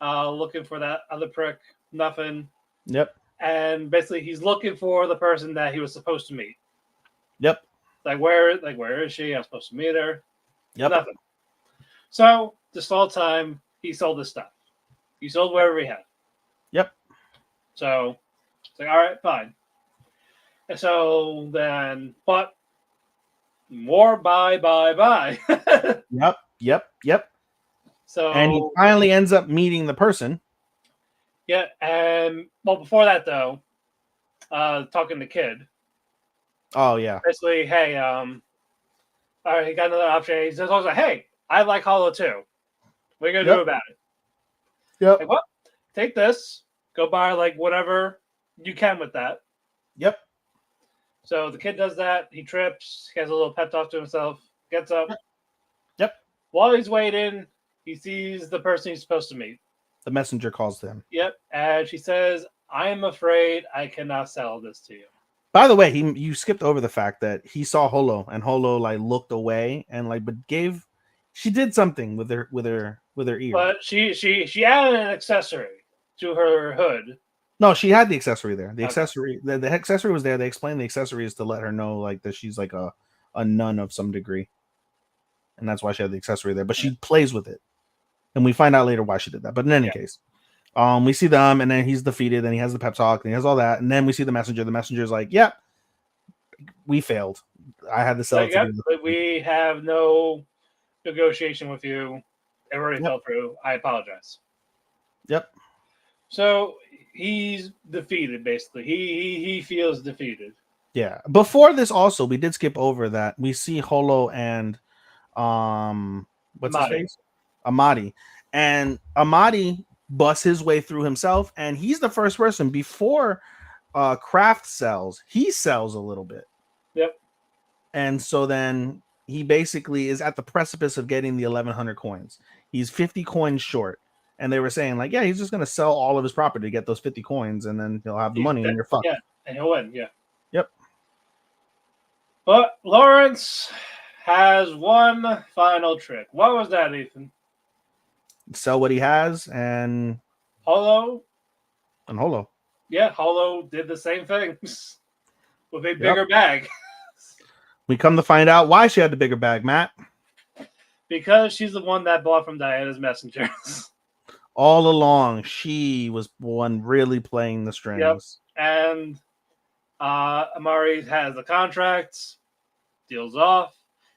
Looking for that other prick. Nothing. Yep. And basically, he's looking for the person that he was supposed to meet. Yep. Like where is she? I'm supposed to meet her. Yep. Nothing. So this whole time, he sold his stuff. He sold wherever he had. Yep. So it's like, all right, fine. And so then, but more buy. Yep. So And he finally ends up meeting the person. yeah, and well, before that though, talking to Kid. Oh yeah. Basically, hey, all right, he got another option. He says also, hey, I like Hollow too. What are you gonna do about it? Yep. Like, what? Take this, go buy like whatever you can with that. Yep. So the kid does that. He trips. He has a little pep talk to himself. Gets up. Yep. While he's waiting, he sees the person he's supposed to meet. The messenger calls to him. Yep. And she says, I am afraid I cannot sell this to you. By the way, you skipped over the fact that he saw Holo and Holo like looked away and like she did something with her ear. But she added an accessory to her hood. No, she had the accessory there. The Okay. accessory the accessory was there. They explained the accessory is to let her know like that she's like a nun of some degree. And that's why she had the accessory there. But she plays with it. And we find out later why she did that. But in any case, we see them, and then he's defeated, and he has the pep talk, and he has all that, and then we see the messenger. The messenger's like, "Yep, we failed. I had to sell it to you. But we have no negotiation with you. It already fell through. I apologize." Yep. So he's defeated. Basically, he feels defeated. Yeah. Before this, also, we did skip over that. We see Holo and what's his face? Amadi. And Amadi busts his way through himself, and he's the first person before Kraft sells. He sells a little bit. Yep. And so then he basically is at the precipice of getting the 1,100 coins. He's 50 coins short. And they were saying, like, yeah, he's just going to sell all of his property to get those 50 coins, and then he'll have the money, and you're fucked. Yeah, and he'll win, yeah. Yep. But Lawrence has one final trick. What was that, Ethan? Sell what he has, and Holo? And Holo. Yeah, Holo did the same thing with a bigger bag. We come to find out why she had the bigger bag, Matt. Because she's the one that bought from Diana's messengers. All along, she was one really playing the strings. Yep. And Amari has the contracts, deals off.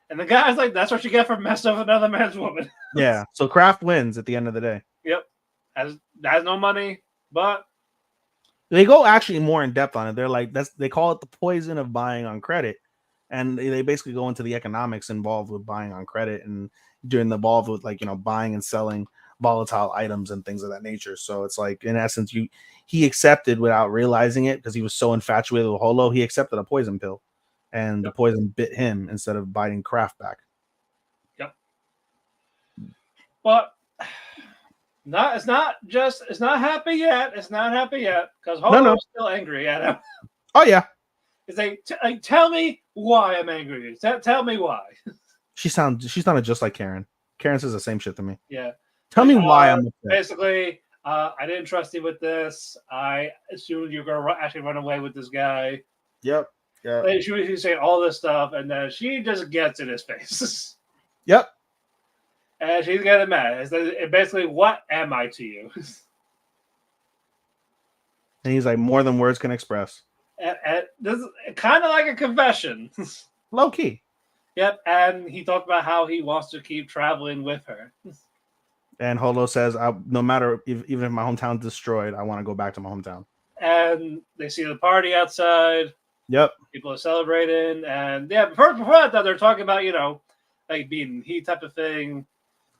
And the guy's like, that's what you get for messing with another man's woman. Yeah. So Kraft wins at the end of the day. Yep. Has no money, but they go actually more in depth on it. They're like, they call it the poison of buying on credit. And they basically go into the economics involved with buying on credit and involved with like, buying and selling volatile items and things of that nature. So it's like, in essence, he accepted without realizing it because he was so infatuated with Holo. He accepted a poison pill, and the poison bit him instead of biting Kraft back. Yep. But it's not happy yet. It's not happy yet because Holo is still angry at him. Oh yeah. It's like, tell me why I'm angry. Tell me why. She sounded just like Karen. Karen says the same shit to me. Yeah. Tell me why I'm upset. Basically, I didn't trust you with this. I assumed you were going to actually run away with this guy. Yep. Yeah. Like, she was saying all this stuff, and then she just gets in his face. Yep. And she's getting mad. It's basically, what am I to you? And he's like, more than words can express. And this is kind of like a confession. Low key. Yep. And he talked about how he wants to keep traveling with her. And Holo says, no matter even if my hometown's destroyed, I want to go back to my hometown. And they see the party outside. Yep. People are celebrating. And yeah, before that, they're talking about, like being heat type of thing.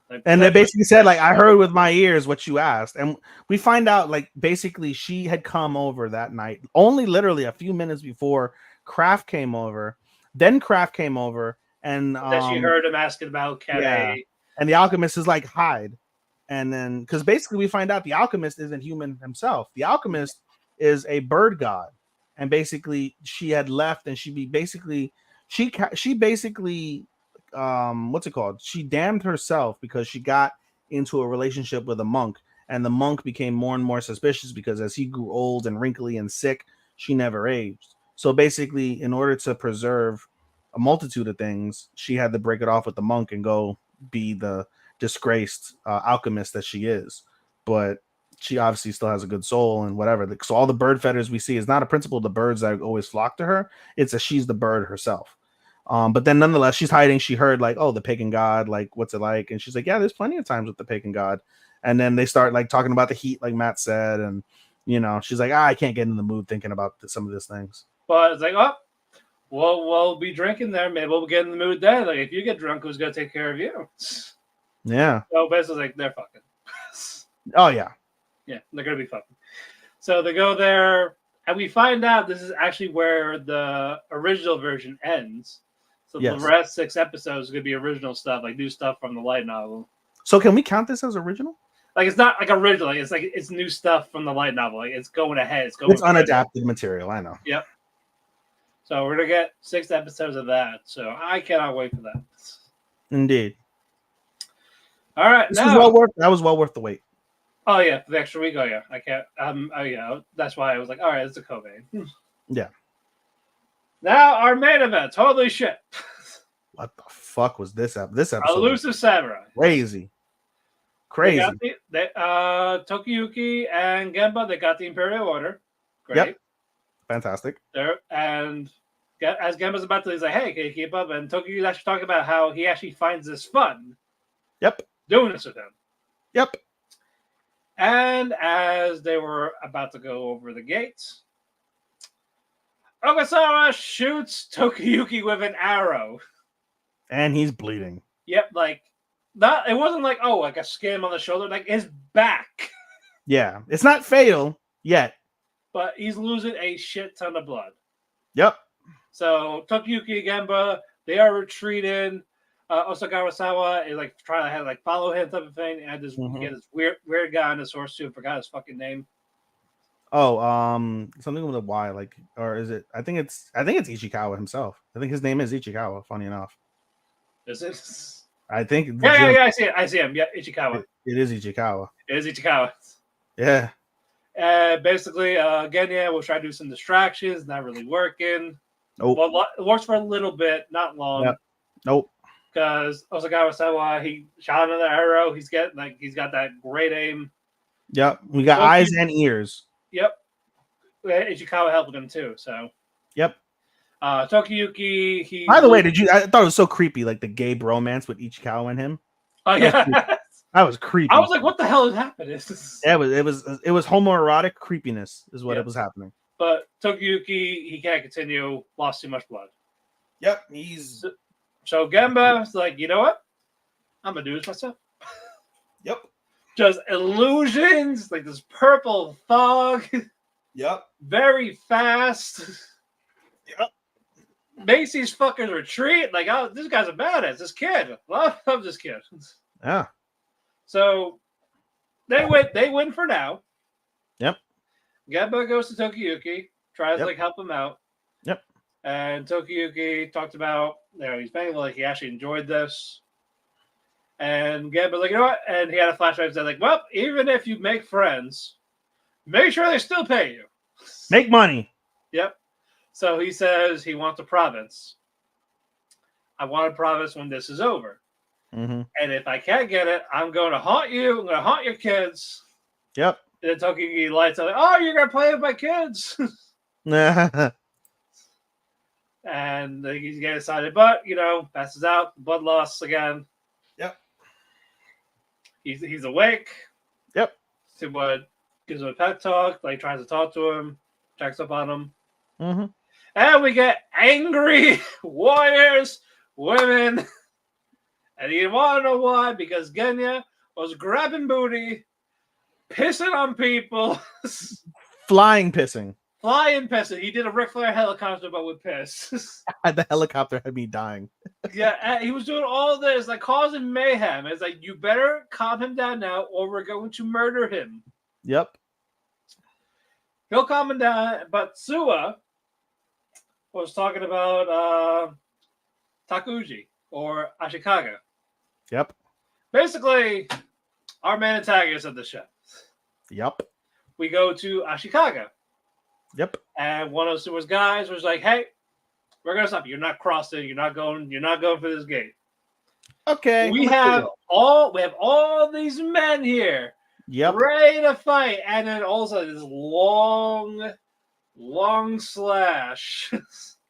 Like, and they basically said, like, I heard with my ears what you asked. And we find out, like, basically she had come over that night, only literally a few minutes before Kraft came over. Then Kraft came over, and then she heard him asking about Kene. Yeah. And the alchemist is like, hide. And then, because basically we find out the alchemist isn't human himself. The alchemist is a bird god. And basically she had left, and she basically what's it called? She damned herself because she got into a relationship with a monk, and the monk became more and more suspicious because as he grew old and wrinkly and sick, she never aged. So basically, in order to preserve a multitude of things, she had to break it off with the monk and go be the disgraced alchemist that she is. But she obviously still has a good soul and whatever. So all the bird feathers we see is not a principle of the birds that always flock to her. It's she's the bird herself. But then nonetheless, she's hiding. She heard like, oh, the pagan god, like, what's it like? And she's like, yeah, there's plenty of times with the pagan god. And then they start like talking about the heat, like Matt said. And, she's like, I can't get in the mood thinking about some of these things. But it's like, oh, we'll be drinking there. Maybe we'll get in the mood then. Like, if you get drunk, who's going to take care of you? Yeah. So basically, like, they're fucking. Oh, yeah. Yeah, they're going to be fucking. So they go there, and we find out this is actually where the original version ends. So the rest 6 episodes is going to be original stuff, like new stuff from the light novel. So can we count this as original? Like, it's not like original. It's new stuff from the light novel. Like, it's going ahead. It's unadapted material. I know. Yep. So we're going to get 6 episodes of that. So I cannot wait for that. Indeed. All right. That was well worth the wait. Oh, yeah. For the extra week. Oh, yeah. I can't. Oh, yeah. That's why I was like, all right, it's a Kobe. Yeah. Now our main event. Holy shit. What the fuck was this episode? Elusive Samurai. Crazy. Tokiyuki and Genba, they got the Imperial Order. Great. Yep. Fantastic. And as Genba's about to, he's like, hey, can you keep up? And Tokiyuki's actually talking about how he actually finds this fun. Yep. Doing this with him. Yep. And as they were about to go over the gates, Ogasawara shoots Tokiyuki with an arrow. And he's bleeding. Yep, like, it wasn't like, oh, like a skin on the shoulder, like his back. Yeah, it's not fatal yet. But he's losing a shit ton of blood. Yep. So Tokiyuki Genba, they are retreating. Osagarasawa is like trying to follow him type of thing. And this weird guy on his horse too. Forgot his fucking name. Oh, something with a Y, like, or is it? I think it's Ichikawa himself. I think his name is Ichikawa. Funny enough. Is it? I think. Yeah. I see him. Yeah, Ichikawa. It is Ichikawa. It is Ichikawa. Yeah. Basically, again, we'll try to do some distractions. Not really working. Nope. Well, it works for a little bit, not long. Yep. Nope. Because Osagarasawa, he shot another arrow. He's got that great aim. Yep. We got eyes and ears. Yep. Ichikawa helped him too. So. Yep. Tokiyuki. By the way, I thought it was so creepy, like the gay bromance with Ichikawa and him. Oh yeah. That was creepy. I was like, what the hell is happening? Yeah, it was homoerotic creepiness is what it was happening. But Tokiyuki, he can't continue. Lost too much blood. Yep. So Genba is like, you know what? I'm gonna do this myself. Yep. Just illusions, like this purple fog. Yep. Very fast. Yep. Makes these fuckers retreat. Like, oh, this guy's a badass. This kid. Love this kid. Yeah. So they win for now. Yep. Genba goes to Tokiyuki, tries to help him out. Yep. And Tokiyuki talked about, he's saying like he actually enjoyed this. And Genba's like, you know what? And he had a flashback and said, like, well, even if you make friends, make sure they still pay you. Make money. Yep. So he says he wants a province. I want a province when this is over. Mm-hmm. And if I can't get it, I'm going to haunt you. I'm going to haunt your kids. Yep. And then Toki lights up, like, oh, you're going to play with my kids. And he's getting excited, but, passes out. Blood loss again. Yep. He's awake. Yep. Gives him a pep talk, like tries to talk to him, checks up on him. Mm-hmm. And we get angry warriors, women. And you want to know why? Because Genya was grabbing booty, pissing on people. Flying pissing. Flying pissing. He did a Ric Flair helicopter, but with piss. The helicopter had me dying. Yeah, he was doing all this, like causing mayhem. It's like, you better calm him down now, or we're going to murder him. Yep. He'll calm him down, but Suwa was talking about Takuji or Ashikaga. Yep. Basically, our main antagonist of the show. Yep. We go to Ashikaga. Yep. And one of Suwa's guys was like, hey, we're gonna stop you. You're not crossing, you're not going for this gate. Okay. We have all these men here. Yep. Ready to fight. And then all of a sudden this long slash.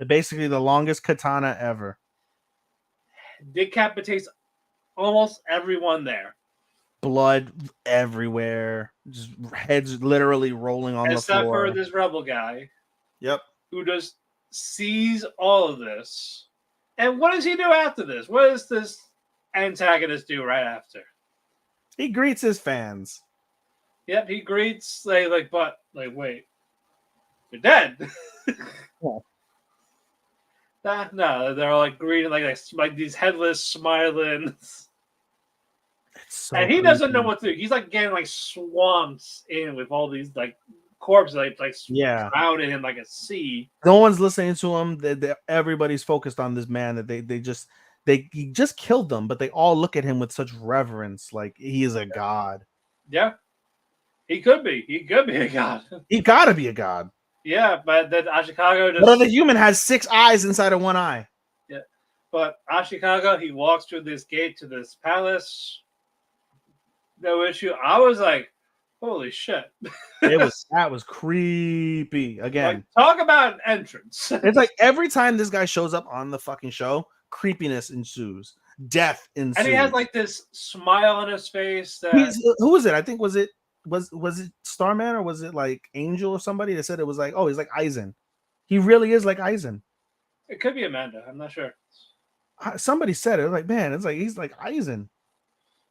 Basically the longest katana ever. Decapitates almost everyone there. Blood everywhere. Just heads literally rolling on the floor. Except for this rebel guy. Yep. Who just sees all of this. And what does he do after this? What does this antagonist do right after? He greets his fans. Yep, he greets but wait, you're dead. Yeah. No, they're all like greeting like these headless smiling. So and he doesn't know what to do. He's like getting like swamps in with all these like corpses like shrouded in like a sea. No one's listening to him. Everybody's focused on this man that he just killed them, but they all look at him with such reverence, like he is a god. Yeah, he could be. He could be a god. He gotta be a god. Yeah, but then Ashikaga just. But the human has 6 eyes inside of 1 eye. Yeah, but Ashikaga, he walks through this gate to this palace. No issue. I was like, holy shit. That was creepy. Again, like, talk about an entrance. It's like every time this guy shows up on the fucking show, creepiness ensues, death ensues, and he has like this smile on his face. Who was it? I think was it Starman or was it like Angel or somebody that said it was like, oh, he's like Aizen. He really is like Aizen. It could be Amanda. I'm not sure. Somebody said it. Like, man, it's like he's like Aizen.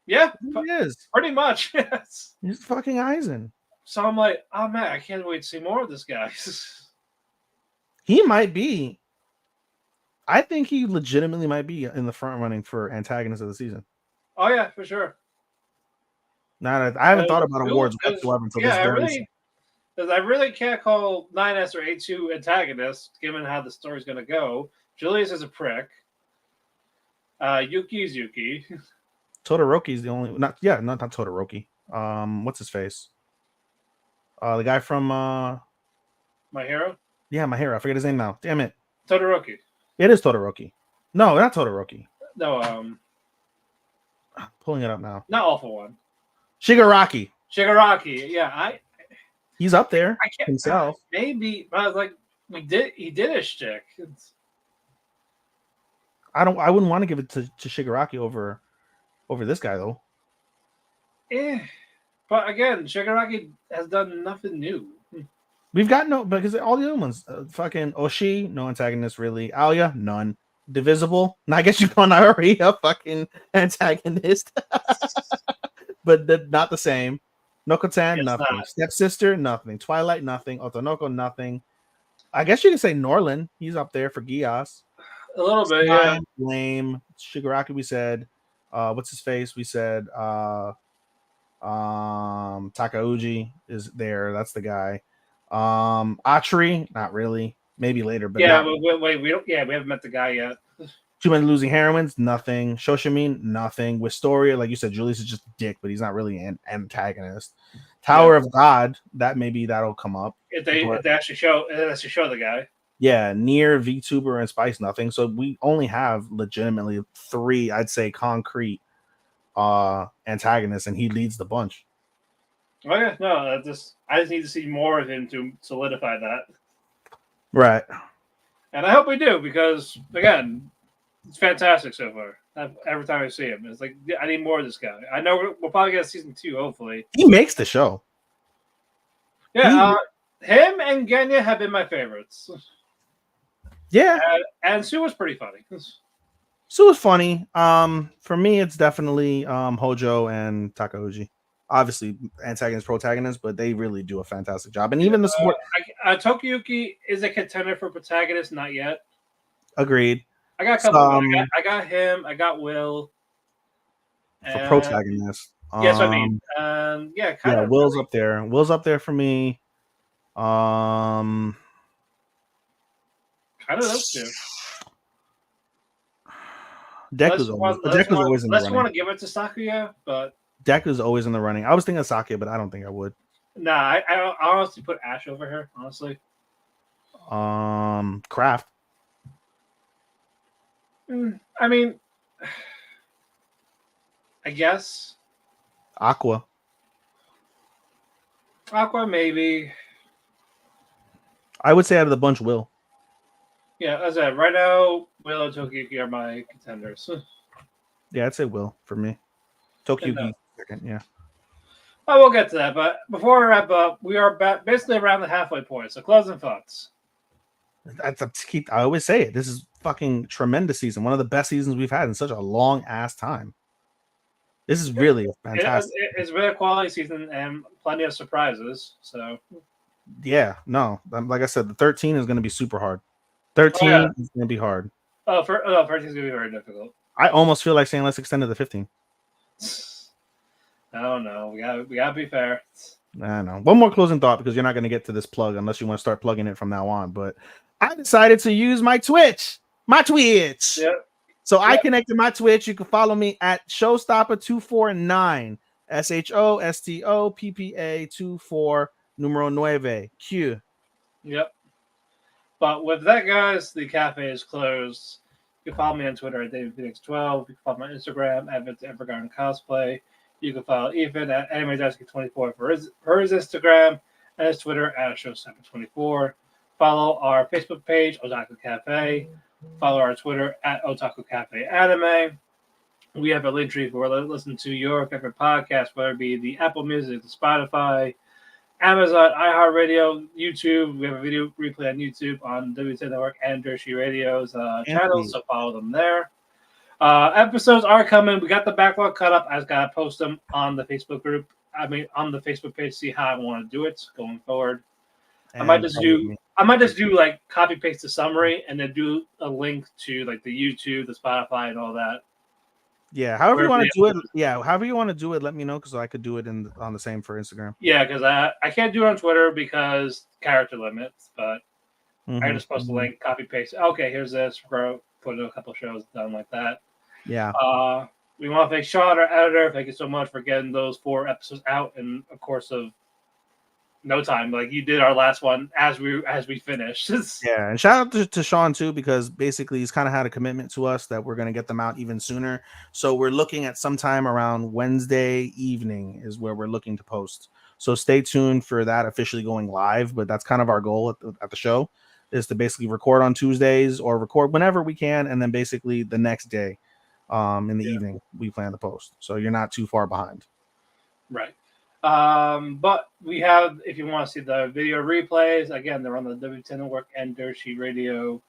Yeah, he is pretty much. Yes, he's fucking Aizen. So I'm like, oh man, I can't wait to see more of this guy. He might be. I think he legitimately might be in the front running for antagonist of the season. Oh yeah, for sure. Now I haven't thought about awards whatsoever until this very. Because I really can't call 9S or A2 antagonists, given how the story's going to go. Julius is a prick. Yuki's Yuki. Todoroki's the only not Todoroki. What's his face? The guy from My Hero? Yeah, My Hero. I forget his name now. Damn it. Todoroki. It is Todoroki. No, not Todoroki. No, pulling it up now. Not Awful One. Shigaraki. Yeah, he's up there himself. Maybe, but I was like, he did his shtick. I wouldn't want to give it to Shigaraki over this guy though. But again, Shigaraki has done nothing new. We've got because all the other ones, fucking Oshi, no antagonist really. Aoya, none. Divisible, I guess you call Naori a fucking antagonist, but not the same. Nokotan, nothing. Not. Stepsister, nothing. Twilight, nothing. Otonoko, nothing. I guess you can say Norlin. He's up there for Gias. A little bit, yeah. Lame. Shigaraki, we said. What's his face? We said Takauji is there. That's the guy. Atri, not really. Maybe later, but yeah. Wait, we don't. Yeah, we haven't met the guy yet. Too many losing heroines, nothing. Shoshimin, nothing. Wistoria, like you said, Julius is just a dick, but he's not really an antagonist. Tower of God, that'll come up. If they actually show the guy. Yeah, Nier, VTuber, and Spice Nothing. So we only have legitimately 3, I'd say, concrete antagonists, and he leads the bunch. Oh yeah, no, I just need to see more of him to solidify that. Right. And I hope we do, because again, it's fantastic so far. Every time I see him, it's like I need more of this guy. I know we'll probably get season 2, hopefully. He makes the show. Yeah, him and Genya have been my favorites. Yeah, and Sue was pretty funny. Sue was funny. For me, it's definitely Hojo and Takauji. Obviously, antagonist, protagonist, but they really do a fantastic job. And even the support. Tokiyuki is a contender for protagonist, not yet. Agreed. I got a couple. I got him. I got Will. For protagonist. Yes, I mean, yeah, kind of. Will's up there. Will's up there for me. Kind of those two. Deku's always in the running. Unless you want to give it to Sakuya, but Deku's always in the running. I was thinking Sakuya, but I don't think I would. Nah, I honestly put Ash over her. Honestly. Craft. I mean, I guess Aqua maybe. I would say out of the bunch, Will. Yeah, as I said, right now, Will and Tokiyuki are my contenders. Yeah, I'd say Will for me. Tokiyuki second, yeah. Oh, we'll get to that, but before we wrap up, we are basically around the halfway point. So, closing thoughts. I always say it. This is fucking tremendous season. One of the best seasons we've had in such a long ass time. This is really fantastic. It's really a quality season and plenty of surprises. So, yeah, no, like I said, the 13 is going to be super hard. 13 is going to be hard. 13 is going to be very difficult. I almost feel like saying let's extend to the 15. No, we gotta be fair. I know. One more closing thought, because you're not going to get to this plug unless you want to start plugging it from now on. But I decided to use my Twitch. Yep. So I connected my Twitch. You can follow me at Showstopper249. SHOSTOPPA 24 numero 9 Q. Yep. But with that, guys, the cafe is closed. You can follow me on Twitter at DavidPhoenix12. You can follow my Instagram at Evergarden Cosplay. You can follow Ethan at AnimeDasky24 for his Instagram, and his Twitter at Showstopper24. Follow our Facebook page, Otalku Cafe. Follow our Twitter at Otalku Cafe Anime. We have a link tree for listen to your favorite podcast, whether it be the Apple Music, the Spotify, Amazon, iHeartRadio, YouTube. We have a video replay on YouTube on WT Network and Dershi Radio's channels, so follow them there. Episodes are coming. We got the backlog cut up. I just gotta post them on the Facebook group. On the Facebook page, see how I want to do it going forward. I might just do like copy paste the summary and then do a link to like the YouTube, the Spotify, and all that. Yeah, however you want to do it. Yeah, however you want to do it, let me know, because I could do it on the same for Instagram. Yeah, because I can't do it on Twitter because character limits, but I can just post a link, copy paste. Okay, here's this. Put a couple shows done like that. Yeah. We want to thank Sean, our editor. Thank you so much for getting those 4 episodes out in a course of no time. Like, you did our last one as we finished. Yeah, and shout out to Sean too, because basically he's kind of had a commitment to us that we're going to get them out even sooner. So we're looking at sometime around Wednesday evening is where we're looking to post. So stay tuned for that officially going live. But that's kind of our goal at the show, is to basically record on Tuesdays or record whenever we can, and then basically the next day in the evening we plan to post. So you're not too far behind. Right. But we have, if you want to see the video replays, again, they're on the WT Network and Dershi Radio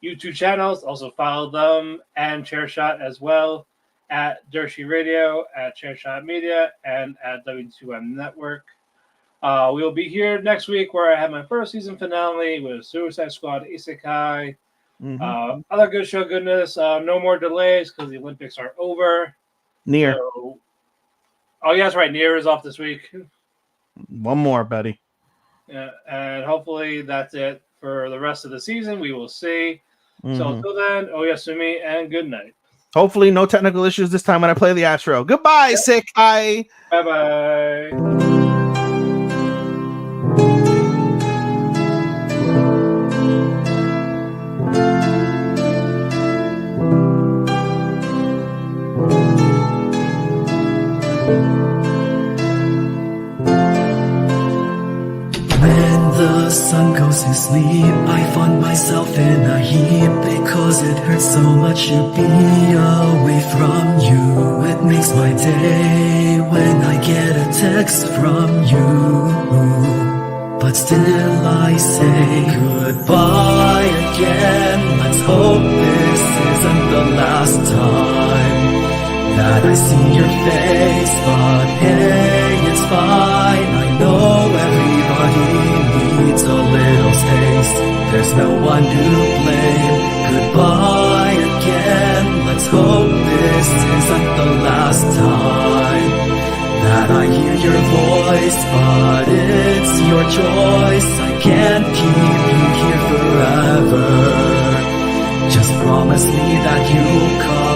YouTube channels. Also follow them and Chairshot as well at Dershi Radio, at Chairshot Media, and at W2M Network. We'll be here next week where I have my first season finale with Suicide Squad Isekai. Other good show goodness. No more delays because the Olympics are over. Nier. So, oh, yeah, that's right. Nier is off this week. One more, buddy. Yeah, and hopefully that's it for the rest of the season. We will see. So until then, oyasumi and good night. Hopefully no technical issues this time when I play the outro. Goodbye, Sekai. Bye-bye. When the sun goes to sleep, I find myself in a heap because it hurts so much to be away from you. It makes my day when I get a text from you. But still I say goodbye again. Let's hope this isn't the last time that I see your face. But hey, it's fine. I know everybody needs a little space. There's no one to blame. Goodbye again. Let's hope this isn't the last time that I hear your voice. But it's your choice. I can't keep you here forever. Just promise me that you'll come